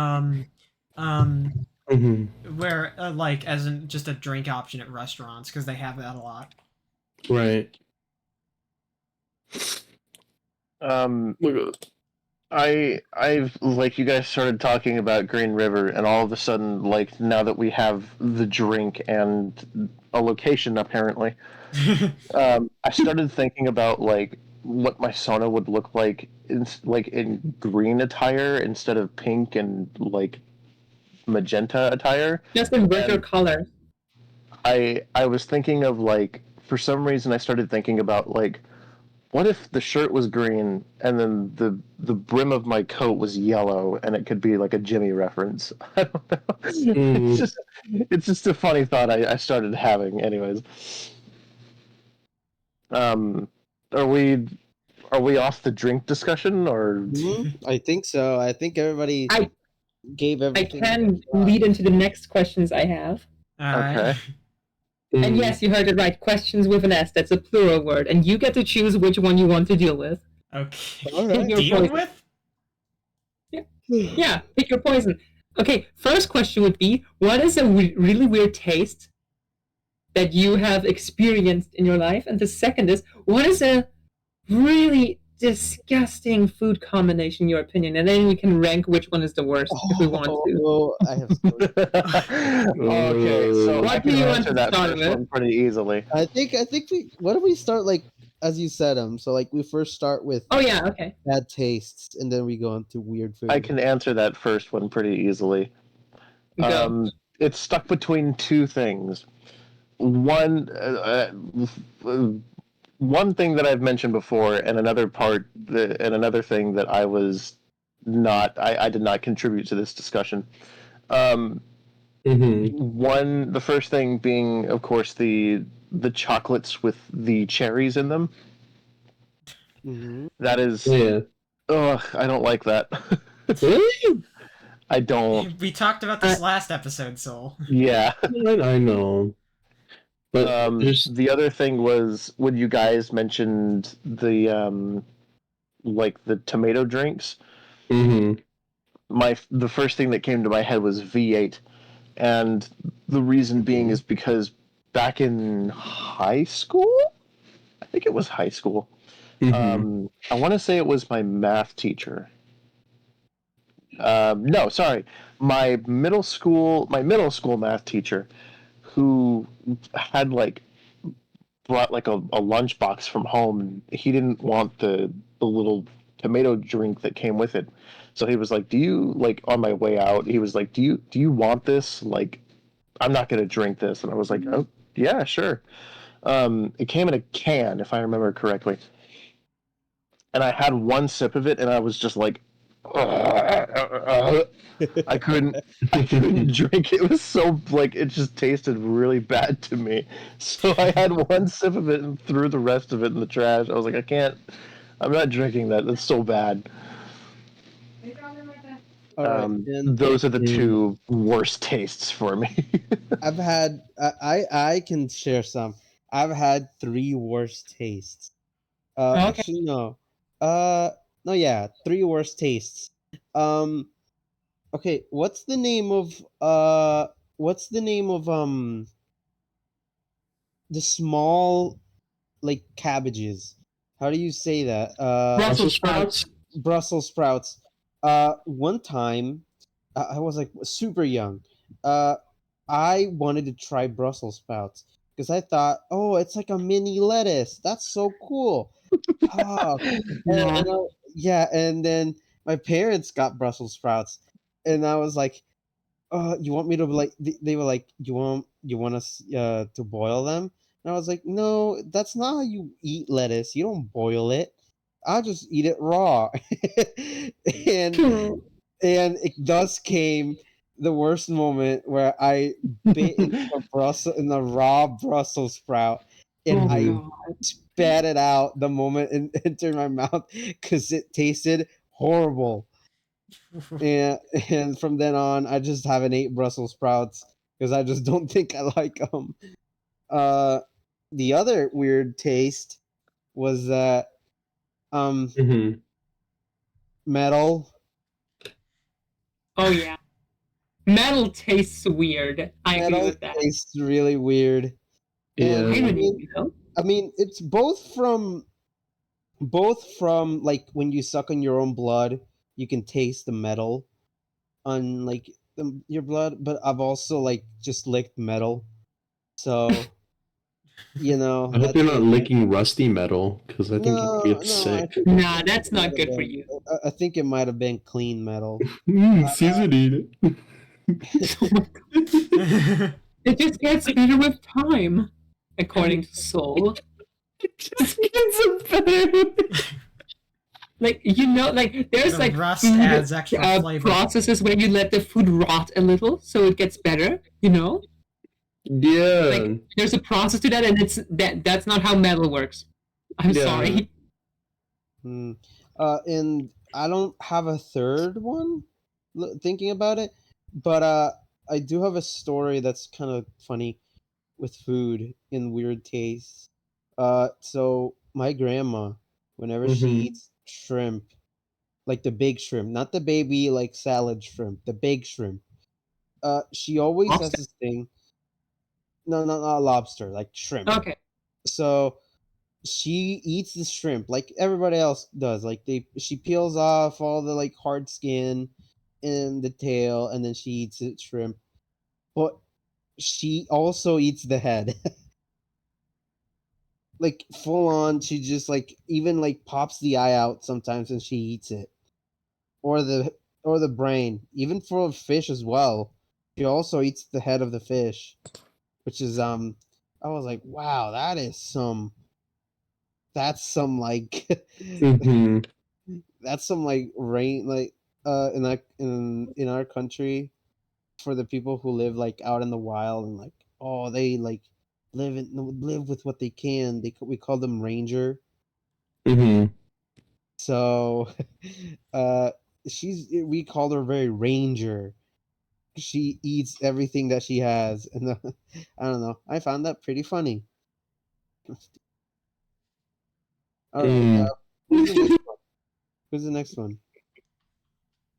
Mm-hmm. where like as in just a drink option at restaurants because they have that a lot. Right. I've like you guys started talking about Green River, and all of a sudden, like now that we have the drink and a location, apparently, I started thinking about like what my sauna would look like in green attire instead of pink and like magenta attire. Just invert your And- color. I was thinking of like for some reason I started thinking about like what if the shirt was green and then the brim of my coat was yellow and it could be like a Jimmy reference. I don't know. Mm. It's just a funny thought I started having. Anyways, are we off the drink discussion or? I think so. I think everybody I- gave I everything. can lead into the next questions I have. All right. Okay. And yes, you heard it right. Questions with an S. That's a plural word. And you get to choose which one you want to deal with. Okay. All right. Your Deal point. with? Yeah, pick your poison. Okay, first question would be, what is a really weird taste that you have experienced in your life? And the second is, what is a really disgusting food combination in your opinion? And then we can rank which one is the worst if we want to. Oh, I have. Okay, so What I do can you want answer to that start first with? one pretty easily. I think we. What if we start like as you said them? So like we first start with Oh yeah, okay. bad tastes, and then we go into weird food. I can answer that first one pretty easily. Go. It's stuck between two things. One thing that I've mentioned before, and another thing that I did not contribute to this discussion. Mm-hmm. The first thing being, of course, the chocolates with the cherries in them. Mhm. That is, Yeah. ugh, I don't like that. Really? I don't. We talked about this last episode, Soul. Yeah. I know. But there's The other thing was when you guys mentioned the like the tomato drinks. mhm. The first thing that came to my head was V8, and the reason being is because back in high school, I think it was high school. I want to say it was my math teacher. No, sorry, my middle school math teacher, who had like brought like a lunchbox from home. He didn't want the little tomato drink that came with it. So he was like, "Do you like on my way out?" He was like, "Do you want this? Like, I'm not gonna drink this." And I was like, "Oh, yeah, sure." It came in a can, if I remember correctly, and I had one sip of it, and I was just like, I couldn't, I couldn't drink it. It was so like it just tasted really bad to me. So I had one sip of it and threw the rest of it in the trash. I was like, I can't. I'm not drinking that. That's so bad. All right, and Those are the two worst tastes for me. I've had I can share some. I've had 3 worst tastes. Okay. Actually no. Uh no, yeah, 3 worst tastes. Um okay, what's the name of the small like cabbages? How do you say that? Brussels sprouts. Brussels sprouts. One time, I was like super young. I wanted to try Brussels sprouts because I thought, oh, it's like a mini lettuce. That's so cool. Oh, Yeah. yeah, and then my parents got Brussels sprouts, and I was like, you want me to like? They were like, you want us to boil them? And I was like, no, that's not how you eat lettuce. You don't boil it. I'll just eat it raw. and and it thus came the worst moment where I bit into a raw Brussels sprout, and Oh I god. spat it out the moment it entered my mouth because it tasted horrible. And from then on, I just haven't ate Brussels sprouts because I just don't think I like them. Uh, the other weird taste was that Mhm. metal. Oh yeah. Metal tastes weird. I agree Metal with that. tastes really weird. And Yeah. Irony, you know? I mean, it's both from like when you suck on your own blood, you can taste the metal on like your blood. But I've also like just licked metal, so I hope you're that's not licking rusty metal because I think you'd get no. I sick. think Nah, it that's might not have good for been. you. I think it might have been clean metal. Seasoning it. Oh my god. It just gets better with time, according to Soul. It just gets better. Like like there's The like rust food adds extra flavor. processes where you let the food rot a little so it gets better. Yeah. Like there's a process to that, and that's not how metal works. I'm Yeah. sorry. Hmm. And I don't have a third one. Thinking about it, but I do have a story that's kind of funny with food and weird tastes. So my grandma, whenever she Mhm. eats shrimp, like the big shrimp, not the baby like salad shrimp, the big shrimp. She always has Lobster? this thing. No, not lobster, like shrimp. Okay. So she eats the shrimp like everybody else does. Like she peels off all the like hard skin and the tail, and then she eats it shrimp. But she also eats the head. Like full on, she just like even like pops the eye out sometimes and she eats it. Or the brain. Even for a fish as well. She also eats the head of the fish. Which is I was like, wow, that's some like Mhm. that's some like rain like in our country for the people who live like out in the wild and like they like live with what they can. We call them ranger. Mhm. So uh we called her very ranger, she eats everything that she has, and I don't know. I found that pretty funny. All right, who's the next one? Who's the next one?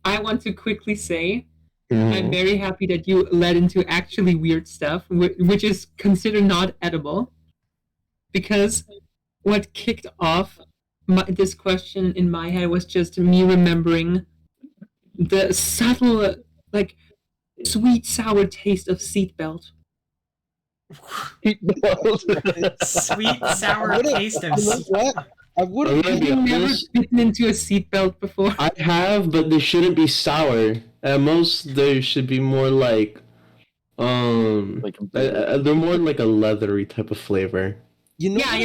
I want to quickly say I'm very happy that you led into actually weird stuff, which is considered not edible, because what kicked off this question in my head was just me remembering the subtle, like, sweet sour taste of seatbelt. Sweet sour would've- taste of You know what? I would I'm have. gonna Have be you never honest. bitten into a seatbelt before? I have, but they shouldn't be sour. At most, they should be more like, Like they're more like a leathery type of flavor. You know. Yeah, what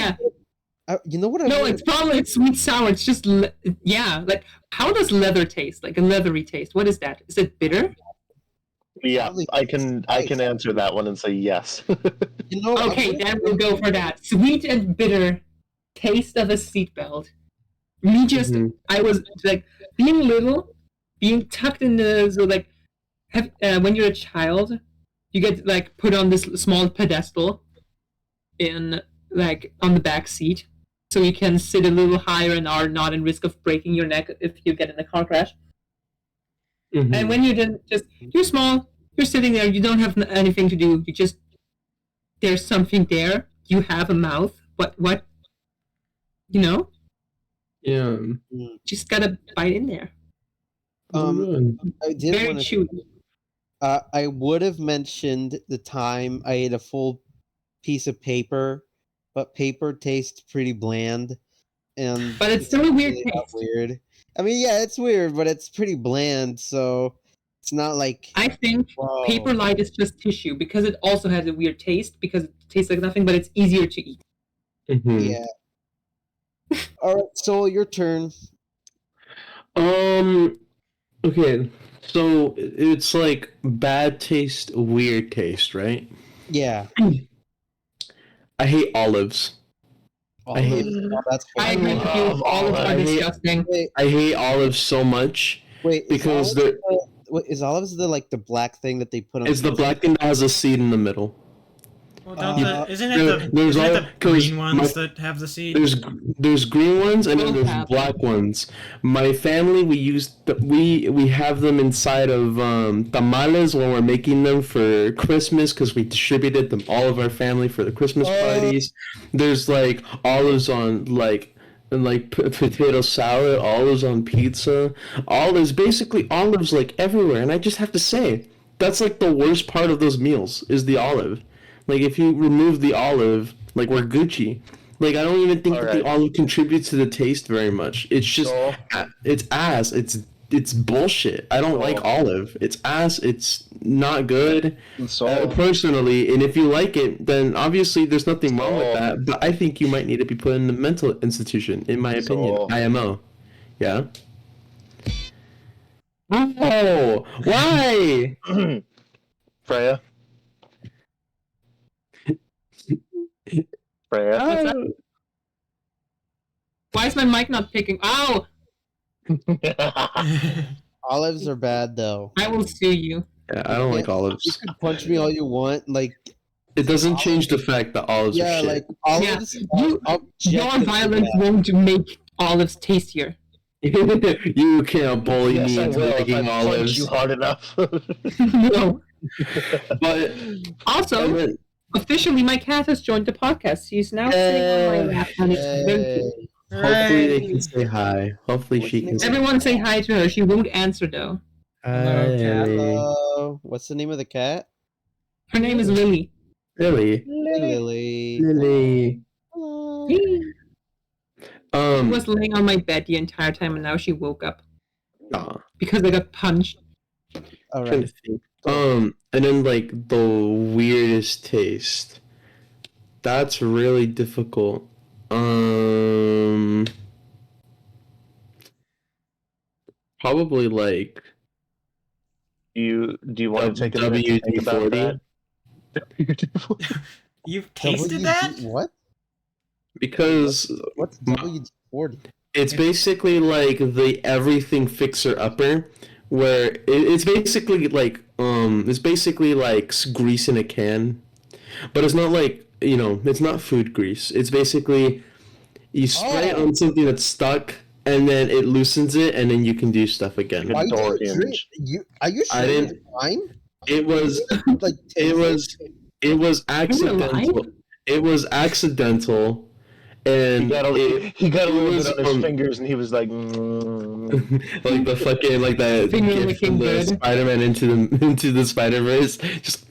yeah. you know what? I No, would've- it's probably it's sweet sour. It's just yeah. Like, how does leather taste? Like a leathery taste. What is that? Is it bitter? Yeah, Probably I can answer that one and say yes. You know. I Okay, would've- then we'll go for that. Sweet and bitter taste of a seatbelt. Me just, Mhm. I was like being little, being tucked in the so like, when you're a child, you get like put on this small pedestal, in like on the back seat, so you can sit a little higher and are not in risk of breaking your neck if you get in a car crash. Mhm. And when you're small, you're sitting there, you don't have anything to do. You just there's something there. You have a mouth. What? You know, Yeah. just gotta bite in there. I did Very want to. chewy. I would have mentioned the time I ate a full piece of paper, but paper tastes pretty bland, and But it's still a weird really not taste. weird. I mean, yeah, it's weird, but it's pretty bland, so it's not like. I think Whoa. paper light is just tissue because it also has a weird taste because it tastes like nothing, but it's easier to eat. Mhm. Yeah. All right, so your turn. Okay, so it's like bad taste, weird taste, right? Yeah. I hate olives. I hate- Oh, that's I agree with you. love Olives are olives. disgusting. Wait, I hate olives so much because they're is olives the black thing that they put on? it's the black thing that has a seed in the middle. Well, don't Uh, isn't it the there's isn't it all- the 'cause green ones that have the seed? There's green ones and then Both there's have black ones. My family we have them inside of tamales when we're making them for Christmas because we distributed them all of our family for the Christmas parties. There's like olives on potato salad, olives on pizza, olives basically olives like everywhere, and I just have to say that's like the worst part of those meals is the olive. Like if you remove the olive, like we're Gucci. Like I don't even think that the Alright. olive contributes to the taste very much. It's just So- it's ass. It's bullshit. I don't like olive. It's ass. It's not good. So Personally, and if you like it, then obviously there's nothing wrong with So- that. But I think you might need to be put in a mental institution, in my opinion. So- IMO. Yeah. Oh, why? Freya. Freya. What's that? Why is my mic not picking? Ow! Olives are bad though. I will sue you. Yeah, I don't like You olives. can punch me all you want, like It doesn't change the fact that olives are yeah, shit. like olives. You- Your objectively violence bad. won't make olives tastier. You can't bully Yes, me I into will if liking I punch olives. you hard enough. No. But Also, officially, my cat has joined the podcast. She's now sitting on my lap, and it's very Hey, cute. hopefully they Hooray. can say hi. Hopefully What's she the can name? say Everyone say hi to her. She won't answer though. Hello, cat. hello. What's the name of the cat? Her name is Lily. Really? Hey, Lily. Lily. She Um, was laying on my bed the entire time, and now she woke up aw, because I got punched. All trying right. to think. And then like the weirdest taste. That's really difficult. Probably like Do you want to take a minute to think about WD-40 that? You've tasted that? What? because What's WD-40? it's basically like the everything fixer upper, where it's basically like grease in a can, but it's not like it's not food grease. It's basically you spray it on something that's stuck, and then it loosens it, and then you can do stuff again. Like Why a you door didn't drink? hinge. Are you sure I didn't- it's fine? It was Like it taste was it was accidental. It was accidental, and He got a little was, bit on his fingers, and he was like, like the fucking like that Finger gift licking from the good. Spider-Man into the Spider-Verse. Just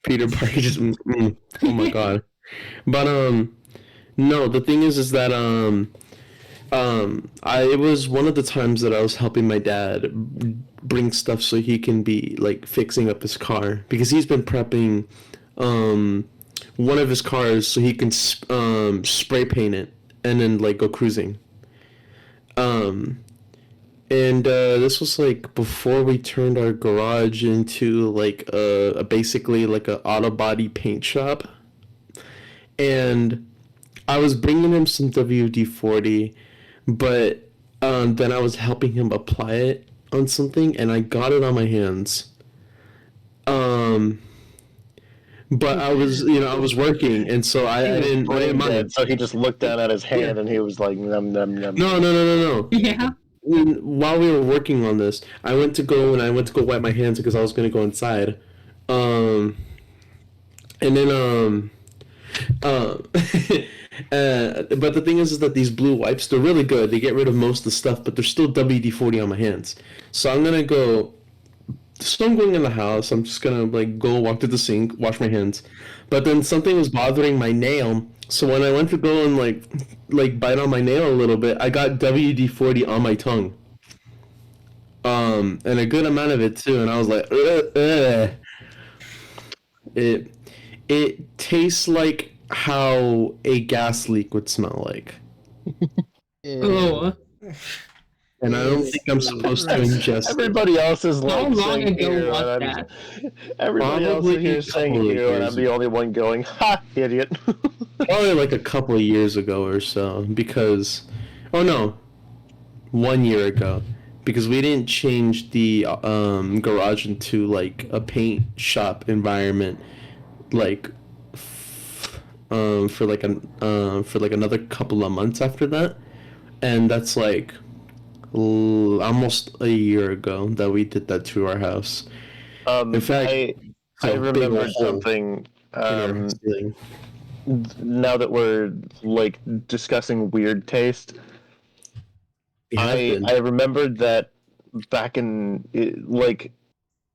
Peter Parker just oh my god. But no, the thing is that it was one of the times that I was helping my dad bring stuff so he can be like fixing up his car because he's been prepping one of his cars so he can spray paint it and then like go cruising. And this was like before we turned our garage into like a basically like a auto body paint shop. And I was bringing him some WD-40, but then I was helping him apply it on something, and I got it on my hands. But I was working, and so I didn't mind. So he just looked down at his hand, and he was like, num num num. No. Yeah. While we were working on this, I went to go wipe my hands because I was gonna go inside. And then but the thing is that these blue wipes, they're really good. They get rid of most of the stuff, but there's still WD-40 on my hands. So I'm going in the house. I'm just going to like go walk to the sink, wash my hands. But then something was bothering my nail. So when I went to go and like bite on my nail a little bit, I got WD-40 on my tongue. And a good amount of it too. And I was like, It tastes like how a gas leak would smell like. Oh. And I don't think I'm supposed to ingest it. Everybody else is like How long saying ago ew, was and that? everybody else Probably is here a saying couple of ew, and years I'm the only one going, ha, idiot. Probably like a couple of years ago or so, because 1 year ago, because we didn't change the garage into like a paint shop environment, like for like another couple of months after that, and that's like almost a year ago that we did that to our house. In fact, I remembered something. Now that we're like discussing weird taste, I remembered that back in like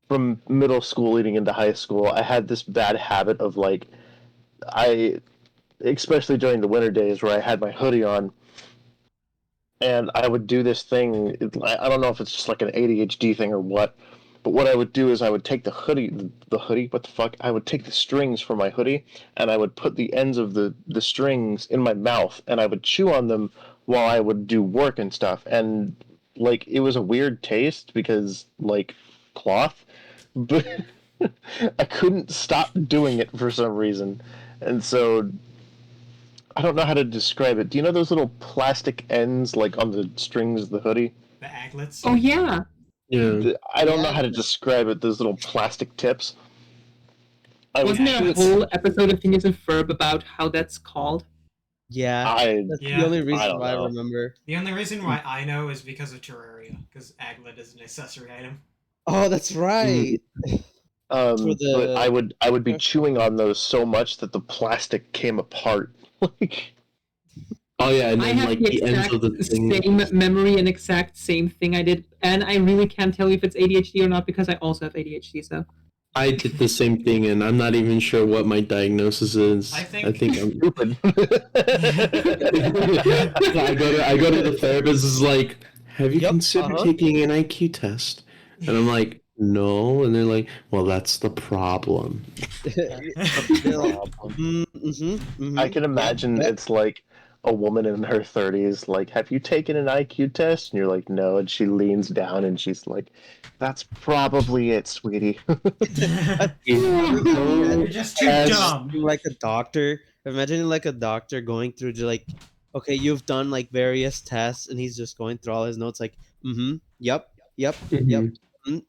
from middle school leading into high school, I had this bad habit of like especially during the winter days where I had my hoodie on, and I would do this thing. I don't know if it's just like an ADHD thing or what, but what I would do is I would take the hoodie, what the fuck? I would take the strings from my hoodie, and I would put the ends of the strings in my mouth, and I would chew on them while I would do work and stuff. And like it was a weird taste because like cloth, but I couldn't stop doing it for some reason. And so I don't know how to describe it. Do you know those little plastic ends like on the strings of the hoodie? The aglets. Oh yeah. Yeah. I don't know how to describe it. Those little plastic tips. Wasn't there a whole episode of Phineas and Ferb about how that's called? Yeah, that's Yeah. the only I reason don't why I know. remember. The only reason why I know is because of Terraria, because aglet is an accessory item. Oh, that's right. For the- But I would be chewing on those so much that the plastic came apart. Like Oh yeah, and I then have like the the ends exact of the thing. same memory and exact same thing I did, and I really can't tell you if it's ADHD or not because I also have ADHD. So I did the same thing, and I'm not even sure what my diagnosis is. I think- I'm stupid. I go to the therapist. Is like, have you Yep, considered taking an IQ test? And I'm like, no. And they're like, well, that's the problem. I can imagine it's like a woman in her 30s, like, have you taken an IQ test? And you're like, no. And she leans down and she's like, that's probably it, sweetie. You're just too dumb. Like a doctor. Imagine like a doctor going through to like, okay, you've done like various tests, and he's just going through all his notes, like, yep, Yep. Mhm.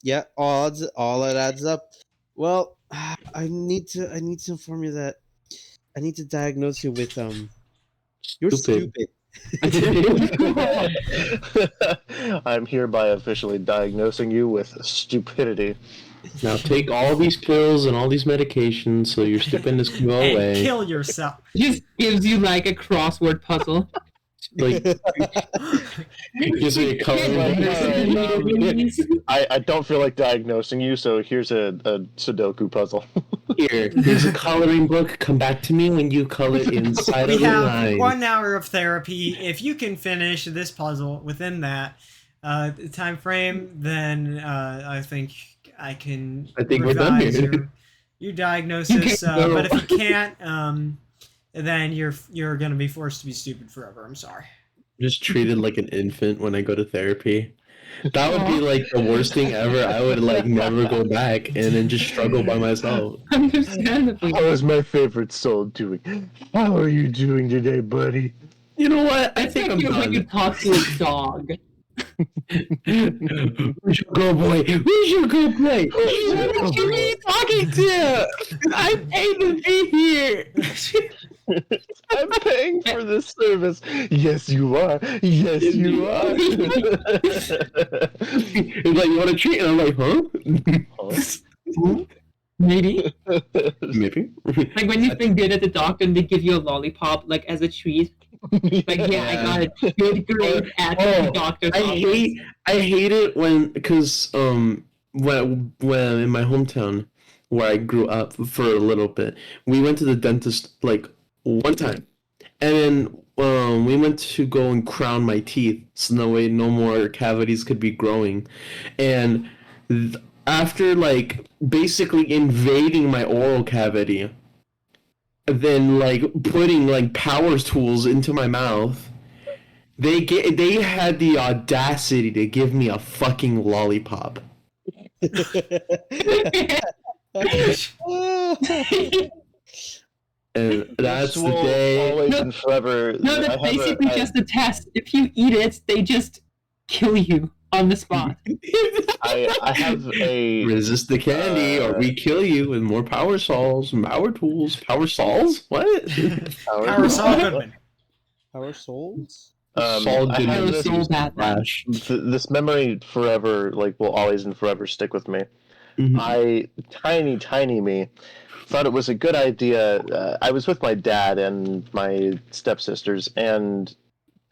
Yeah. All it adds up. Well, I need to inform you that I need to diagnose you with you're Stupid. stupid. I'm hereby officially diagnosing you with stupidity. Now take all these pills and all these medications so your stupidness can go And away. kill yourself. Just gives you like a crossword puzzle. Like, gives me a coloring book. I don't feel like diagnosing you, so here's a Sudoku puzzle. Here's a coloring book. Come back to me when you color inside We of the have line. 1 hour of therapy. If you can finish this puzzle within that time frame, then I think I can I think we're done revise here. your diagnosis. But if you can't, then you're gonna be forced to be stupid forever. I'm sorry. Just treated like an infant when I go to therapy. That would be like the worst thing ever. I would like never go back and then just struggle by myself. Understandably. How is my favorite soul doing? How are you doing today, buddy? You know what? I It's think like I'm you like you done. talk to a dog. We should go play. We should go play. What are you talking to? I paid to be here. I'm paying for this service. Yes, you are. Yes, you are. It's like, you want a treat? And I'm like, huh? Maybe. Maybe. Like when you've been good at the doctor and they give you a lollipop like as a treat. Like yeah, I got a good grade at the doctor's office. I hate it because when in my hometown where I grew up for a little bit, we went to the dentist like one time, and then we went to go and crown my teeth so that way no more cavities could be growing, and after like basically invading my oral cavity, then like putting like power tools into my mouth, they had the audacity to give me a fucking lollipop. And that's This the will day. always No, and forever. No, that's basically just a test. If you eat it, they just kill you on the spot. I have a Resist the candy, or we kill you with more power saws, power tools, power saws. What? Power Saul Goodman. Our souls? Saul I did have Power this, Soul Batman. Flash. this memory forever, like will always and forever stick with me. Mhm. Tiny me thought it was a good idea. I was with my dad and my stepsisters, and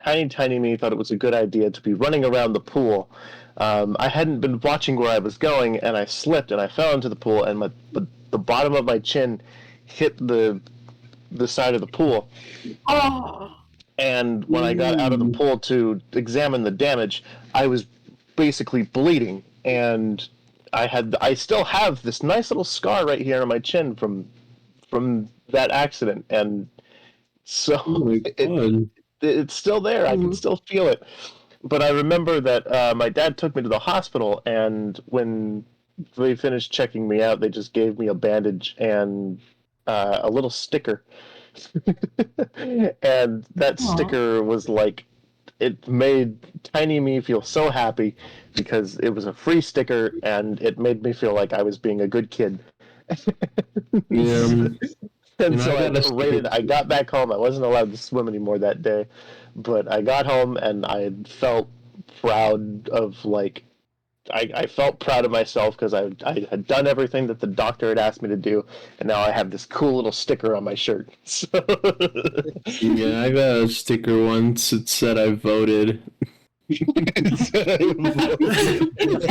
tiny me thought it was a good idea to be running around the pool. I hadn't been watching where I was going, and I slipped and I fell into the pool, and the bottom of my chin hit the side of the pool. Oh, And when I got out of the pool to examine the damage, I was basically bleeding, and I still have this nice little scar right here on my chin from that accident, and so Oh my god. it's still there. I can still feel it. But I remember that my dad took me to the hospital, and when they finished checking me out, they just gave me a bandage and a little sticker. And that Aw. sticker was like, it made Tiny Me feel so happy because it was a free sticker, and it made me feel like I was being a good kid. Yeah. And know, so I I got a sticker paraded. I too. got back home. I wasn't allowed to swim anymore that day, but I got home and I had felt proud of like I felt proud of myself because I had done everything that the doctor had asked me to do, and now I have this cool little sticker on my shirt. So Yeah, I got a sticker once. It said I voted.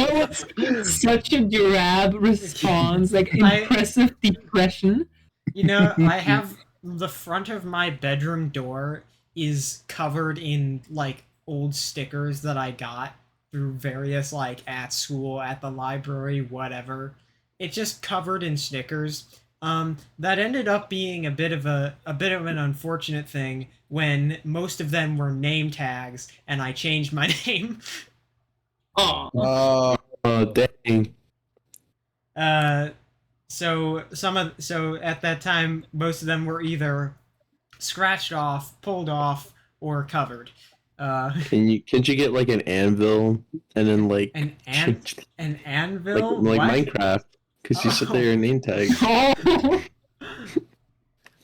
that was such a drab response. Like I- impressive depression. You know, I have the front of my bedroom door is covered in like old stickers that I got through various like at school, at the library, whatever. It's just covered in stickers. That ended up being a bit of an unfortunate thing when most of them were name tags and I changed my name. Oh, Oh, dang. So at that time most of them were either scratched off, pulled off, or covered. Can't you get like an anvil and then like an change anvil? like What? Minecraft? Because you sit there your name tag. Oh,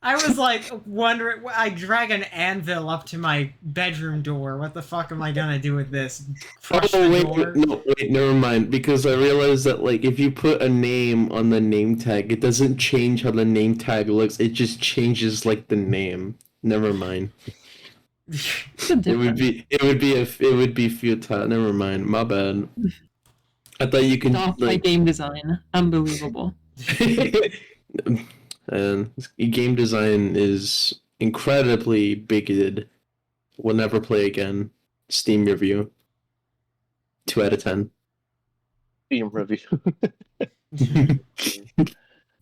I was like wondering. I drag an anvil up to my bedroom door. What the fuck am I gonna do with this? Crush the door? Wait, never mind. Because I realized that like if you put a name on the name tag, it doesn't change how the name tag looks. It just changes like the name. Never mind. It would be futile. Never mind. My bad. I thought you can off by game design. Unbelievable. And game design is incredibly bigoted. Will never play again. Steam review. 2 out of 10. Steam review.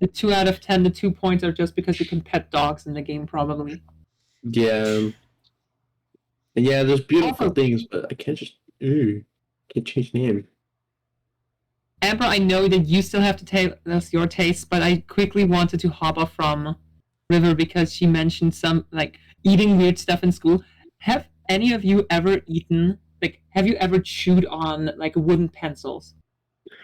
The 2 out of 10, the 2 points are just because you can pet dogs in the game, probably. Yeah. And yeah, there's beautiful Also- things, but I can't just can't change name. Amber, I know that you still have to tell us your taste, but I quickly wanted to hop off from River because she mentioned some like eating weird stuff in school. Have any of you ever eaten have you ever chewed on like wooden pencils?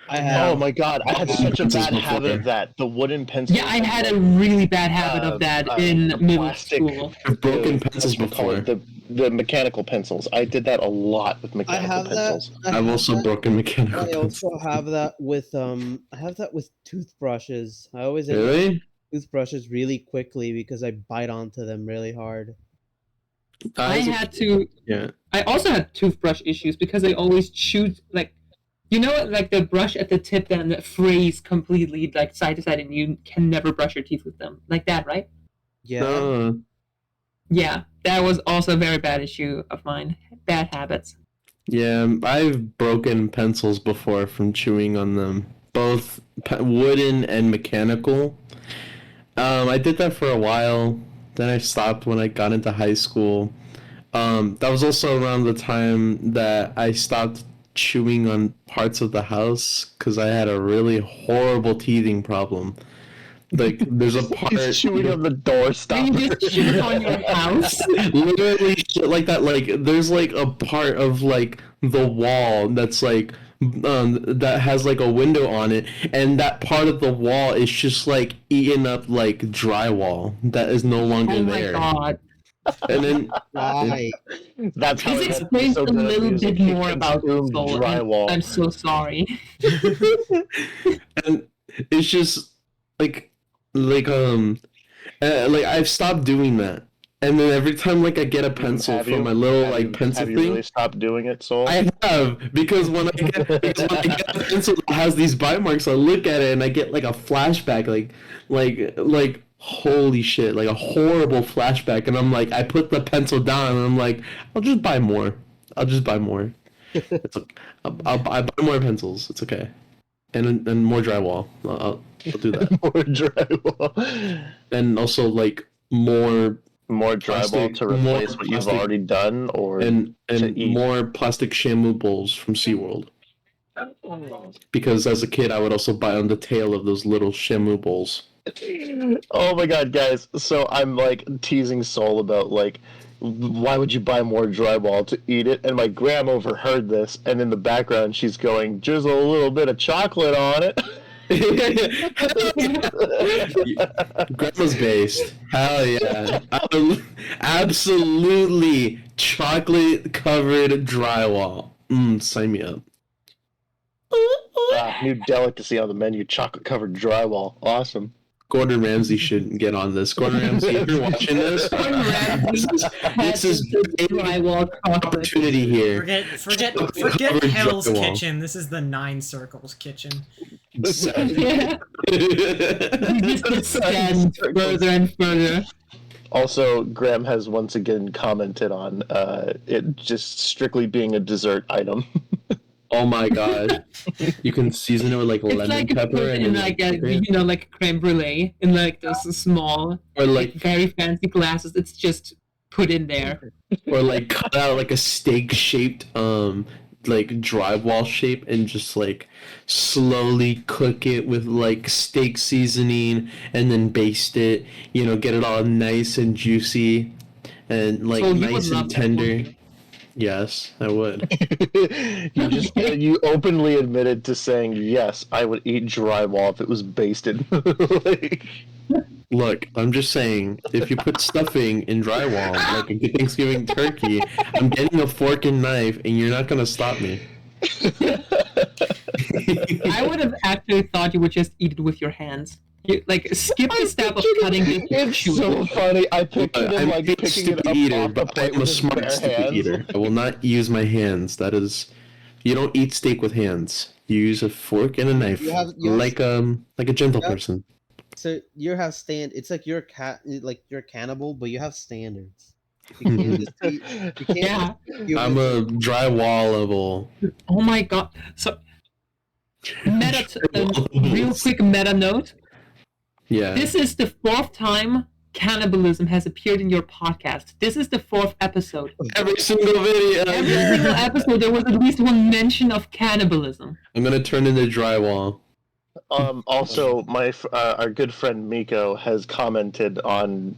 I have. Oh my god, I had such a Pencils bad before. habit of that. The wooden pencil. Yeah, I had a really bad habit of that in the middle plastic- school. I've broken pencils before. The mechanical pencils. I did that a lot with mechanical pencils. I've also broken mechanical I pencils. also have that with toothbrushes. I always end up Really? toothbrushes really quickly because I bite onto them really hard. Yeah. I also had toothbrush issues because I always chewed like the brush at the tip then frays completely like side to side and you can never brush your teeth with them. Like that, right? Yeah. Yeah, that was also a very bad issue of mine. Bad habits. Yeah, I've broken pencils before from chewing on them, both wooden and mechanical. I did that for a while. Then I stopped when I got into high school. That was also around the time that I stopped chewing on parts of the house because I had a really horrible teething problem. Like, there's a part... He's chewing on the door stopper. You just chewed on your house. Literally shit like that. Like, there's like a part of like the wall that's like that has like a window on it, and that part of the wall is just like eaten up like drywall that is no longer Oh my there. god. And then Why? That's how Please it explain so a good at little music. bit He more about this consumed soul. drywall. I'm so sorry. and it's just like I've stopped doing that, and then every time like I get a pencil Have from you? my little Have like you- pencil Have you thing. really stopped doing it, Soul? I have, because when I get a pencil that has these bite marks, I look at it and I get like a flashback, like holy shit, like a horrible flashback, and I'm like, I put the pencil down and I'm like, I'll just buy more. It's okay. I buy more pencils. It's okay, and more drywall. I'll do that, More drywall. and also like more More drywall Plastic, to more replace what you've plastic. already done, or and to eat. more plastic Shamu bowls from SeaWorld. Because as a kid, I would also buy on the tail of those little Shamu bowls. Oh my god, guys. So I'm like teasing Soul about like, why would you buy more drywall to eat it? And my grandma overheard this, and in the background she's going, drizzle a little bit of chocolate on it. Grandma's based. Hell yeah. Absolutely chocolate covered drywall. Sign me up. New delicacy on the menu, chocolate covered drywall. Awesome. Gordon Ramsay should get on this. Gordon Ramsay, if you're watching this, this is big drywall chocolate. opportunity here. Forget Covered Hell's drywall. Kitchen. This is the 9 Circles kitchen. Yeah. You just extend further and further. Also, Graham has once again commented on it just strictly being a dessert item. Oh my god. You can season it with like It's lemon like pepper put and in then like a cream. like a creme brulee in like those small Or like like very fancy glasses. It's just put in there. or like cut out like a steak shaped like drywall shape and just like slowly cook it with like steak seasoning and then baste it, get it all nice and juicy and like So you would nice love and that, tender. wouldn't you? Yes, I would. You openly admitted to saying yes, I would eat drywall if it was basted. Like, Look, I'm just saying, if you put stuffing in drywall, like a good Thanksgiving turkey, I'm getting a fork and knife, and you're not gonna stop me. I would have actually thought you would just eat it with your hands. You, like, skip the step of cutting it. it's so funny. I pictured him I'm like a picking it stupid up eater, off the but plate I'm a with his smart bare stupid hands. eater. I will not use my hands. That is, you don't eat steak with hands. You use a fork and a knife, You have- like a gentle you have- person. So you have It's like you're you're a cannibal, but you have standards. You can't just eat. You can't. Yeah. I'm a drywall level. Oh my god. So, real quick meta note. Yeah. This is the 4th time cannibalism has appeared in your podcast. This is the 4th episode. Every single video. Every single episode, there was at least one mention of cannibalism. I'm gonna turn into drywall. Also, our good friend Miko has commented on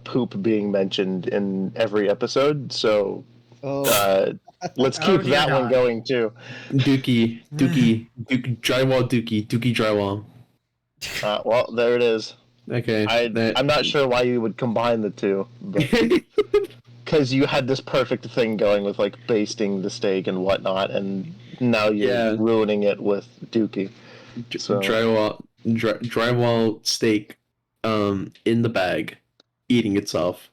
poop being mentioned in every episode, so let's keep dear that one God. going too. Dookie, drywall, Dookie drywall. Well, there it is. Okay. I'm not sure why you would combine the two, but because you had this perfect thing going with like basting the steak and whatnot, and now you're ruining it with Dookie. So. Drywall steak, in the bag, eating itself.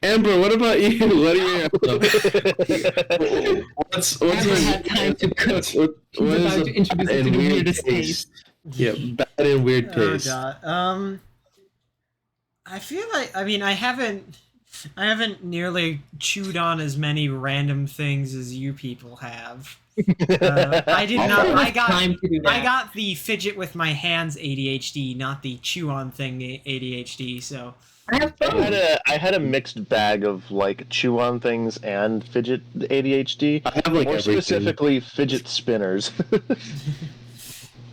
Amber, what about you? What are your what's Never had time to cook. what She's is about a to introduce bad it to and the weird weirdest taste? Yeah, bad and weird Oh taste. god. I feel like I haven't nearly chewed on as many random things as you people have. I did not. I got the fidget with my hands ADHD, not the chew on thing ADHD. So I had a mixed bag of like chew on things and fidget ADHD. I have like More everything. specifically, fidget spinners.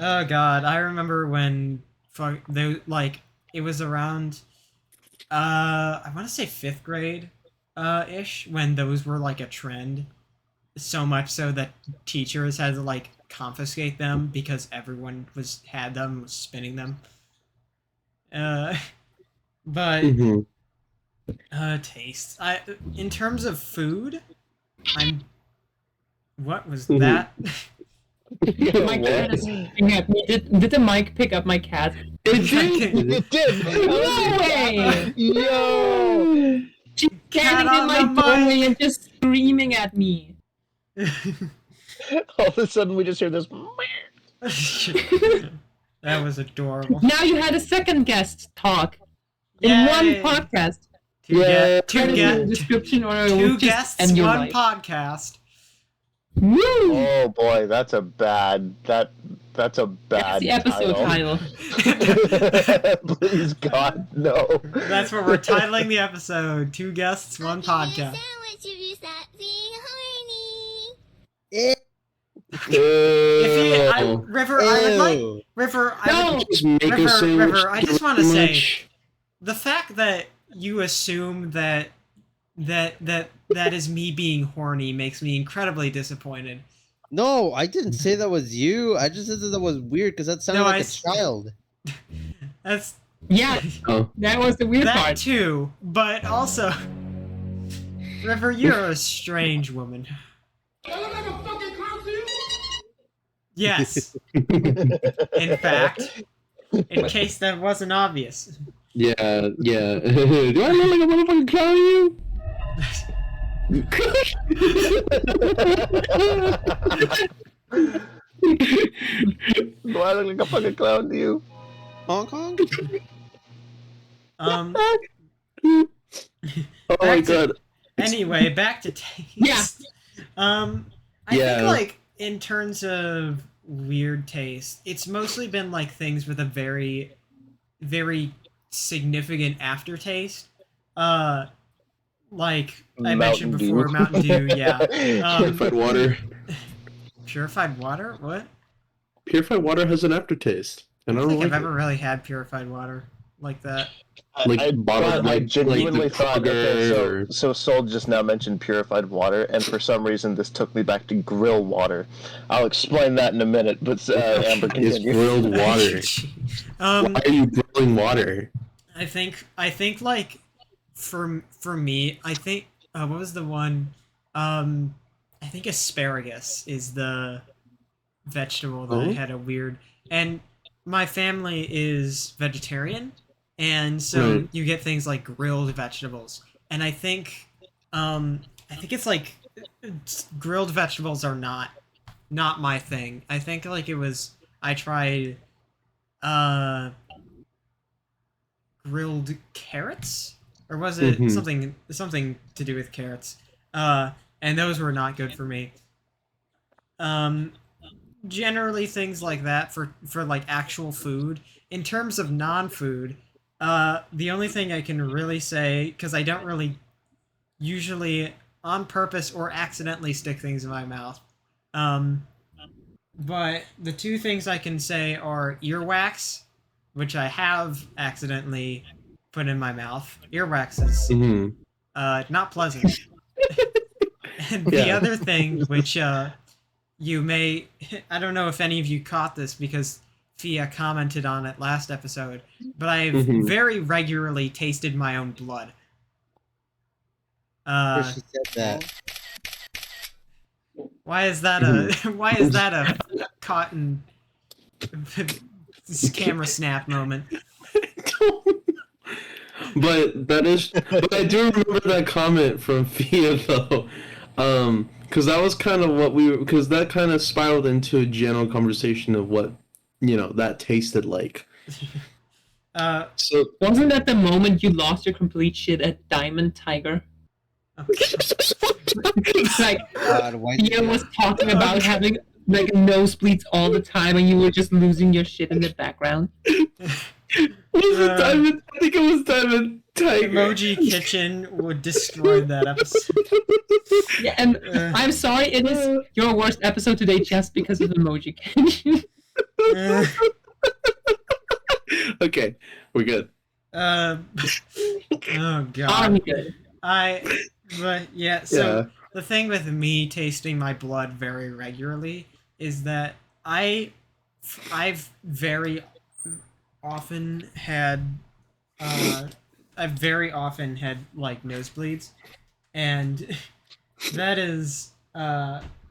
Oh god, I remember when it was around I want to say 5th grade ish when those were like a trend, so much so that teachers had to like confiscate them because everyone had them, was spinning them. But taste. In terms of food, what was that? My cat is picking at me. Did the mic pick up my cat? It did! No way! Yo! She's Cat standing in on my the doorway and just screaming at me. All of a sudden, we just hear this. That was adorable. Now you had a second guest talk in one Yay. podcast. Two Write it in the description or it will two just guests, end your one life. podcast. Woo! Oh boy, that's a bad That's the episode title. Please God, no. That's what we're titling the episode. 2 guests, 1 podcast. River, I would like River. Just make a sandwich. River, I just want to too say much. the fact that you assume that is me being horny makes me incredibly disappointed. No, I didn't say that was you. I just said that was weird because that sounded No, like a child. That's Yeah, Oh. that was the weird that part. too, but also, River, you're a strange woman. Yes. In fact, in case that wasn't obvious. Yeah. Do I look like a motherfucking clown to you? Do I look like a fucking clown to you? Hong Kong? Um. Oh my Back to- god. Anyway, back to taste. Yeah. I Yeah. think like in terms of weird taste, it's mostly been like things with a very, very significant aftertaste. Like I mentioned Mountain before, Dew. Mountain Dew. Yeah. Purified water. Purified water? What? Purified water has an aftertaste. And I I don't don't think like I've it. ever really had purified water like that. like bottled, I like genuinely the thought, okay, Kroger so Sol just now mentioned purified water, and for some reason this took me back to grill water. I'll explain that in a minute, but Amber, is continue. grilled water. Why are you grilling water? I think like for me, I think what was the one? I think asparagus is the vegetable that I Oh? had a weird, and my family is vegetarian, and so Right. you get things like grilled vegetables, and I think it's like grilled vegetables are not my thing. I think like it was I tried uh grilled carrots, or was it Mhm. something to do with carrots, and those were not good for me. um Generally things like that for like actual food. In terms of non-food, the only thing I can really say, because I don't really usually on purpose or accidentally stick things in my mouth, um but the two things I can say are earwax, which I have accidentally put in my mouth. Earwax is Mhm. not pleasant. And the Yeah. other thing, which you may, I don't know if any of you caught this because Fia commented on it last episode, but I've Mhm. very regularly tasted my own blood. She said that. Why is that a why is that a cotton camera snap moment? But that is, but I do remember that comment from Fia though, because that was kind of what we were, because that kind of spiraled into a general conversation of what, that tasted like. So Wasn't that the moment you lost your complete shit at Diamond Tiger? Like, God, why? Thea was talking about having like nosebleeds all the time, and you were just losing your shit in the background. was it Diamond? I think it was Diamond Tiger. Emoji Kitchen would destroy that episode. Yeah, and I'm sorry, it is your worst episode today just because of Emoji Kitchen. Okay, we're good. Oh god. I'm good. But yeah, so Yeah. the thing with me tasting my blood very regularly is that I've very often had I've very often had like nosebleeds, and that is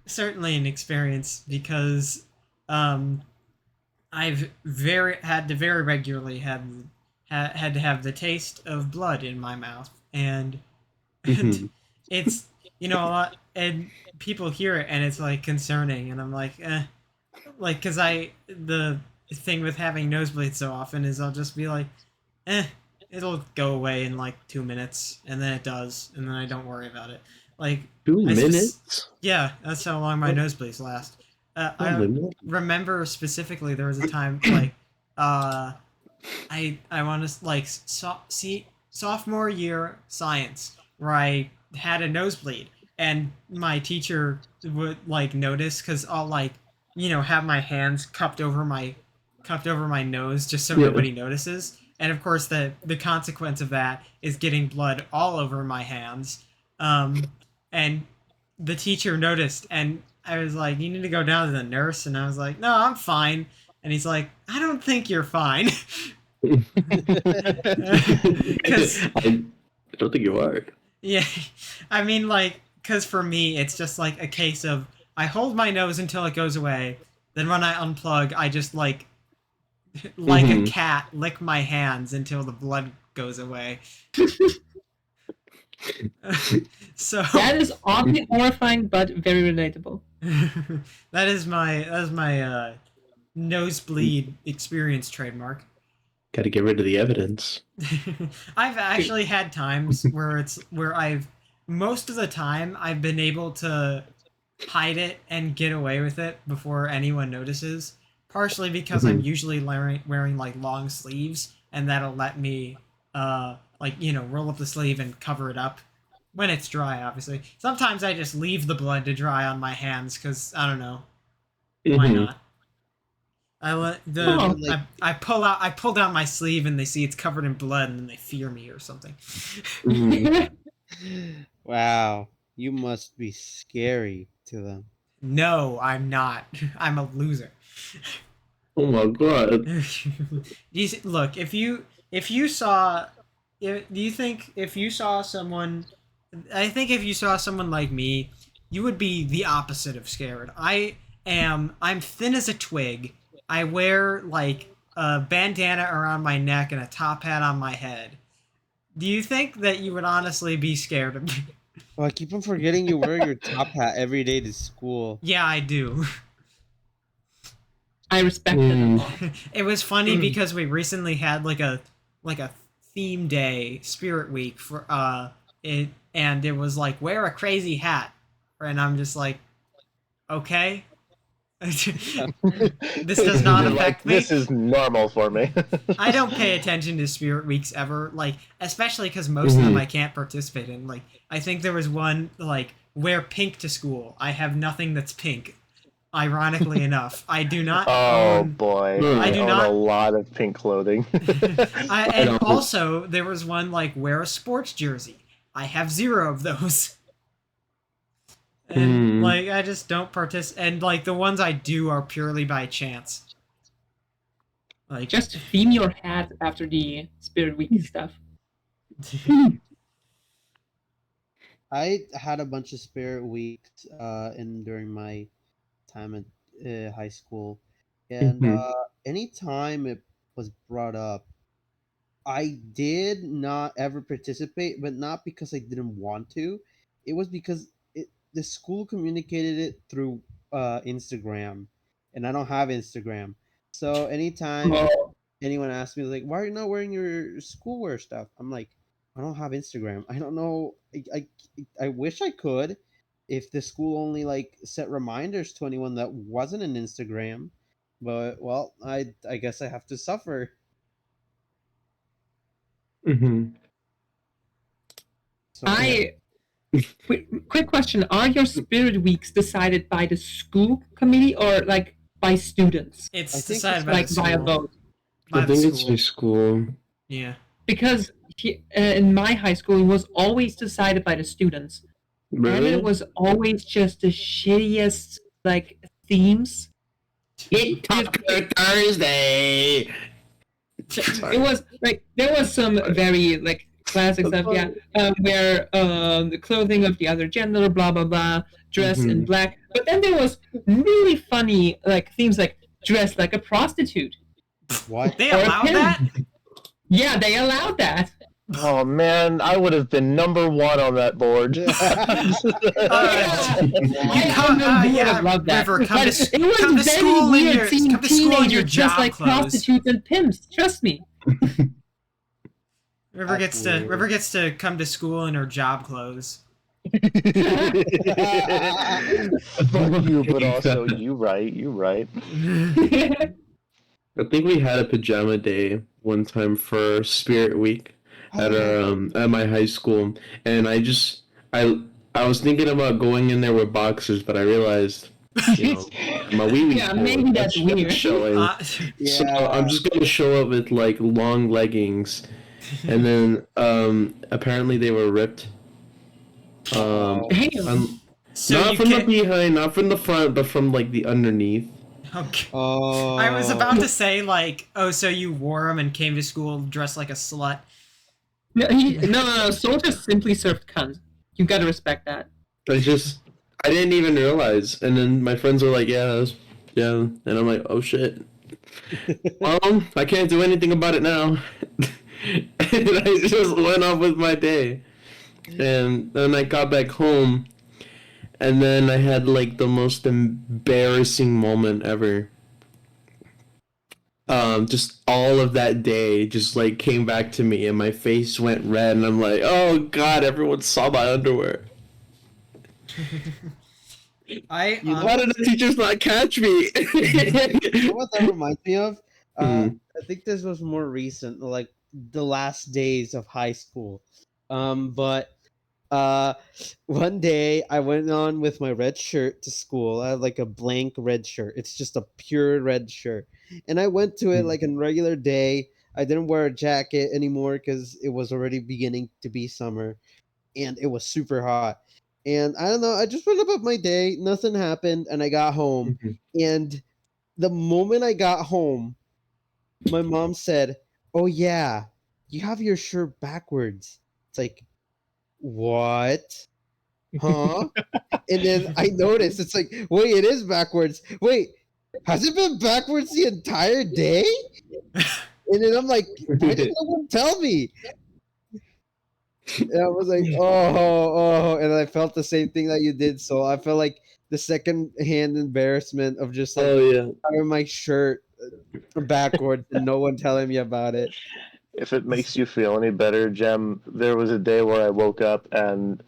certainly an experience because I've had to very regularly had to have the taste of blood in my mouth, and Mhm. it's a lot, and people hear it and it's like concerning, and I'm like like because the thing with having nosebleeds so often is I'll just be like it'll go away in like 2 minutes, and then it does, and then I don't worry about it. Like 2 I spec- minutes. yeah, that's how long my nosebleeds last. I remember specifically there was a time like I want to like sophomore year science where I had a nosebleed, and my teacher would like notice because I'll like have my hands cupped over my nose just so Yeah. nobody notices, and of course the consequence of that is getting blood all over my hands, and the teacher noticed, and I was like, you need to go down to the nurse, and I was like, no, I'm fine, and he's like, I don't think you're fine. Because I don't think you are. yeah, I mean, like, because for me, it's just like a case of I hold my nose until it goes away. Then when I unplug, I just like a cat, lick my hands until the blood goes away. So That is oddly horrifying, but very relatable. that is my nosebleed experience trademark. Got to get rid of the evidence. I've actually had times where most of the time I've been able to hide it and get away with it before anyone notices. Partially because I'm usually wearing like long sleeves, and that'll let me roll up the sleeve and cover it up when it's dry. Obviously, sometimes I just leave the blood to dry on my hands because I don't know why not. Oh. I pull down my sleeve and they see it's covered in blood and then they fear me or something. Mhm. Wow, you must be scary to them. No, I'm not. I'm a loser. Oh my god. Look, if you saw, do you think if you saw someone, I think if you saw someone like me, you would be the opposite of scared. I'm thin as a twig. I wear like a bandana around my neck and a top hat on my head. Do you think that you would honestly be scared of me? Oh, I keep on forgetting you wear your top hat every day to school. Yeah, I do. I respect it a lot. It was funny because we recently had like a theme day, Spirit Week for it, and it was like wear a crazy hat, and I'm just like, okay. This does not You're affect like, me. This is normal for me. I don't pay attention to Spirit Weeks ever, like especially because most of them I can't participate in. Like I think there was one like wear pink to school. I have nothing that's pink. Ironically enough, I do not. Oh own, boy, I do own not. a lot of pink clothing. And also there was one like wear a sports jersey. I have 0 of those. And like I just don't participate, and like the ones I do are purely by chance. Like Just theme your hat after the Spirit Week stuff. I had a bunch of spirit weeks during my time at high school, and anytime it was brought up, I did not ever participate, but not because I didn't want to. It was because the school communicated it through Instagram, and I don't have Instagram. So anytime Oh, anyone asks me like, "Why are you not wearing your schoolwear stuff?" I'm like, "I don't have Instagram. I don't know. I wish I could. If the school only like set reminders to anyone that wasn't an Instagram, but well, I guess I have to suffer." So quick question: are your Spirit Weeks decided by the school committee or like by students? it's I think decided it's by Like the school. via vote? By I the think it's school. my school. Yeah. Because in my high school, it was always decided by the students, and Really? it was always just the shittiest like themes. TikTok Thursday. It was like there was some very like classic stuff, yeah, where the clothing of the other gender, blah blah blah, dress in black. But then there was really funny like themes like dress like a prostitute. what? They Or a allowed pimp. that? Yeah, they allowed that. Oh man, I would have been number 1 on that board. You I come, would yeah, have loved that. River, come But to, it was come to very school in weird your seeing come to school in your teenagers dressed job like clothes. prostitutes and pimps. Trust me. River That's gets to come to school in her job clothes. Fuck you, but also you right. I think we had a pajama day one time for Spirit Week at our at my high school, and I was thinking about going in there with boxers, but I realized, my wee Yeah, maybe that's weird. showing. So I'm just gonna show up with like long leggings, and then apparently they were ripped. Damn. So Not you from the can't. behind, not from the front, but from like the underneath. Okay. Oh, I was about to say like, oh, so you wore them and came to school dressed like a slut. No. Soldiers simply served cunt. You gotta respect that. I didn't even realize, and then my friends were like, yeah, and I'm like, oh shit. I can't do anything about it now. And I just went off with my day. And then I got back home, and then I had like the most embarrassing moment ever. Just all of that day just like came back to me, and my face went red, and I'm like, oh god, everyone saw my underwear. Why did the teachers not catch me? You know what that reminds me of? Hmm. I think this was more recent, like the last days of high school. But Uh, one day I went on with my red shirt to school. I had like a blank red shirt. It's just a pure red shirt. And I went to it like a regular day. I didn't wear a jacket anymore because it was already beginning to be summer and it was super hot. And I don't know, I just went about my day. Nothing happened. And I got home. And the moment I got home, my mom said, "Oh, yeah, you have your shirt backwards." It's like, what? Huh? And then I noticed it's like, wait, it is backwards. Wait, has it been backwards the entire day? And then I'm like, why did no one tell me? And I was like, oh, and I felt the same thing that you did. So I felt like the second hand embarrassment of just like having my shirt backwards and no one telling me about it. If it makes you feel any better, Jem, there was a day where I woke up and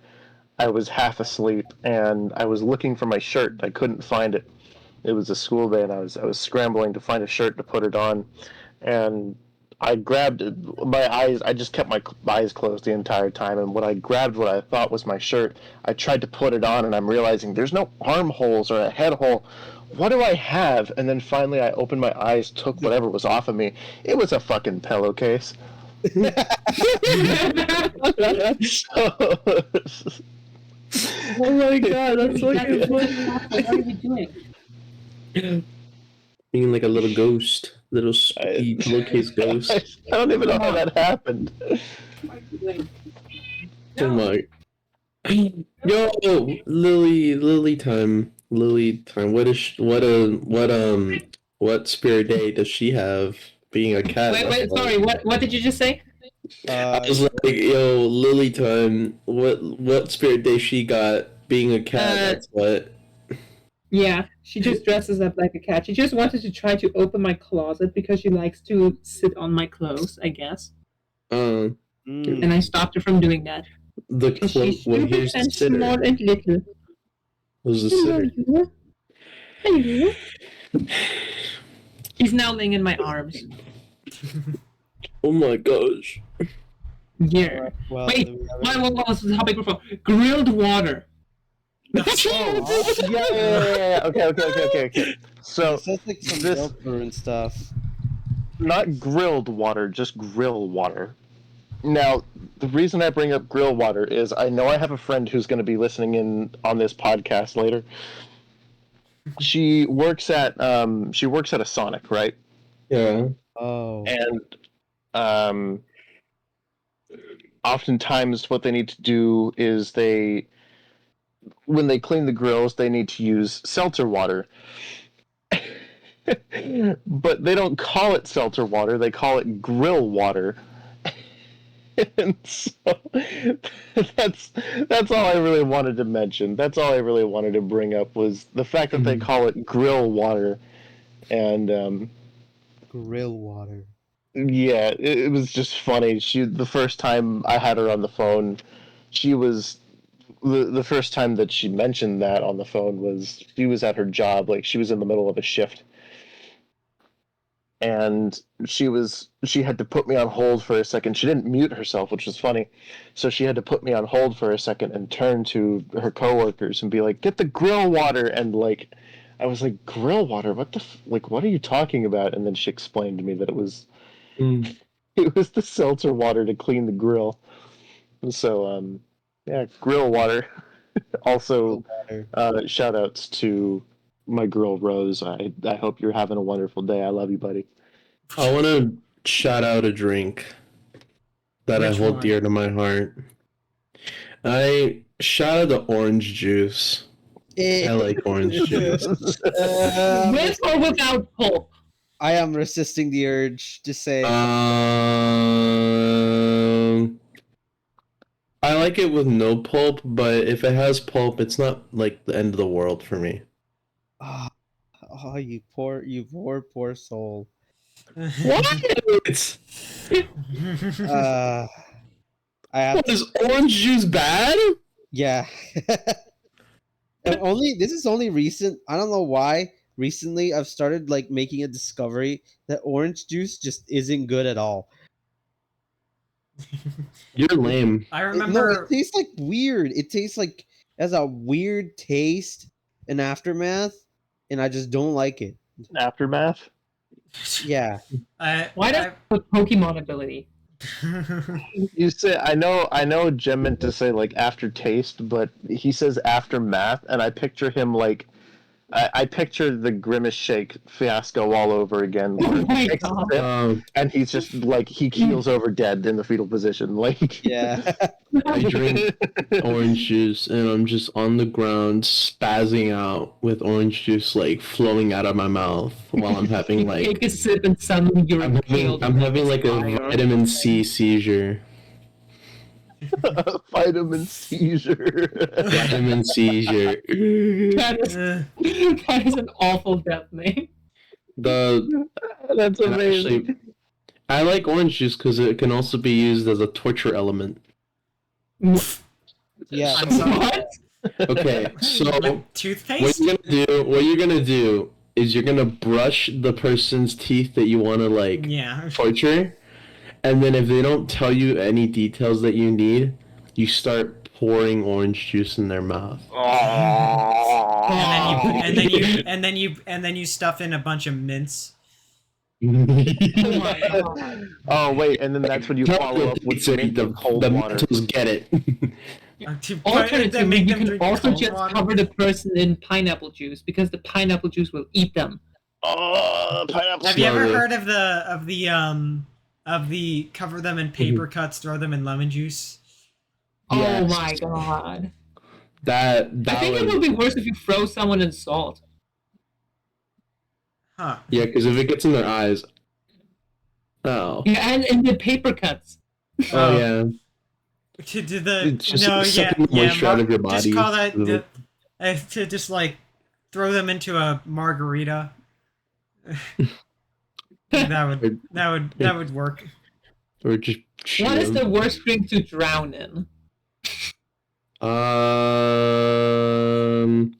I was half asleep and I was looking for my shirt. I couldn't find it. It was a school day and I was scrambling to find a shirt to put it on, and I grabbed it. My eyes. I just kept my eyes closed the entire time, and when I grabbed what I thought was my shirt, I tried to put it on, and I'm realizing there's no armholes or a head hole. What do I have? And then finally, I opened my eyes, took whatever was off of me. It was a fucking pillowcase. Oh my god, that's fucking funny. What are you doing? Being like a little ghost, little spooky pillowcase ghost. I don't even know how that happened. What are you doing? Oh my. Yo, Lily time. What spirit day does she have? Being a cat. Wait, sorry. What did you just say? I was like, yo, Lily time. What spirit day she got? Being a cat. That's what. Yeah, she just dresses up like a cat. She just wanted to try to open my closet because she likes to sit on my clothes, I guess. And I stopped her from doing that. The Because cloak. she's Well, stupid here's the and sitter. small and little. Who's the sitter? Hello. He's now laying in my arms. Oh my gosh. Yeah. Well, Wait, what was the topic before? Grilled water. Yeah. Okay. So it says like some this- filter and stuff. not grilled water, just grill water. Now, the reason I bring up grill water is I know I have a friend who's going to be listening in on this podcast later. She works at a Sonic, right? Yeah. Oh. And oftentimes what they need to do is when they clean the grills, they need to use seltzer water. But they don't call it seltzer water, they call it grill water. And so that's all I really wanted to mention. That's all I really wanted to bring up was the fact that they call it grill water. And Grill water. yeah, it was just funny. The first time I had her on the phone, she was the first time that she mentioned that on the phone was she was at her job, like she was in the middle of a shift. And she had to put me on hold for a second. She didn't mute herself, which was funny. So she had to put me on hold for a second and turn to her coworkers and be like, "Get the grill water." And like I was like, "Grill water? What the what are you talking about?" And then she explained to me that it was the seltzer water to clean the grill. So yeah, grill water. Also, shout outs to my girl Rose. I hope you're having a wonderful day. I love you, buddy. I want to shout out a drink that I Which hold one? dear to my heart. I shout out the orange juice. I like orange juice. With or without pulp? I am resisting the urge to say. I like it with no pulp, but if it has pulp, it's not like the end of the world for me. Oh, you poor soul. What? I have Is orange juice bad? yeah. And this is only recent. I don't know why. Recently, I've started like making a discovery that orange juice just isn't good at all. You're lame. I No, remember. it tastes like weird. It tastes like has a weird taste in aftermath, and I just don't like it. Aftermath. Yeah. Why does I, it have a Pokemon ability? You say I know Jim meant to say like aftertaste, but he says aftermath, and I picture him like I picture the Grimace Shake fiasco all over again. Oh Where he my takes a God. sip, and he's just like he keels over dead in the fetal position. Like Yeah. I drink orange juice and I'm just on the ground spazzing out with orange juice like flowing out of my mouth while I'm having You like take a sip and suddenly you're impaled. I'm having like a fire. vitamin C seizure. vitamin seizure. Vitamin seizure. That is, uh, that is an awful death name. The That's and amazing. actually, I like orange juice because it can also be used as a torture element. Yeah. I'm sorry. What? Okay, so what Toothpaste? you're gonna do is you're gonna brush the person's teeth that you want to like Yeah. torture, and then if they don't tell you any details that you need, you start pouring orange juice in their mouth. And then you stuff in a bunch of mints. Oh my God. Oh wait, and then that's when you follow up with mint and cold the water. mentals get it. Alternatively, make you them can drink also cold just water. cover the person in pineapple juice because the pineapple juice will eat them. Oh, pineapple. Have you ever Slugcat. heard of the cover them in paper cuts, throw them in lemon juice? Oh Yes. my God. That I think it would, will be worse if you throw someone in salt. Huh. yeah, because if it gets in their eyes, oh, Yeah, and in the paper cuts. oh yeah. To do the It's just no, yeah, sucking the yeah. moisture out of your Just body. call that to just like throw them into a margarita. that would work. Or just What is them. the worst drink to drown in?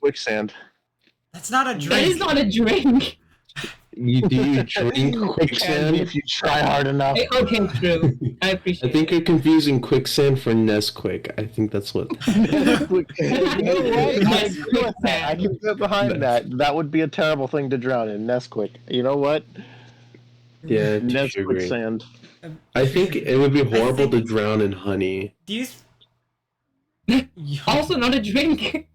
Quicksand. That's not a That drink. is not a drink. You do you drink It can be quicksand? if you try hard enough. Okay, true. I appreciate I think it. you're confusing quicksand for Nesquik. I think that's what. You know what? I Yes, agree with that. I can get behind that. That would be a terrible thing to drown in. Nesquik. You know what? Yeah, too Nesquik sugary. sand. I think it would be horrible think- to drown in honey. Do you? Also, not a drink.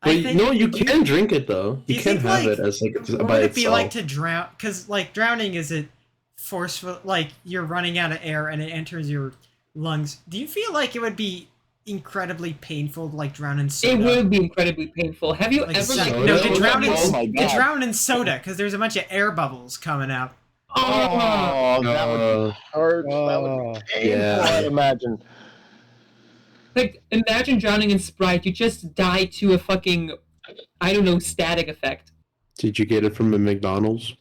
I But think no, you can drink it though. Do You you can think, have like, it as like What by would it be itself. like to drown? Because like drowning is a forceful, like you're running out of air and it enters your lungs. Do you feel like it would be incredibly painful to like drown in soda? It will be incredibly painful. Have you Like ever soda? like No, Soda? to drown in Oh my to God. drown in soda because there's a bunch of air bubbles coming out. Oh, That would hurt. That would Oh. be painful, Yeah. I'd imagine. like imagine drowning in Sprite. You just die to a fucking, I don't know, static effect. Did you get it from a McDonald's?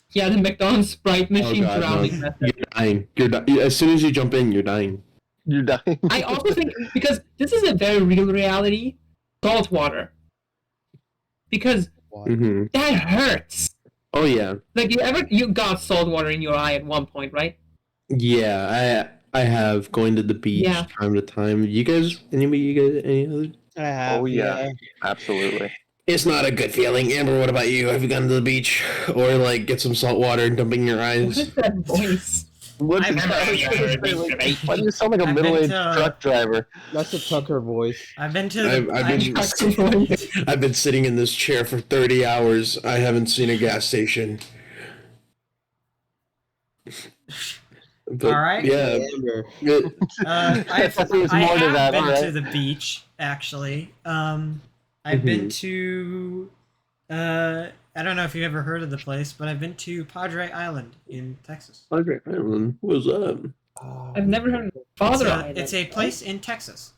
Yeah, the McDonald's Sprite machine God, no. drowning method. You're dying. As soon as you jump in, you're dying. You're dying. I also think because this is a very real reality, salt water. Because Hmm that hurts. Oh yeah, Like you got salt water in your eye at one point, right? yeah. I have going to the beach Yeah. time to time. You guys, any other? I have. Oh, yeah. Absolutely. It's not a good feeling. Amber, what about you? Have you gone to the beach or like get some salt water and dumping your What eyes? is that voice? What's I've Why do you sound like a I've been middle-aged to- truck driver? That's a Tucker voice. I've been to. I've been sitting in this chair for 30 hours. I haven't seen a gas station. But, All right. Yeah. Amber. it- I've, There's I more to have that, been right? to the beach actually. I've been to. I don't know if you ever heard of the place, but I've been to Padre Island in Texas. Padre Island. What was that? I've never heard of Father Island. It's a place in Texas.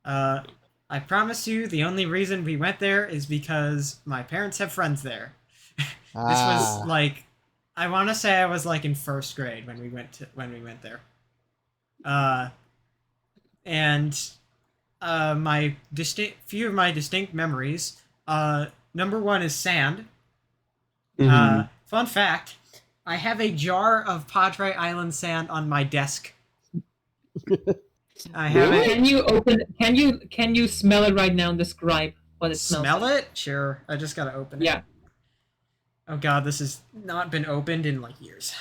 I promise you, the only reason we went there is because my parents have friends there. This was like, I want to say I was like in first grade when we went there. And my few of my distinct memories. Number one is sand. Mhm. Fun fact: I have a jar of Padre Island sand on my desk. I haven't. Can you smell it right now and describe what it smells Smell like? it? Sure. I just gotta open it. Yeah. Oh god, this has not been opened in like years.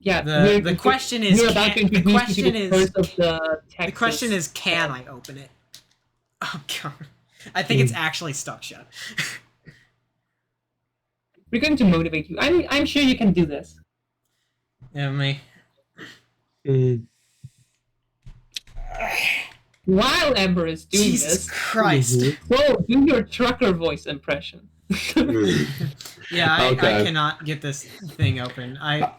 Yeah. The question is, we're about to the introduce you question to the is, curse of the the Texas. question is, can I open it? Oh god, I think it's actually stuck shut. We're going to motivate you. I'm sure you can do this. Yeah, me. Mm. While Amber is doing Jesus this, Christ. whoa, do your trucker voice impression. Yeah, I Okay. cannot get this thing open. I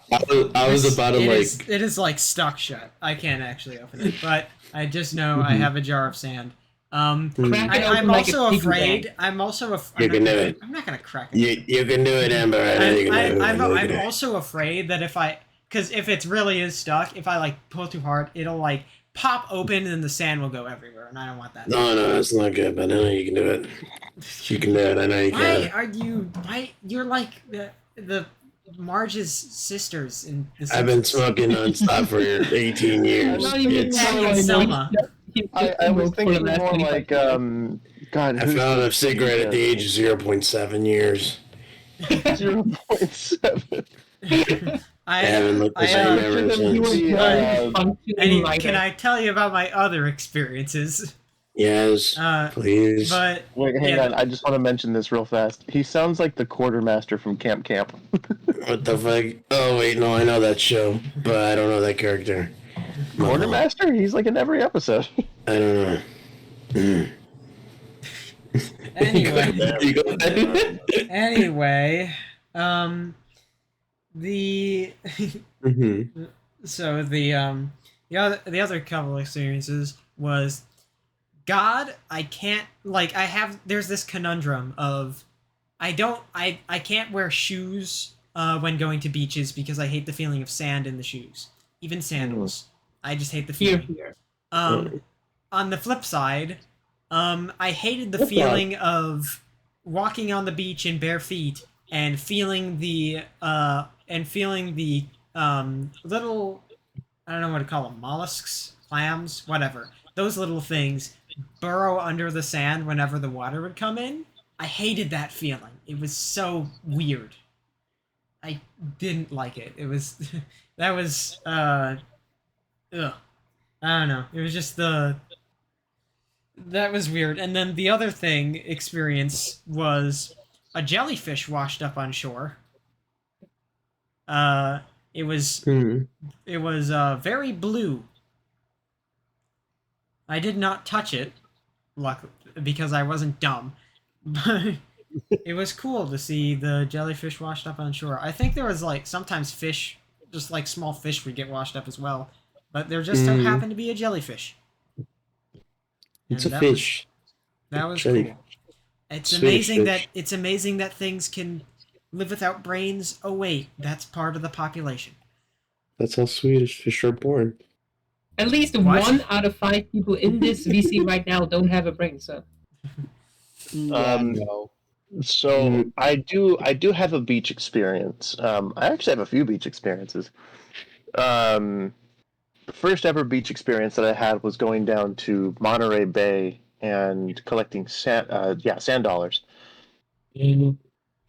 was about to it is like stuck shut. I can't actually open it, but I just know I have a jar of sand. Crack it I'm open like also a piggy afraid. bank. I'm also You can do it. I'm not gonna crack it. You can do it, Amber. I know you can do it. I'm also afraid that because if it really is stuck, if I like pull too hard, it'll like pop open and the sand will go everywhere, and I don't want that. No, that's not good, but I know you can do it. You can do it. I know you Why can. are you? Why you're like the Marge's sisters in the I've been Simpsons. smoking nonstop for 18 years. Not even It's- Patty and Selma. I was thinking more like, God, I found a cigarette at the age of 0.7 years. 0.7. I haven't looked the same ever since. Can I tell you about my other experiences? Yes, please. But Wait, hang on. I just want to mention this real fast. He sounds like the quartermaster from Camp Camp. What the fuck? Oh, wait, no, I know that show, but I don't know that character. Quartermaster? He's like in every episode. I don't know. anyway, You go ahead. anyway, the Mhm. so the other couple experiences was God. I can't like I have there's this conundrum of I can't wear shoes when going to beaches because I hate the feeling of sand in the shoes, even sandals. I just hate the feeling. Here. On the flip side, I hated the Flip side. feeling of walking on the beach in bare feet and feeling the little, I don't know what to call them, mollusks, clams, whatever. Those little things burrow under the sand whenever the water would come in. I hated that feeling. It was so weird. I didn't like it. It was that was ugh. I don't know. It was just that was weird. And then the other experience was a jellyfish washed up on shore. It was Mhm. very blue. I did not touch it, luckily, because I wasn't dumb. But it was cool to see the jellyfish washed up on shore. I think there was like sometimes fish, just like small fish would get washed up as well. But there just so happened to be a jellyfish. It's And a fish. That was Jelly- cool. It's Swedish amazing that things can live without brains. Oh wait, that's part of the population. That's how Swedish fish are born. At least What? 1 out of 5 people in this VC right now don't have a brain, so. No. So I do have a beach experience. I actually have a few beach experiences. The first ever beach experience that I had was going down to Monterey Bay and collecting sand dollars, and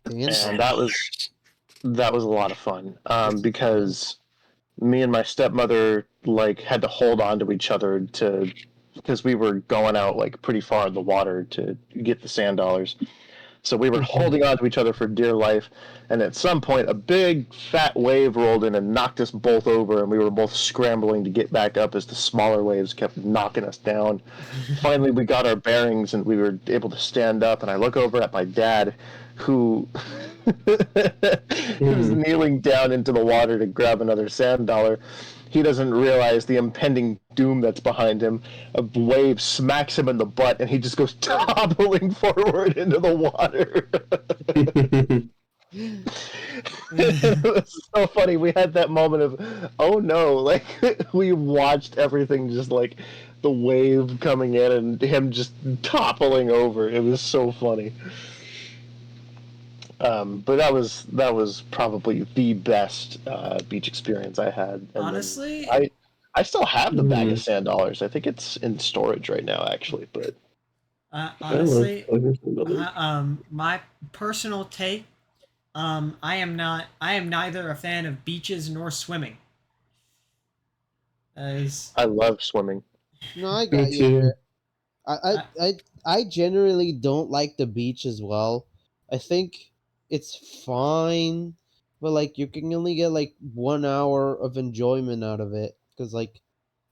that was a lot of fun because me and my stepmother like had to hold on to each other because we were going out like pretty far in the water to get the sand dollars. So we were holding on to each other for dear life, and at some point a big fat wave rolled in and knocked us both over, and we were both scrambling to get back up as the smaller waves kept knocking us down. Finally we got our bearings and we were able to stand up, and I look over at my dad who was kneeling down into the water to grab another sand dollar. He doesn't realize the impending doom that's behind him. A wave smacks him in the butt, and he just goes toppling forward into the water. It was so funny. We had that moment of, oh no, like we watched everything just like the wave coming in and him just toppling over. It was so funny. But that was probably the best beach experience I had. And then Honestly, I still have the bag of Mhm. sand dollars. I think it's in storage right now, actually. But Honestly, I my personal take, I am neither a fan of beaches nor swimming. As I love swimming. No, I Me got you too. there. I generally don't like the beach as well. I think it's fine, but like you can only get like 1 hour of enjoyment out of it because like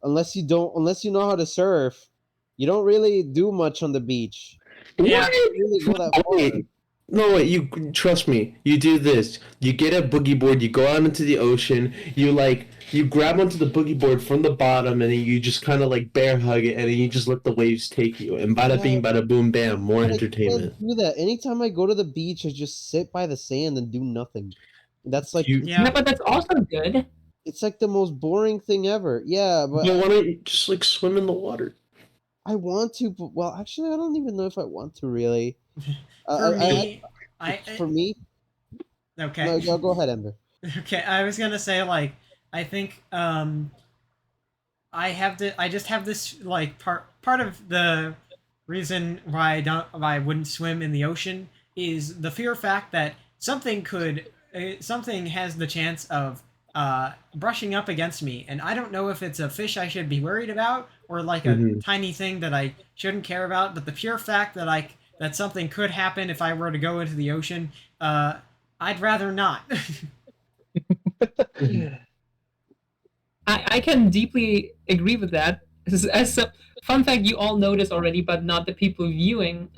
unless you know how to surf, you don't really do much on the beach. Yeah. You don't really go that far. Wait, no, wait. You trust me. You do this. You get a boogie board. You go out into the ocean. You grab onto the boogie board from the bottom, and then you just kind of like bear hug it, and then you just let the waves take you. And bada Yeah, bing, bada boom, bam, more but I entertainment. can't do that. Anytime I go to the beach, I just sit by the sand and do nothing. That's like You, Yeah. Yeah, but that's also good. it's like the most boring thing ever. Yeah, but you want to just like swim in the water. I want to, but well, actually, I don't even know if I want to really. For I me, for me, okay. no, go ahead, Ember. Okay, I was gonna say like I think I just have this like part of the reason why I wouldn't swim in the ocean is the fear fact that something has the chance of brushing up against me, and I don't know if it's a fish I should be worried about or like a Mhm. tiny thing that I shouldn't care about, but the pure fact that something could happen if I were to go into the ocean, I'd rather not. I can deeply agree with that. As a fun fact, you all know this already, but not the people viewing.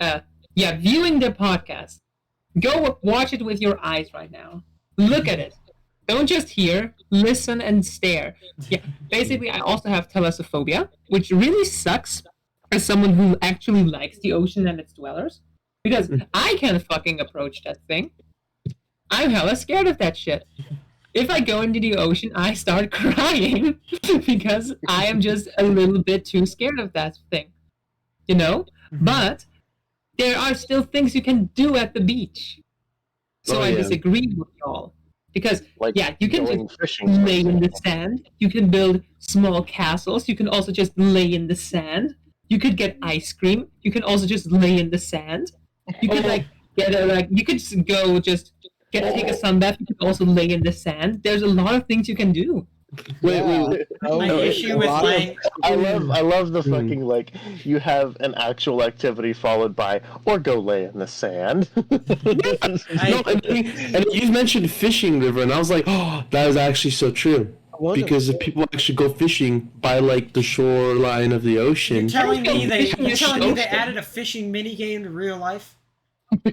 Viewing the podcast. Go watch it with your eyes right now. Look at it. Don't just hear, listen and stare. Yeah, basically, I also have thalassophobia, which really sucks as someone who actually likes the ocean and its dwellers, because I can't fucking approach that thing. I'm hella scared of that shit. If I go into the ocean, I start crying because I am just a little bit too scared of that thing. You know? But there are still things you can do at the beach. So Oh, I yeah. disagree with y'all. Because, like yeah, you can going just fishing. for lay in the example. sand. You can build small castles. You can also just lay in the sand. You could get ice cream. You can also just lay in the sand. You could you could just go take a sunbath. You could also lay in the sand. There's a lot of things you can do. Wait. My Oh, issue a with lot laying I love the Mm. fucking like you have an actual activity followed by or go lay in the sand. No, and you mentioned fishing, River, and I was like, oh, that is actually so true. Because if people actually go fishing by like the shoreline of the You're ocean, telling me Yeah, they fishing you're is telling me they ocean. added a fishing minigame to real life?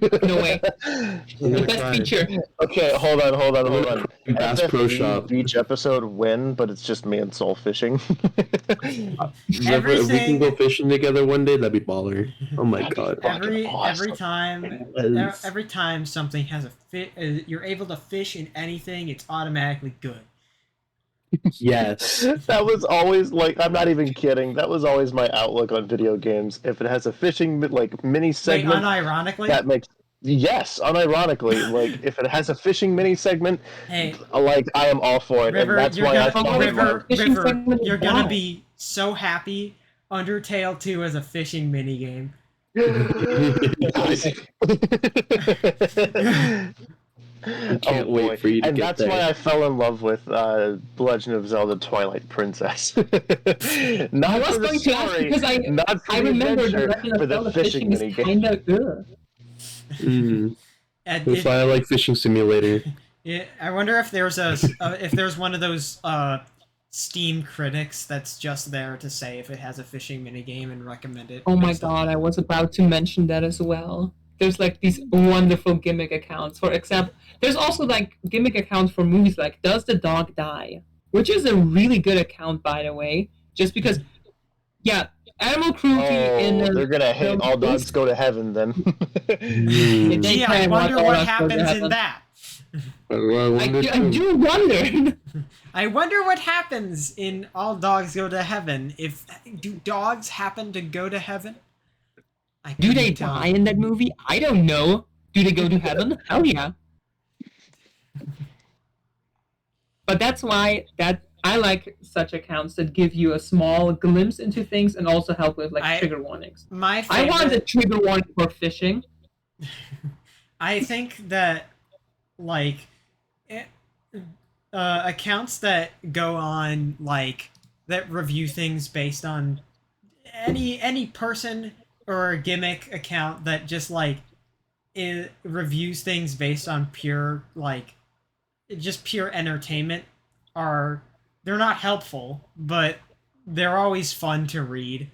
No way. I'm The gonna best cry. feature. Okay, hold on. I'm gonna cry in Bass Pro Shop. Beach episode win, but it's just me and Soul fishing. River, if we can Everything- go fishing together one day, that'd be baller. Oh my god. Fucking Every awesome. time Yes. every time something has a fit, you're able to fish in anything, it's automatically good. Yes. That was always like I'm not even kidding. That was always my outlook on video games. If it has a fishing like mini Wait, segment, unironically, that makes unironically like if it has a fishing mini segment, hey, like I am all for it, River, and that's you're why I gonna fall in love. River, you're gonna Wow. be so happy. Undertale 2 as a fishing minigame. Can't wait for you to and get that's why there. I fell in love with Legend of Zelda: Twilight Princess. Not I was for the going to ask story, because not for I the remember adventure, the Legend for of the Zelda fishing fishing is minigame. kind of good. And That's why I like Fishing Simulator. yeah, I wonder if there's if there's one of those Steam critics that's just there to say if it has a fishing minigame and recommend it. Oh my based on- god, I was about to mention that as well. There's like these wonderful gimmick accounts. For example, there's also like gimmick accounts for movies like Does the Dog Die? Which is a really good account, by the way. Just because, yeah, animal cruelty in they're gonna hate film All Dogs is- Go to Heaven then. Mm. Gee, I wonder what happens in that. I do wonder. I wonder what happens in All Dogs Go to Heaven. Do dogs happen to go to heaven? I Do they couldn't tell. die in that movie? I don't know. Do they go to heaven? Hell yeah. But that's why that I like such accounts that give you a small glimpse into things and also help with like trigger warnings. My I want a favorite. trigger warning for phishing. I think that like eh, accounts that go on like that review things based on any person or gimmick account that just like reviews things based on pure like just pure entertainment are they're not helpful, but they're always fun to read.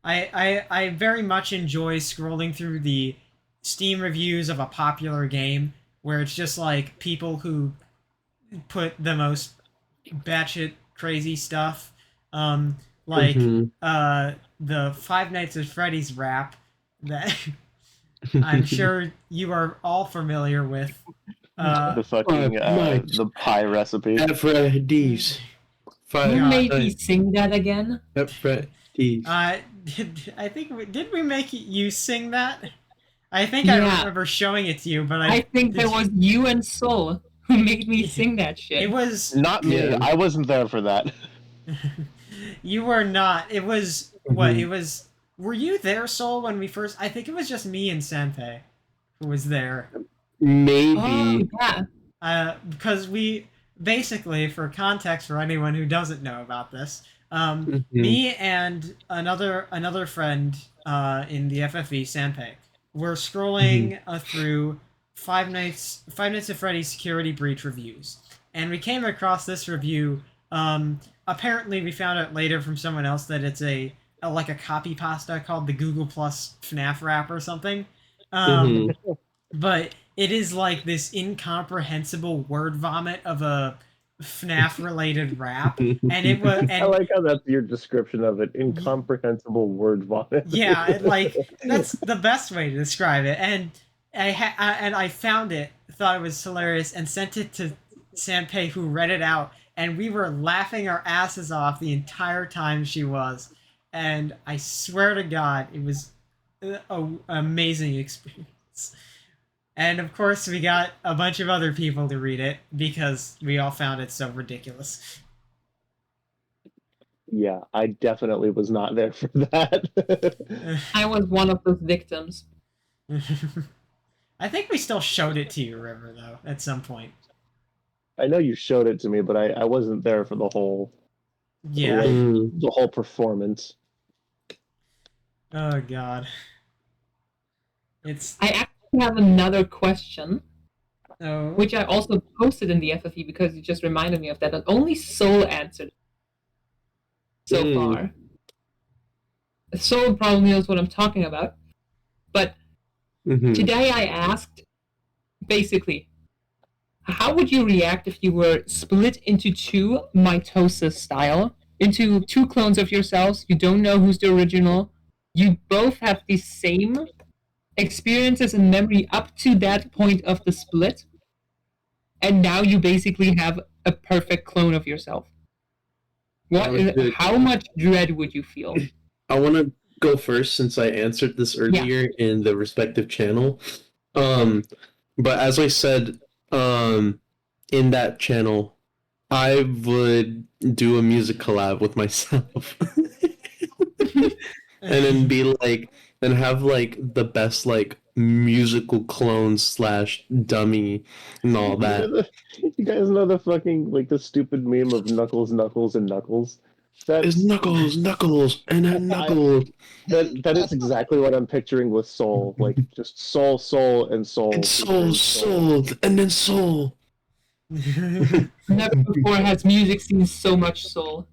I very much enjoy scrolling through the Steam reviews of a popular game where it's just like people who put the most batshit crazy stuff. Like Mhm. the Five Nights at Freddy's rap that I'm sure you are all familiar with. The fucking nights. the pie recipe. Freddy's. Who God. made me sing that again? Freddy's. I think did we make you sing that? I think I Yeah. remember showing it to you, but I think did there was you and Soul who made me sing that shit. It was Not me. Yeah. I wasn't there for that. you were not. It was what? Mhm. It was. Were you there, Soul, when we first? I think it was just me and Sanpei who was there. Maybe. Oh, yeah. Because we basically, for context for anyone who doesn't know about this, Mhm. me and another friend in the FFE, Sanpei, were scrolling through Five Nights at Freddy's Security Breach reviews, and we came across this review. Apparently, we found out later from someone else that it's a like a copy pasta called the Google Plus FNAF rap or something. Mhm. But it is like this incomprehensible word vomit of a FNAF related rap, and it was I like how that's your description of it. Incomprehensible word vomit. yeah, like that's the best way to describe it. And I found it, thought it was hilarious, and sent it to Sanpei, who read it out, and we were laughing our asses off the entire time she was. And I swear to God, it was an amazing experience. And of course, we got a bunch of other people to read it because we all found it so ridiculous. Yeah, I definitely was not there for that. I was one of those victims. I think we still showed it to you, River, though, at some point. I know you showed it to me, but I wasn't there for the whole Yeah. the whole performance. Oh God. It's. I actually have another question, Oh. which I also posted in the FFE because it just reminded me of that, and only Soul answered so far. Soul probably knows what I'm talking about. But today I asked, basically, how would you react if you were split into two mitosis style, into two clones of yourselves? You don't know who's the original. You both have the same experiences and memory up to that point of the split. And now you basically have a perfect clone of yourself. How much dread would you feel? I want to go first since I answered this earlier in the respective channel. But as I said in that channel, I would do a music collab with myself. And then be like, and have like the best like musical clone / dummy and all that. You guys know the fucking like the stupid meme of Knuckles, Knuckles, and Knuckles. It's Knuckles, Knuckles, and then Knuckles. That is exactly what I'm picturing with Soul. Like just Soul, Soul, and Soul. And Soul, and then Soul. Never before has music seen so much soul.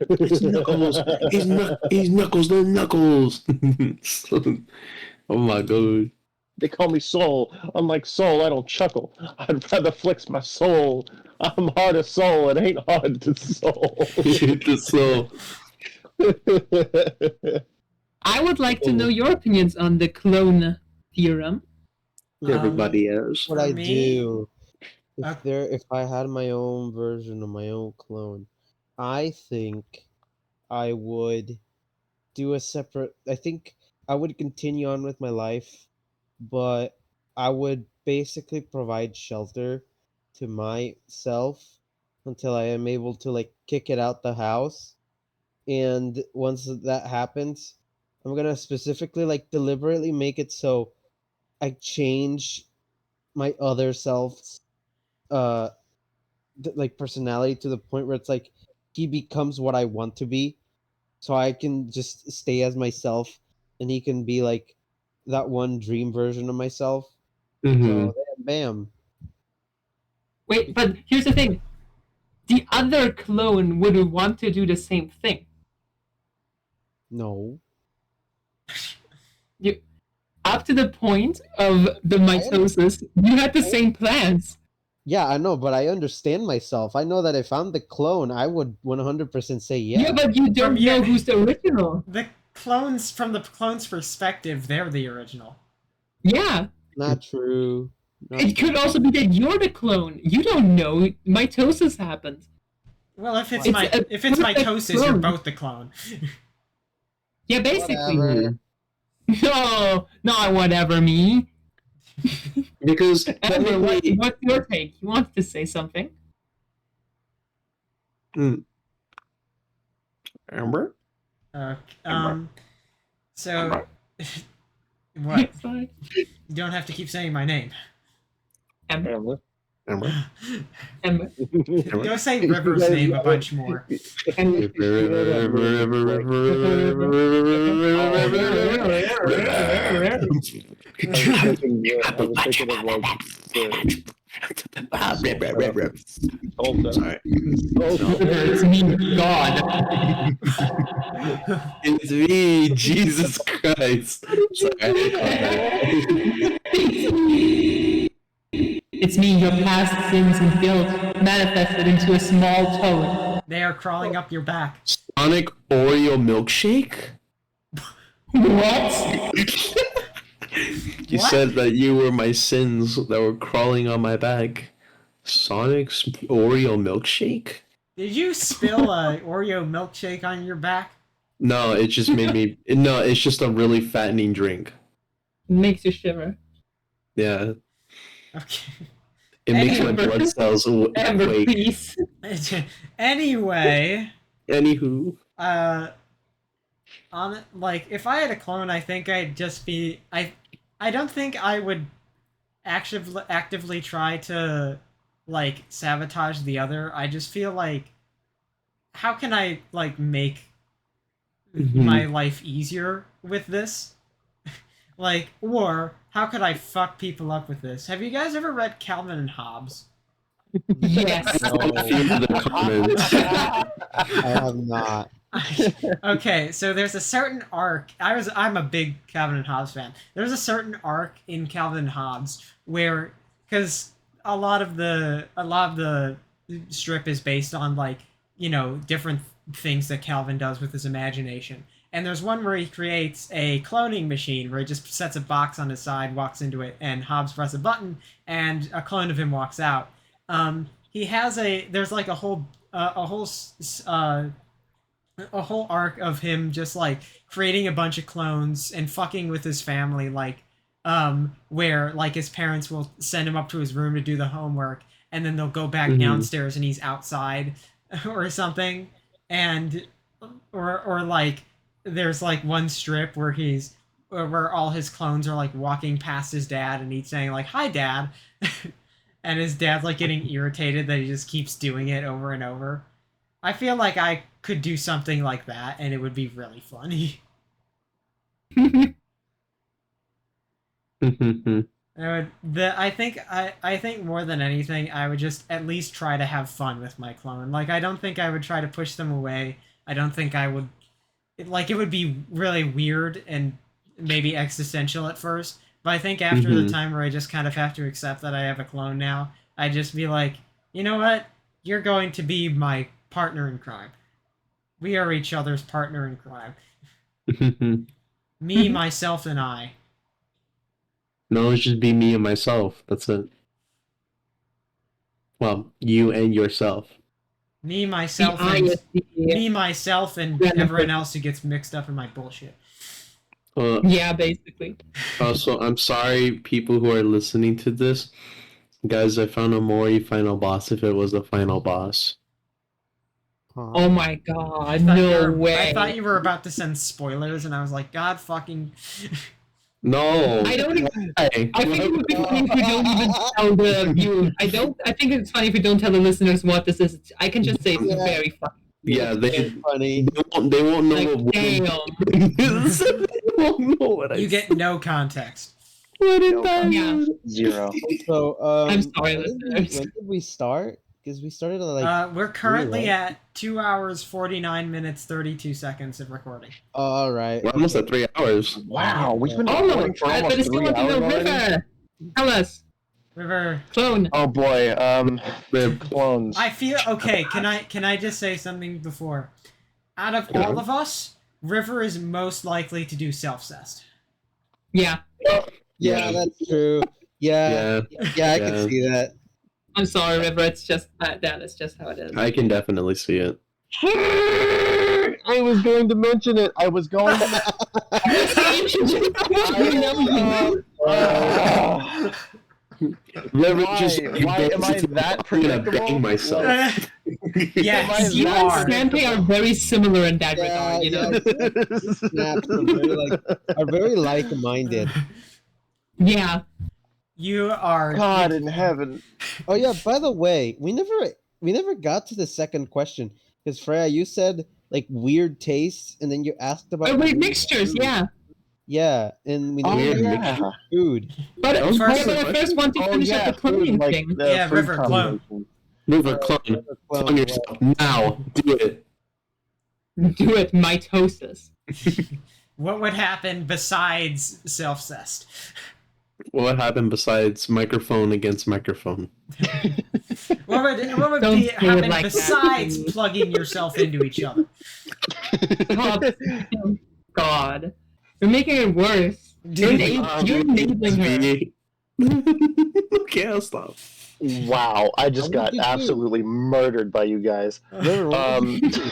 It's Knuckles. He's Knuckles, then Knuckles. Oh my god. They call me Soul. Unlike Soul, I don't chuckle. I'd rather flex my soul. I'm hard as soul. It ain't hard to soul. The soul. I would like to know your opinions on the clone theorem. Everybody else. What I me? do if I had my own version of my own clone, I think I would do a separate. I think I would continue on with my life, but I would basically provide shelter to myself until I am able to like kick it out the house. And once that happens, I'm gonna specifically like deliberately make it so I change my other self's uh like personality to the point where it's like he becomes what I want to be, so I can just stay as myself, and he can be like that one dream version of myself. Mhm. So bam. Wait, but here's the thing. The other clone would want to do the same thing. No. You, up to the point of the mitosis, you had the same plans. Yeah, I know, but I understand myself. I know that if I'm the clone, I would 100% say yeah. Yeah, but you don't know who's the original. The clones, from the clone's perspective, they're the original. Yeah. Not true. It could also be that you're the clone. You don't know. Mitosis happened. Well, if it's It's if it's a perfect mitosis, you're clone. both the clone. Yeah, basically. Whatever. No, whatever, me. Because Amber, technically, what's your take? You wanted to say something? Amber? So, what? It's fine. You don't have to keep saying my name. Amber. Amber? Amber. Go say River's name a bunch more. I was thinking of like Sorry. It's me, God. It's me, Jesus Christ. Sorry. It's me, your past sins and guilt manifested into a small toad. They are crawling up your back. Sonic Oreo milkshake? What? You What? said that you were my sins that were crawling on my back. Sonic's Oreo milkshake? Did you spill a Oreo milkshake on your back? No, it just made me. No, it's just a really fattening drink. Makes you shiver. Yeah, Okay. it makes my Amber. blood cells Amber, wake. please. Anyway, Anywho, on like if I had a clone, I think I'd just be I don't think I would actively try to like sabotage the other. I just feel like how can I like make my life easier with this? Like, or how could I fuck people up with this? Have you guys ever read Calvin and Hobbes? Yes. a few of the comments. I have not. Okay, so there's a certain arc. I'm a big Calvin and Hobbes fan. There's a certain arc in Calvin and Hobbes where, because a lot of the strip is based on like different things that Calvin does with his imagination. And there's one where he creates a cloning machine where he just sets a box on his side, walks into it, and Hobbes presses a button, and a clone of him walks out. He has there's like a whole arc of him just like creating a bunch of clones and fucking with his family, like where like his parents will send him up to his room to do the homework, and then they'll go back downstairs and he's outside or something, and or like there's like one strip where where all his clones are like walking past his dad and he's saying like, "Hi, Dad." And his dad's like getting irritated that he just keeps doing it over and over. I feel like I could do something like that and it would be really funny. I think more than anything, I would just at least try to have fun with my clone. Like, I don't think I would try to push them away. I don't think I would. It would be really weird and maybe existential at first. But I think after the time where I just kind of have to accept that I have a clone now, I'd just be like, you know what? You're going to be my partner in crime. We are each other's partner in crime. Me, myself, and I. No, it's just be me and myself. That's it. Well, you and yourself. Me, myself, and everyone else who gets mixed up in my bullshit. Yeah, basically. Also, I'm sorry, people who are listening to this. Guys, I found a Moray final boss if it was the final boss. Oh my god, I thought you no were- way. I thought you were about to send spoilers, and I was like, God fucking. No. I don't even- Why? I think it would be funny if we don't even tell the viewer. I think it's funny if we don't tell the listeners what this is. I can just say it's Yeah. very funny. Yeah, Very funny. they won't know Like, what damn. is. They won't know what I You get no context. What did No that Yeah. mean? 0. So, I'm sorry, when listeners. did we start? Because we started at We're currently right? at 2 hours, 49 minutes, 32 seconds of recording. all right. We're almost at 3 hours. Wow, we've been Oh, recording for but I almost still 3 want to hours know, already. River. Tell us, River, clone. Oh boy, The clones. I feel okay. Can I just say something before? Out of Yeah. all of us, River is most likely to do self-cest. Yeah, Yeah, Yeah. that's true. Yeah, yeah, I Yeah. can see that. I'm sorry, River. It's just that. It's just how it is. I can definitely see it. I was going to mention it. I was going to. You know you. Why am I that I'm gonna predictable? bang myself. Yes, you You and are. Sante are very similar in that Yeah, regard, you know? Snaps are very like-minded. Yeah. You are. God in heaven. Oh yeah, by the way, we never got to the second question because Freya, you said like weird tastes, and then you asked about Oh, wait, weird mixtures, food. yeah. Yeah, and we Oh never Weird got yeah. food. But That was I first- first want to finish up the cloning food, thing. Yeah, food River, clone. combination. Move a clone. Clone yourself now. Do it. Do it, mitosis. What would happen besides self-cest? What happened besides microphone against microphone? What would Don't be say it happen like that. besides plugging yourself into each other? Oh, God. You're making it worse. You're enabling her. Okay, I'll stop. Wow, I just What got did you do? absolutely murdered by you guys. River, what did you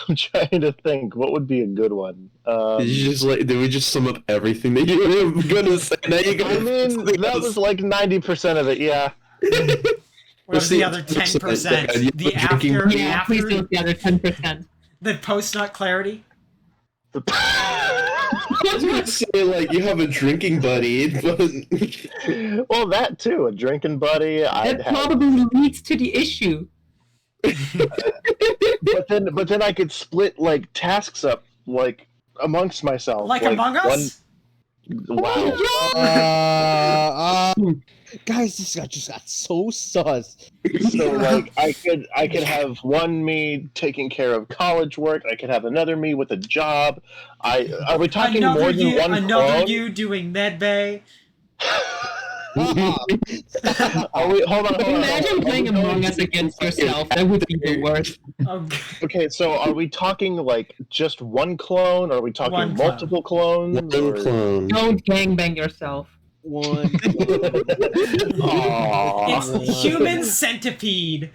I'm trying to think what would be a good one. Did you just did we just sum up everything that you were gonna say? Now you I gotta mean, that was like 90% of it. Yeah. What was the other 10%? The after, Yeah, please after do it the other 10%. the post-nut clarity? I was gonna say like you have a drinking buddy, but Well, that too. A drinking buddy. I'd That have, probably leads to the issue. but then I could split like tasks up like amongst myself. Like Among Us? Wow. guys, this guy just got so sus. So like I could have one me taking care of college work. I could have another me with a job. Are we talking Another more than you, one another clone? you doing medbay. Are we, hold on. Imagine playing Among Us against yourself. That would be the worst. Oh, Okay, so are we talking like just one clone? Or are we talking One clone. multiple clones? one or- clone. Don't gangbang yourself. One. Aw. it's human centipede.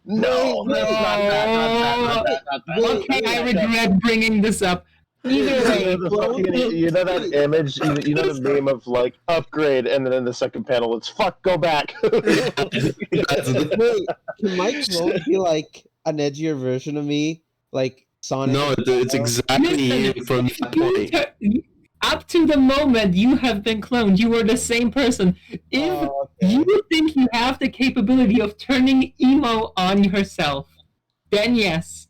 No, that's not that. Okay, I regret bringing this up. Either way, You know that image, you know the meme of like upgrade, and then in the second panel it's fuck, go back. Wait, can my clone be like an edgier version of me, like Sonic? No, it's exactly you from that point. up to the moment you have been cloned, you were the same person. If Oh, okay. you think you have the capability of turning emo on yourself, then yes.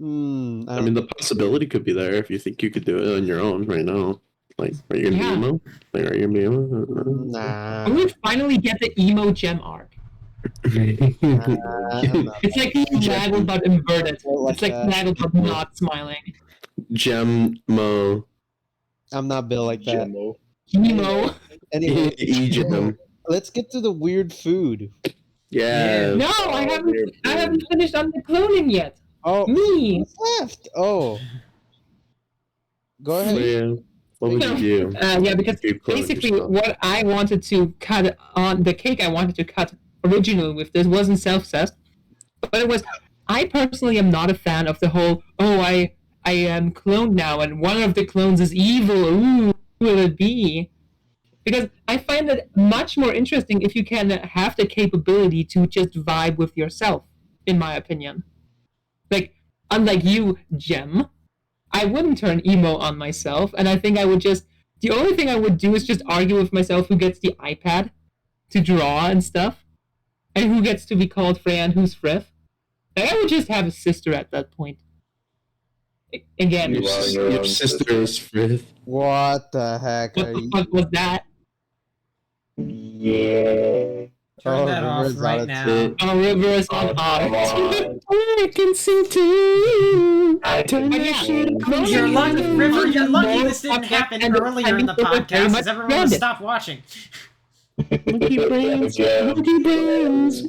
I I mean, the possibility could be there if you think you could do it on your own right now. Like, are you gonna Yeah. be emo? Like, are you gonna be emo? Nah. We would finally get the emo gem arc. It's like Naggle but inverted. It's like Naggle but not smiling. Gem-mo. I'm not built like that. Jimmo. Emo. Anyway, E-gem. let's get to the weird food. Yeah. No, I haven't finished on the cloning yet. Oh, Me. what's left? Oh, go So, ahead. yeah. What would you do? Yeah, because if you cloned basically yourself? what I wanted to cut on the cake I wanted to cut originally with this wasn't self-cessed, but it was. I personally am not a fan of the whole. Oh, I am cloned now, and one of the clones is evil. Ooh, who will it be? Because I find it much more interesting if you can have the capability to just vibe with yourself. in my opinion. Like, unlike you, Gem, I wouldn't turn emo on myself, and I think I would just... The only thing I would do is just argue with myself who gets the iPad to draw and stuff, and who gets to be called Freya and who's Frith. Like, I would just have a sister at that point. Again, Your sister is Frith. What the heck what are the you? fuck was that? Yeah. Turn that River off is right out of now. it. Oh, reverse on art. I can sing to you. Turn But that yeah, shit on. You're lucky, River. You're lucky this didn't Okay, happen and earlier in the very podcast much because everyone would branded. stop watching. Monkey Brains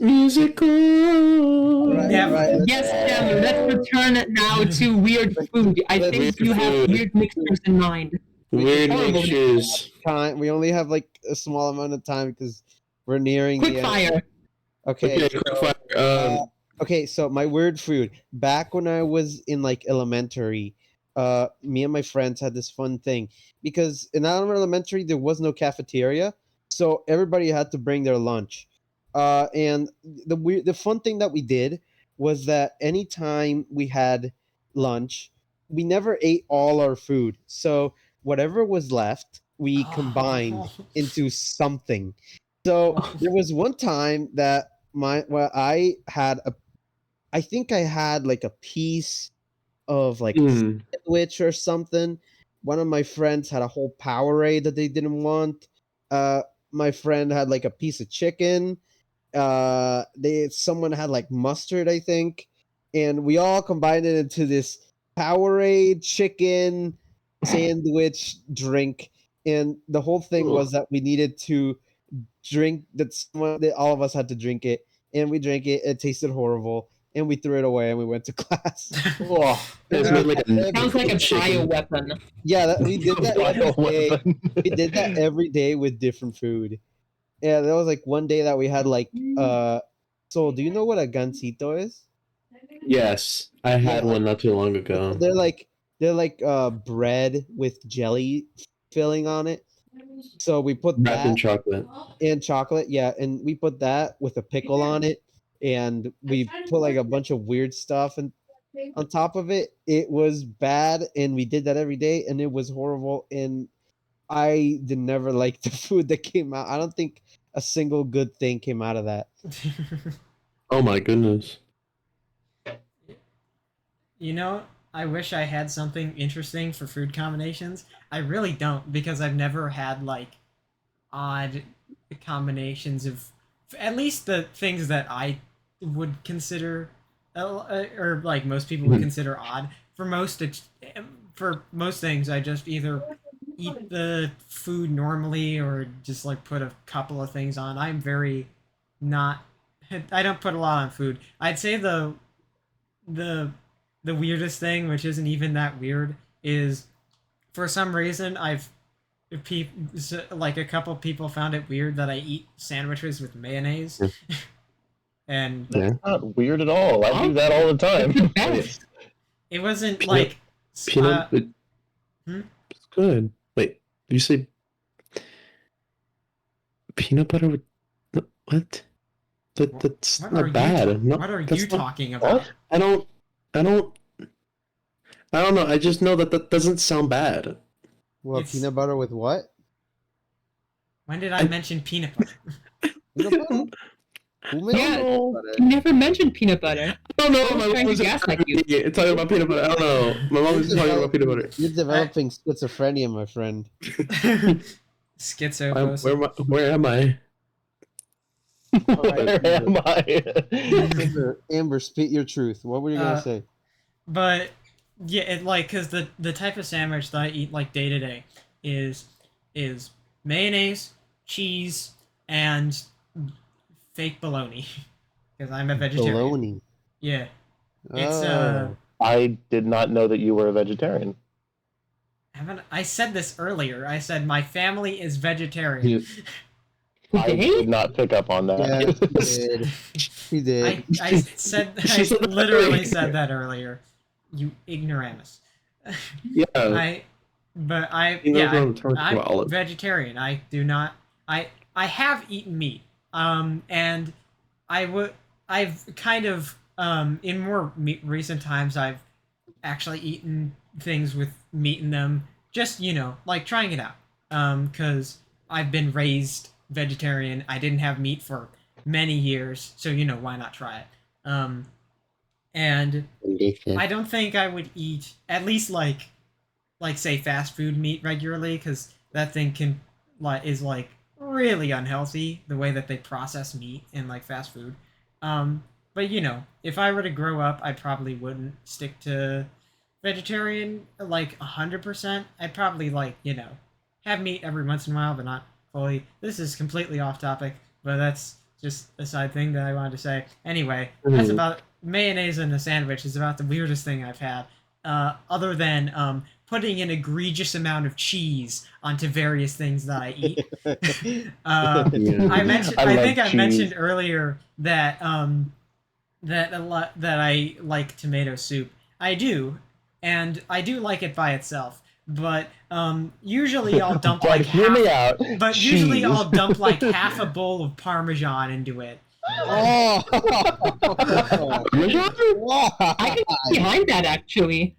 musical. Right, Yeah. right. Yes, Sam, let's return it now to weird food. I think Weird you have food. weird mixtures in mind. Weird Horrible. mixtures. Time. We only have like a small amount of time because we're nearing Quick the end. fire. Okay. Okay, quick fire. Okay, so my weird food. Back when I was in like elementary, me and my friends had this fun thing because in our elementary there was no cafeteria, so everybody had to bring their lunch. And the fun thing that we did was that anytime we had lunch, we never ate all our food. So whatever was left, we combined into something. So there was one time that I think I had like a piece of like sandwich or something. One of my friends had a whole Powerade that they didn't want. My friend had like a piece of chicken. Someone had like mustard, I think, and we all combined it into this Powerade chicken sandwich drink. And the whole thing was that we needed to drink that all of us had to drink it, and we drank it. It tasted horrible, and we threw it away, and we went to class. It's made like a Sounds like a chicken. bioweapon. Yeah, we did that every day. We did that every day with different food. Yeah, there was like one day that we had like So do you know what a gansito is? Yes, I had one not too long ago. They're like bread with jelly filling on it. So we put Wrapped in that chocolate. and chocolate, yeah, and we put that with a pickle on it, and we put like a bunch of weird stuff and on top of it. It was bad, and we did that every day, and it was horrible, and I did never like the food that came out. I don't think a single good thing came out of that. Oh my goodness. You know, I wish I had something interesting for food combinations. I really don't, because I've never had like odd combinations of at least the things that I would consider or like most people would consider odd. For most things, I just either eat the food normally or just like put a couple of things on. I'm very not I don't put a lot on food. I'd say the weirdest thing, which isn't even that weird, is for some reason like a couple people found it weird that I eat sandwiches with mayonnaise. And That's not weird at all. I do that all the time. it wasn't like Peanut. It's good. Wait, did you say peanut butter with what? That's what not bad. No, what are that's you not- talking about? I don't know. I just know that doesn't sound bad. Well, It's- peanut butter with what? When did I mention peanut butter? Peanut butter? Who made Yeah. peanut butter? You never mentioned peanut butter. I don't know. I was My trying mom to was gaslight you. talking about peanut butter. I don't know. My mom was talking about peanut butter. You're developing schizophrenia, my friend. Schizo. Where am I? Where am I? Amber, spit your truth. What were you gonna say? But yeah, it like because the type of sandwich that I eat like day to day is mayonnaise, cheese, and fake bologna. Because I'm a vegetarian. Bologna. Yeah, it's Oh. I did not know that you were a vegetarian. I said this earlier. I said my family is vegetarian. I did not pick up on that. Yeah, he did. I said I literally said that earlier. You ignoramus. Yeah. I'm Olive. vegetarian. I do not. I have eaten meat. And I've kind of in more recent times, I've actually eaten things with meat in them. Just like trying it out. Because I've been raised vegetarian. I didn't have meat for many years, so why not try it? And I don't think I would eat at least like say fast food meat regularly, because that thing is like really unhealthy the way that they process meat in like fast food. But if I were to grow up, I probably wouldn't stick to vegetarian like 100%. I'd probably like have meat every once in a while, but not fully. This is completely off topic, but that's just a side thing that I wanted to say. Anyway, that's about mayonnaise in a sandwich is about the weirdest thing I've had. Other than putting an egregious amount of cheese onto various things that I eat. I think I mentioned earlier that that I like tomato soup. I do, and I do like it by itself. But usually I'll dump like hear me out. But usually I'll dump like half a bowl of Parmesan into it. Oh, I can get behind that actually.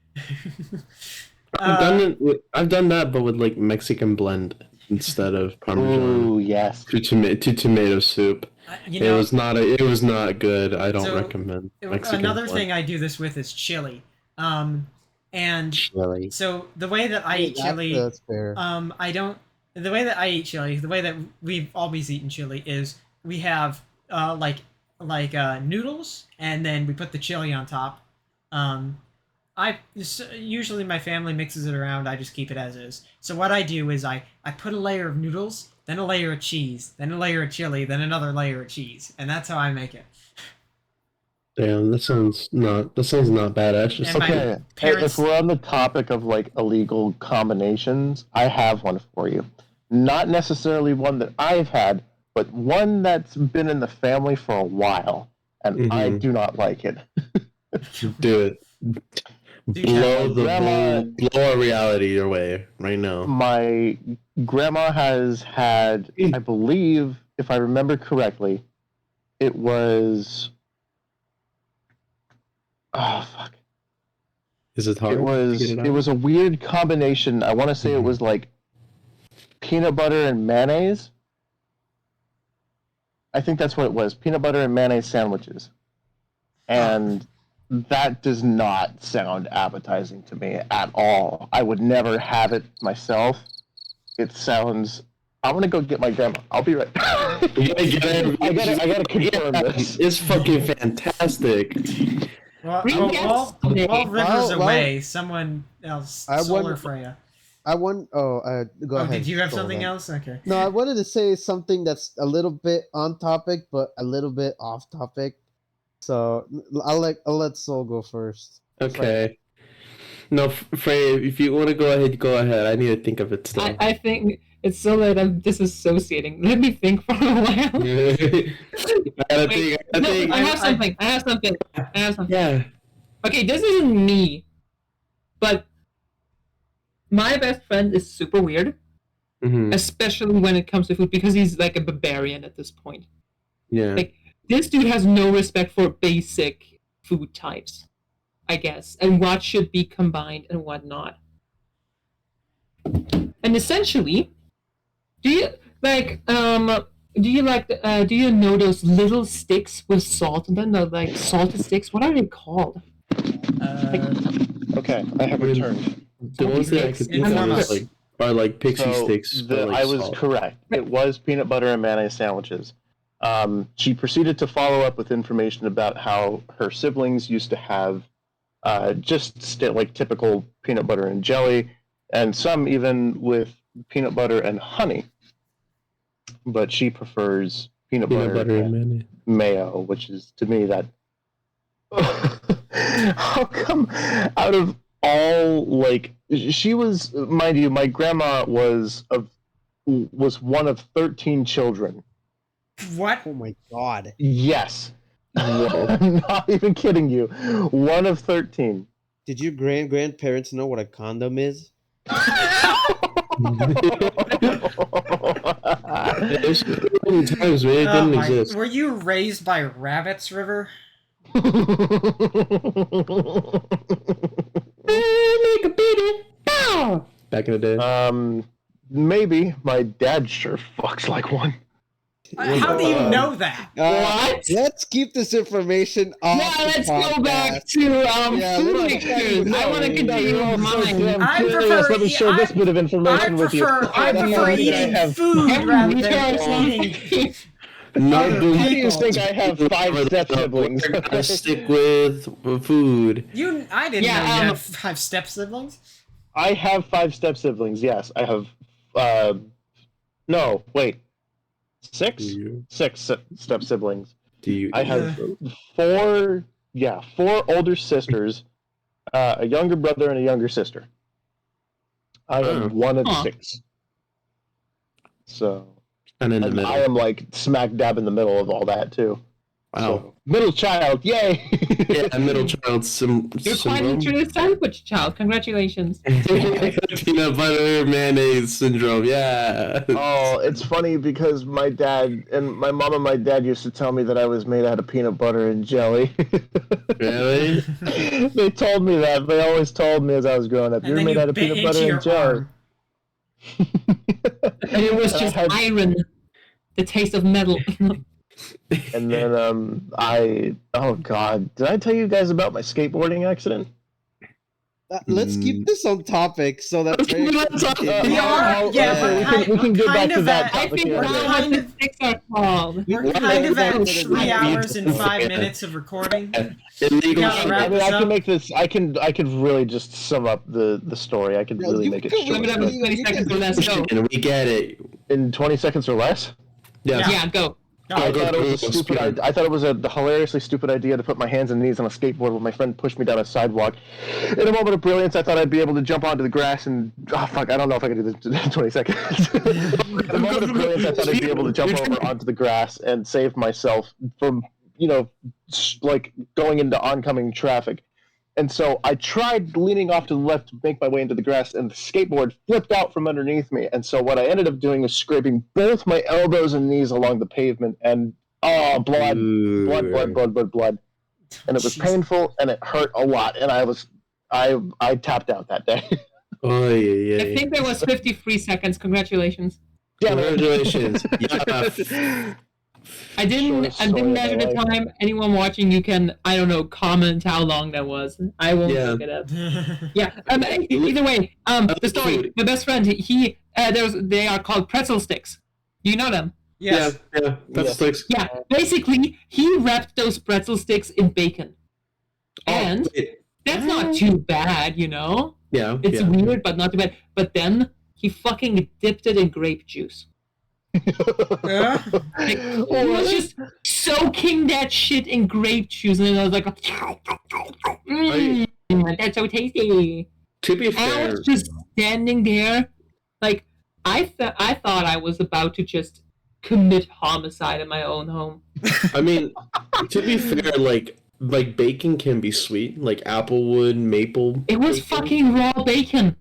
I've done that, but with like Mexican blend instead of Parmesan. Ooh, yes. To tomato soup. It was not good. I don't recommend Mexican Another blend. thing I do this with is chili. And Chili. so the way that I eat chili, That's fair. I don't. The way that I eat chili, the way that we've always eaten chili is we have like noodles, and then we put the chili on top. Usually my family mixes it around. I just keep it as is. So what I do is I put a layer of noodles, then a layer of cheese, then a layer of chili, then another layer of cheese, and that's how I make it. Damn, that sounds not bad. Actually, And my Okay, parents- if we're on the topic of like illegal combinations, I have one for you. Not necessarily one that I've had, but one that's been in the family for a while, and I do not like it. do it. Dude, Blow a reality your way right now. My grandma has had, I believe, if I remember correctly, it was. Oh fuck! Is it hard? It was a weird combination. I want to say it was like peanut butter and mayonnaise. I think that's what it was. Peanut butter and mayonnaise sandwiches. And that does not sound appetizing to me at all. I would never have it myself. It sounds. I'm gonna go get my grandma. I'll be right back. I gotta confirm this. It's fucking fantastic. While River's away, someone else. Solar Freya. Go ahead. Did you have something Solar. else? Okay. No, I wanted to say something that's a little bit on topic, but a little bit off topic. So I'll let Soul go first. Okay. No, Freya, if you want to go ahead. I need to think of it still. I think it's so that I'm disassociating. Let me think for a while. I have something. Yeah. Okay, this isn't me, but my best friend is super weird, especially when it comes to food, because he's like a barbarian at this point. Yeah. Like, this dude has no respect for basic food types, I guess, and what should be combined and what not. And essentially, do you know those little sticks with salt in them? The like salted sticks? What are they called? Okay, I have returned. The ones that I could think of are like pixie sticks. I was correct. It was peanut butter and mayonnaise sandwiches. She proceeded to follow up with information about how her siblings used to have like typical peanut butter and jelly, and some even with peanut butter and honey. But she prefers peanut butter and mayo, which is to me that. How come out of all, like, she was, mind you, my grandma was one of 13 children. What? Oh my god. Yes. I'm not even kidding you. One of 13. Did your grandparents know what a condom is? There's times where it didn't exist. Were you raised by rabbits, River? Make a baby. Bow. Back in the day. Maybe my dad sure fucks like one. How do you know that? What? Let's keep this information off. Yeah, let's the go back podcast. to Yeah, food let's- mixtures. I want to continue you're all with so mine. damn I curious. prefer- Let me share this bit of I information with you. prefer How do you think I eating have- food rather Every than person. eating. No, Other How do you people. think I have 5 step siblings? We're gonna stick with food. I didn't Yeah, know you had 5 step siblings. I have 5 step siblings. Yes, I have. No, wait. 6? Do you? 6 step siblings. Do you? I have 4. Yeah, 4 older sisters, a younger brother, and a younger sister. I am one of Huh. 6. So, And in the and middle. I am like smack dab in the middle of all that too. Wow. So, middle child, yay! Yeah, middle child You're quite syndrome. into the sandwich child. Congratulations. Peanut butter mayonnaise syndrome. Yeah. Oh, it's funny because my dad and my mom and my dad used to tell me that I was made out of peanut butter and jelly. Really? They told me that. They always told me as I was growing up, And you're then made you out of bit peanut into butter your and jelly. arm. And it was And I just had- iron. The taste of metal. And then oh god, did I tell you guys about my skateboarding accident? Let's keep this on topic so that Let's keep it on topic. We are, yeah, but we can get back to that I topic think here. that's We're what kind the of- sticks are called. We're Yeah, kind of at yeah. 3 hours and 5 minutes of recording. Illegal. Yeah, wrap I mean, this I can up. make this. I could really just sum up the story. I could Yeah, really you make it can short. Sum it up in 20 seconds or less. Go. And we get it. In 20 seconds or less. Yeah. Yeah, go. I go, thought it go, was a go, stupid. speed. I thought it was a hilariously stupid idea to put my hands and knees on a skateboard while my friend pushed me down a sidewalk. In a moment of brilliance, I thought I'd be able to jump onto the grass and fuck, I don't know if I can do this in 20 seconds. In a moment of brilliance, I thought I'd be able to jump over onto the grass and save myself from like going into oncoming traffic. And so I tried leaning off to the left to make my way into the grass, and the skateboard flipped out from underneath me. And so what I ended up doing is scraping both my elbows and knees along the pavement, and blood. And it was Jesus. painful, and it hurt a lot. And I tapped out that day. Oh yeah, I think there was 53 seconds. Congratulations. Damn it. Congratulations. Yeah. I didn't Shortest story of measure my the life. time. Anyone watching, you can, I don't know, comment how long that was. I won't Yeah. look it up. Yeah. Either way, the story. food. My best friend, they are called pretzel sticks. You know them? Yes. Yeah. That's Yeah. sticks. Yeah. Basically, he wrapped those pretzel sticks in bacon, and Wait. that's not too bad, you know. Yeah. It's yeah. weird, but not too bad. But then he fucking dipped it in grape juice. Like, he was just soaking that shit in grape juice, and then I was like, that's so tasty. To be And I fair, was just standing there, like I thought I was about to just commit homicide in my own home. I mean, to be fair, like bacon can be sweet, like applewood, maple. It was bacon. fucking raw bacon,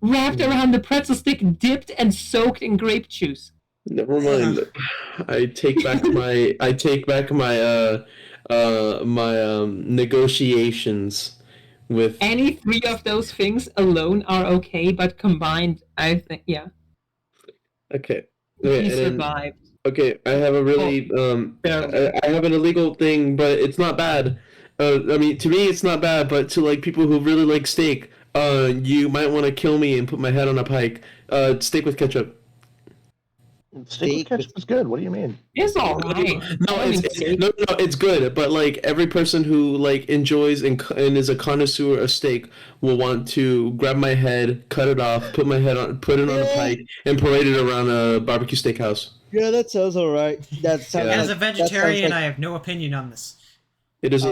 wrapped around the pretzel stick, dipped and soaked in grape juice. Never mind. I take back my negotiations with. Any 3 of those things alone are okay, but combined, I think, yeah, Okay. he Okay, and then, survived. okay, I have a really I have an illegal thing, but it's not bad. I mean, to me, it's not bad, but to like people who really like steak, you might want to kill me and put my head on a pike. Steak with ketchup. Steak with ketchup is good. What do you mean? It's alright. No, it's good, but like every person who like enjoys and is a connoisseur of steak will want to grab my head, cut it off, put it on a pike, and parade it around a barbecue steakhouse. Yeah, that sounds alright. That sounds As a like- that vegetarian, sounds I have no opinion on this. It is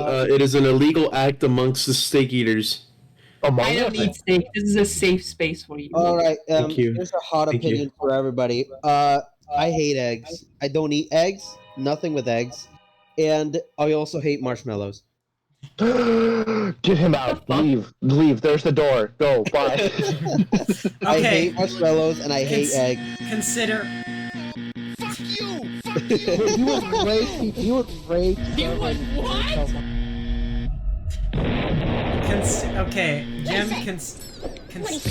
an illegal act amongst the steak eaters. Among I don't Us? eat steak. This is a safe space for you. All right. Thank you. Here's a hot Thank you. opinion for everybody. I hate eggs. I don't eat eggs. Nothing with eggs. And I also hate marshmallows. Get him out. Leave. There's the door. Go. Bye. I Okay. hate marshmallows and I hate eggs. Consider. He was raped. He was raped. He was what? Okay, Jim,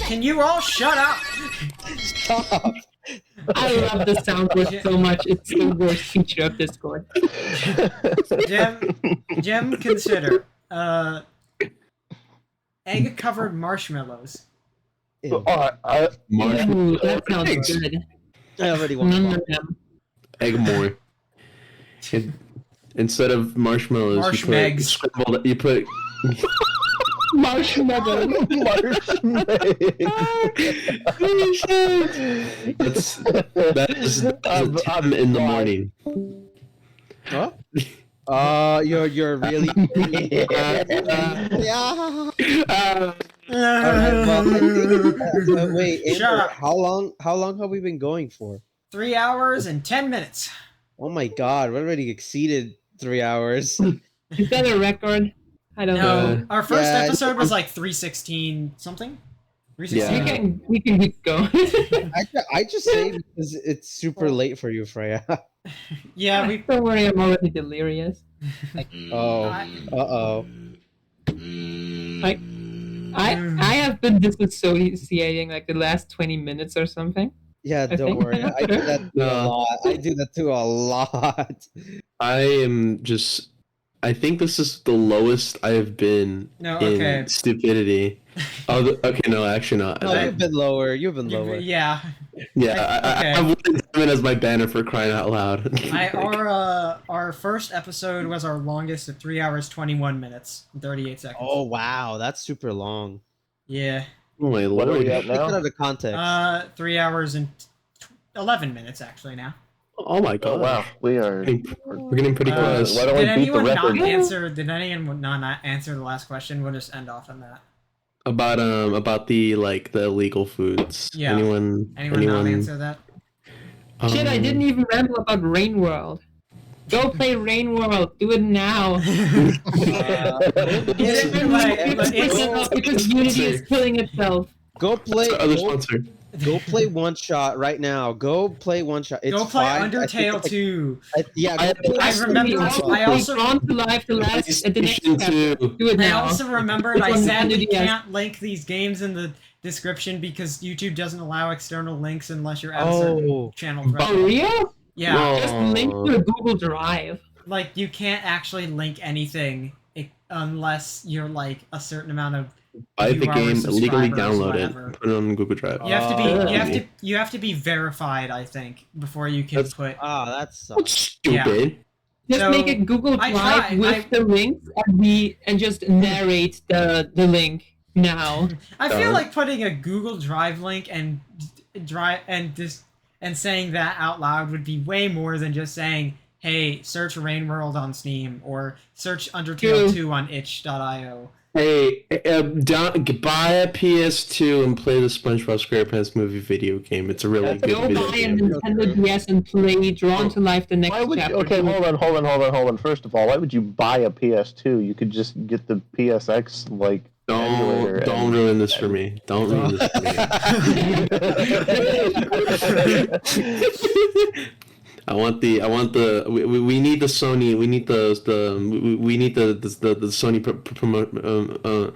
can you all shut up? Stop. I love the soundboard so much. It's the worst feature of Discord. Jim, consider egg-covered marshmallows. Ew. Ooh, that sounds good. I already want None to. of them. Egg more. Instead of marshmallows, Marsh you put megs. scrambled. You put Marshmallow. that's a 10 in the morning. Huh? You're really. Yeah. Alright, well, wait, Amber, Shut up. how long have we been going for? 3 hours and 10 minutes. Oh my god, we already exceeded 3 hours. Is that a record? I don't know. No, our first Yeah, episode was like 316 something. 316. Yeah. We can keep going. I just say because it's super late for you, Freya. Yeah, we. Don't worry, I'm already delirious. Oh, I- uh-oh. I have been disassociating like the last 20 minutes or something. Yeah, I don't think- worry. I do that too a lot. I do that too a lot. I think this is the lowest I've been No, in okay. stupidity. Okay, no, actually not. No, you've been lower. You've been lower. Yeah, Yeah, Okay. I have one as my banner for crying out loud. our first episode was our longest at 3 hours 21 minutes and 38 seconds. Oh wow, that's super long. Yeah. Oh my What are lord. we at Take it now? out of context. 3 hours and 11 minutes actually now. Oh my god. Oh wow, we are. We're getting pretty close. Why don't we Did beat the anyone not record? answer? Did anyone not answer the last question? We'll just end off on that. About the the illegal foods. Yeah. Anyone Not answer that? Shit, I didn't even ramble about Rain World. Go play Rain World. Do it now. Because Unity is killing itself. Go play. It's our other sponsor. Go play One Shot right now. Go play One Shot. It's Go play fine. I think Undertale it's like- 2. Yeah, I- go play I remember- One Shot. I also- Drawn to life the last at the next PlayStation chapter. 2. Do it I now. also remembered It's I on sadly 3DS. can't link these games in the description because YouTube doesn't allow external links unless you're at a certain Oh, channel For threshold. real? Yeah, Just link to a Google Drive. like you can't actually link anything unless you're like a certain amount of. Buy the URL game, legally subscribers, download whatever. it, put it on Google Drive. You have to be. Oh. You have to be verified. I think before you can That's- put. ah, that That's sucks. stupid. Just So, make it Google I Drive tried, with the links and just narrate the link now. I feel Darn. like putting a Google Drive link and saying that out loud would be way more than just saying, "Hey, search Rain World on Steam" or search Undertale True. 2 on itch.io. Hey, buy a PS2 and play the SpongeBob SquarePants movie video game. It's a really good Go video buy a game. Nintendo DS and play Drawn to Life the next Why would you, chapter. okay, hold on. First of all, why would you buy a PS2? You could just get the PSX like emulator. Don't ruin this for me. Don't ruin this for me. We need the Sony. We need the Sony promote.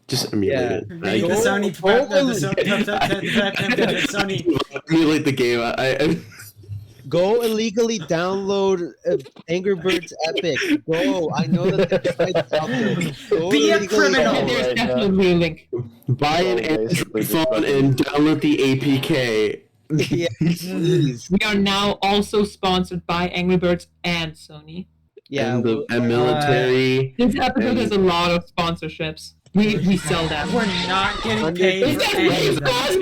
Just emulate it. The Sony. Sony. Emulate the game. I Go illegally download Angry Birds Epic. Go. I know that there's sites out there. Go Be a illegally criminal. download- There's Right now. definitely a link. buy an Basically Android just phone and download the APK. Yeah, please. We are now also sponsored by Angry Birds and Sony. Yeah, and the military. This episode And- has a lot of sponsorships. We sell them. We're not getting paid Is for that any of Rafe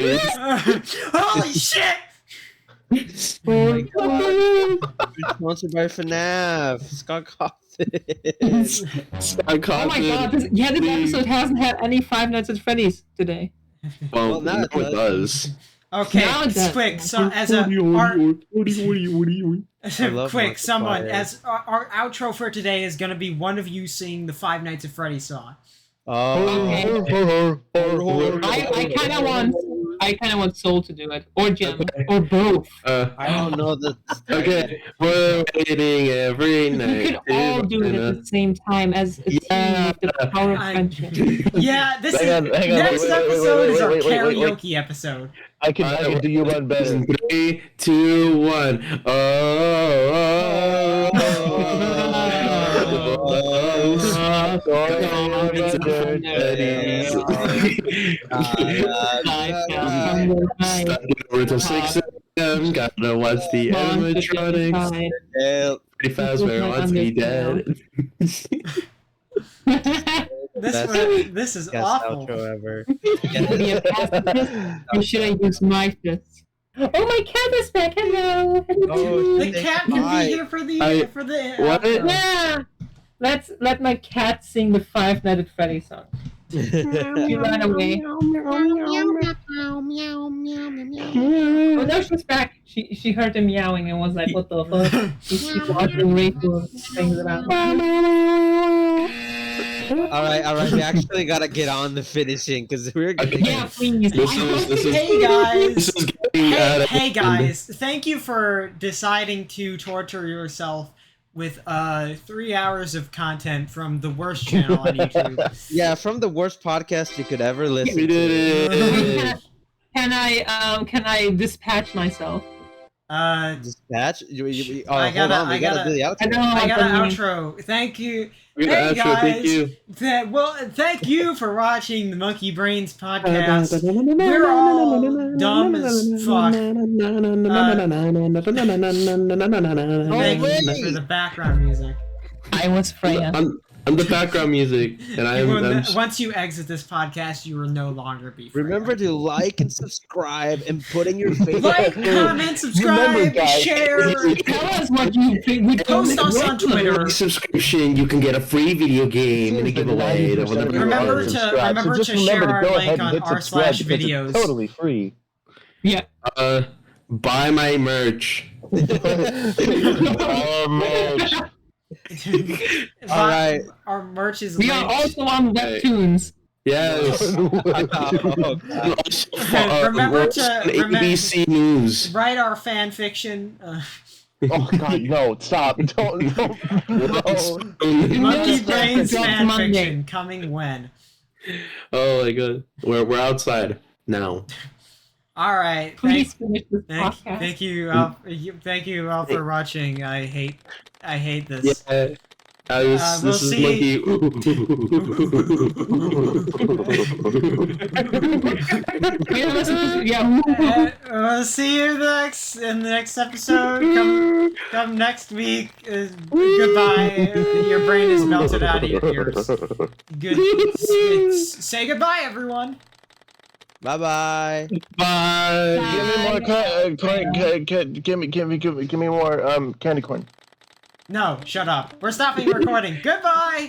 them. Holy shit! oh my god. Sponsored by FNAF. Scott Cawthon. Oh my god, this episode hasn't had any Five Nights at Freddy's today. Well, Well, now now it it does. Okay, Now it does. quick. So as a love quick, someone Markiplier. as our outro for today is gonna be one of you singing the Five Nights at Freddy's song. Oh. Okay. I kind of want. I kind of want Soul to do it, or Gem, Okay. or both. I don't know that. Okay, we're waiting every If we night. could all do it at the same time as a team Yeah. with the power of I- friendship. Yeah, this Hang is on, hang on, next wait, episode is our wait, karaoke episode. I can do you one better. 3, 2, 1. Over till 6 a.m. Gotta watch the animatronics. Pretty fast, but I want to be dead. This is Best awful. outro ever. Should be a pacifist, or should I use my fists? Oh, my cat is back! Hello! Oh, The cat can Hi. be here for the What? outro. Yeah! Let my cat sing the Five Nights at Freddy's song. She ran away. Oh no, she's back. She heard him meowing and was like, "What the fuck?" She's watching Rachel things about. All right. We actually gotta get on the finishing because we're getting. Yeah, please. This is Hey guys. this is getting out of Hey hand. guys, thank you for deciding to torture yourself with 3 hours of content from the worst channel on YouTube. Yeah, from the worst podcast you could ever listen We to. did it. Can I dispatch myself? Dispatch? Oh, I hold on. We gotta do the I outro. know. I got an I mean- outro. Thank you. We got Hey an outro, thank guys. you. Thank you for watching the Monkey Brains podcast. We're all dumb as fuck. Thank you for the background music. I was Freya. I'm the background music, and Once you exit this podcast, you will no longer be Freya. Remember to like and subscribe and put in your favorite. Like, comment, subscribe, Remember, guys, share, Tell us what you think. We post us on Twitter. subscription. You can get a free video game and a giveaway. Remember to share our go link ahead and on hit r/videos. subscribe because it's totally free. Yeah. Buy my merch. All right. Our merch is We are linked. also on Webtoons. Yes. Remember to- ABC News. Write our fan fiction. Oh God, no! Stop! Don't! Monkey Brains Drops fan Monday. fiction coming when? Oh my God, we're outside now. All right. Please finish this Thank podcast. you all. Thank you all for watching. I hate this. Yeah. We'll This is see. We'll see you in the next episode. Come next week. Goodbye. Your brain is melted out of your ears. Good. Say goodbye, everyone. Bye. Bye. Give me more give me more candy corn. No, shut up. We're stopping recording. Goodbye.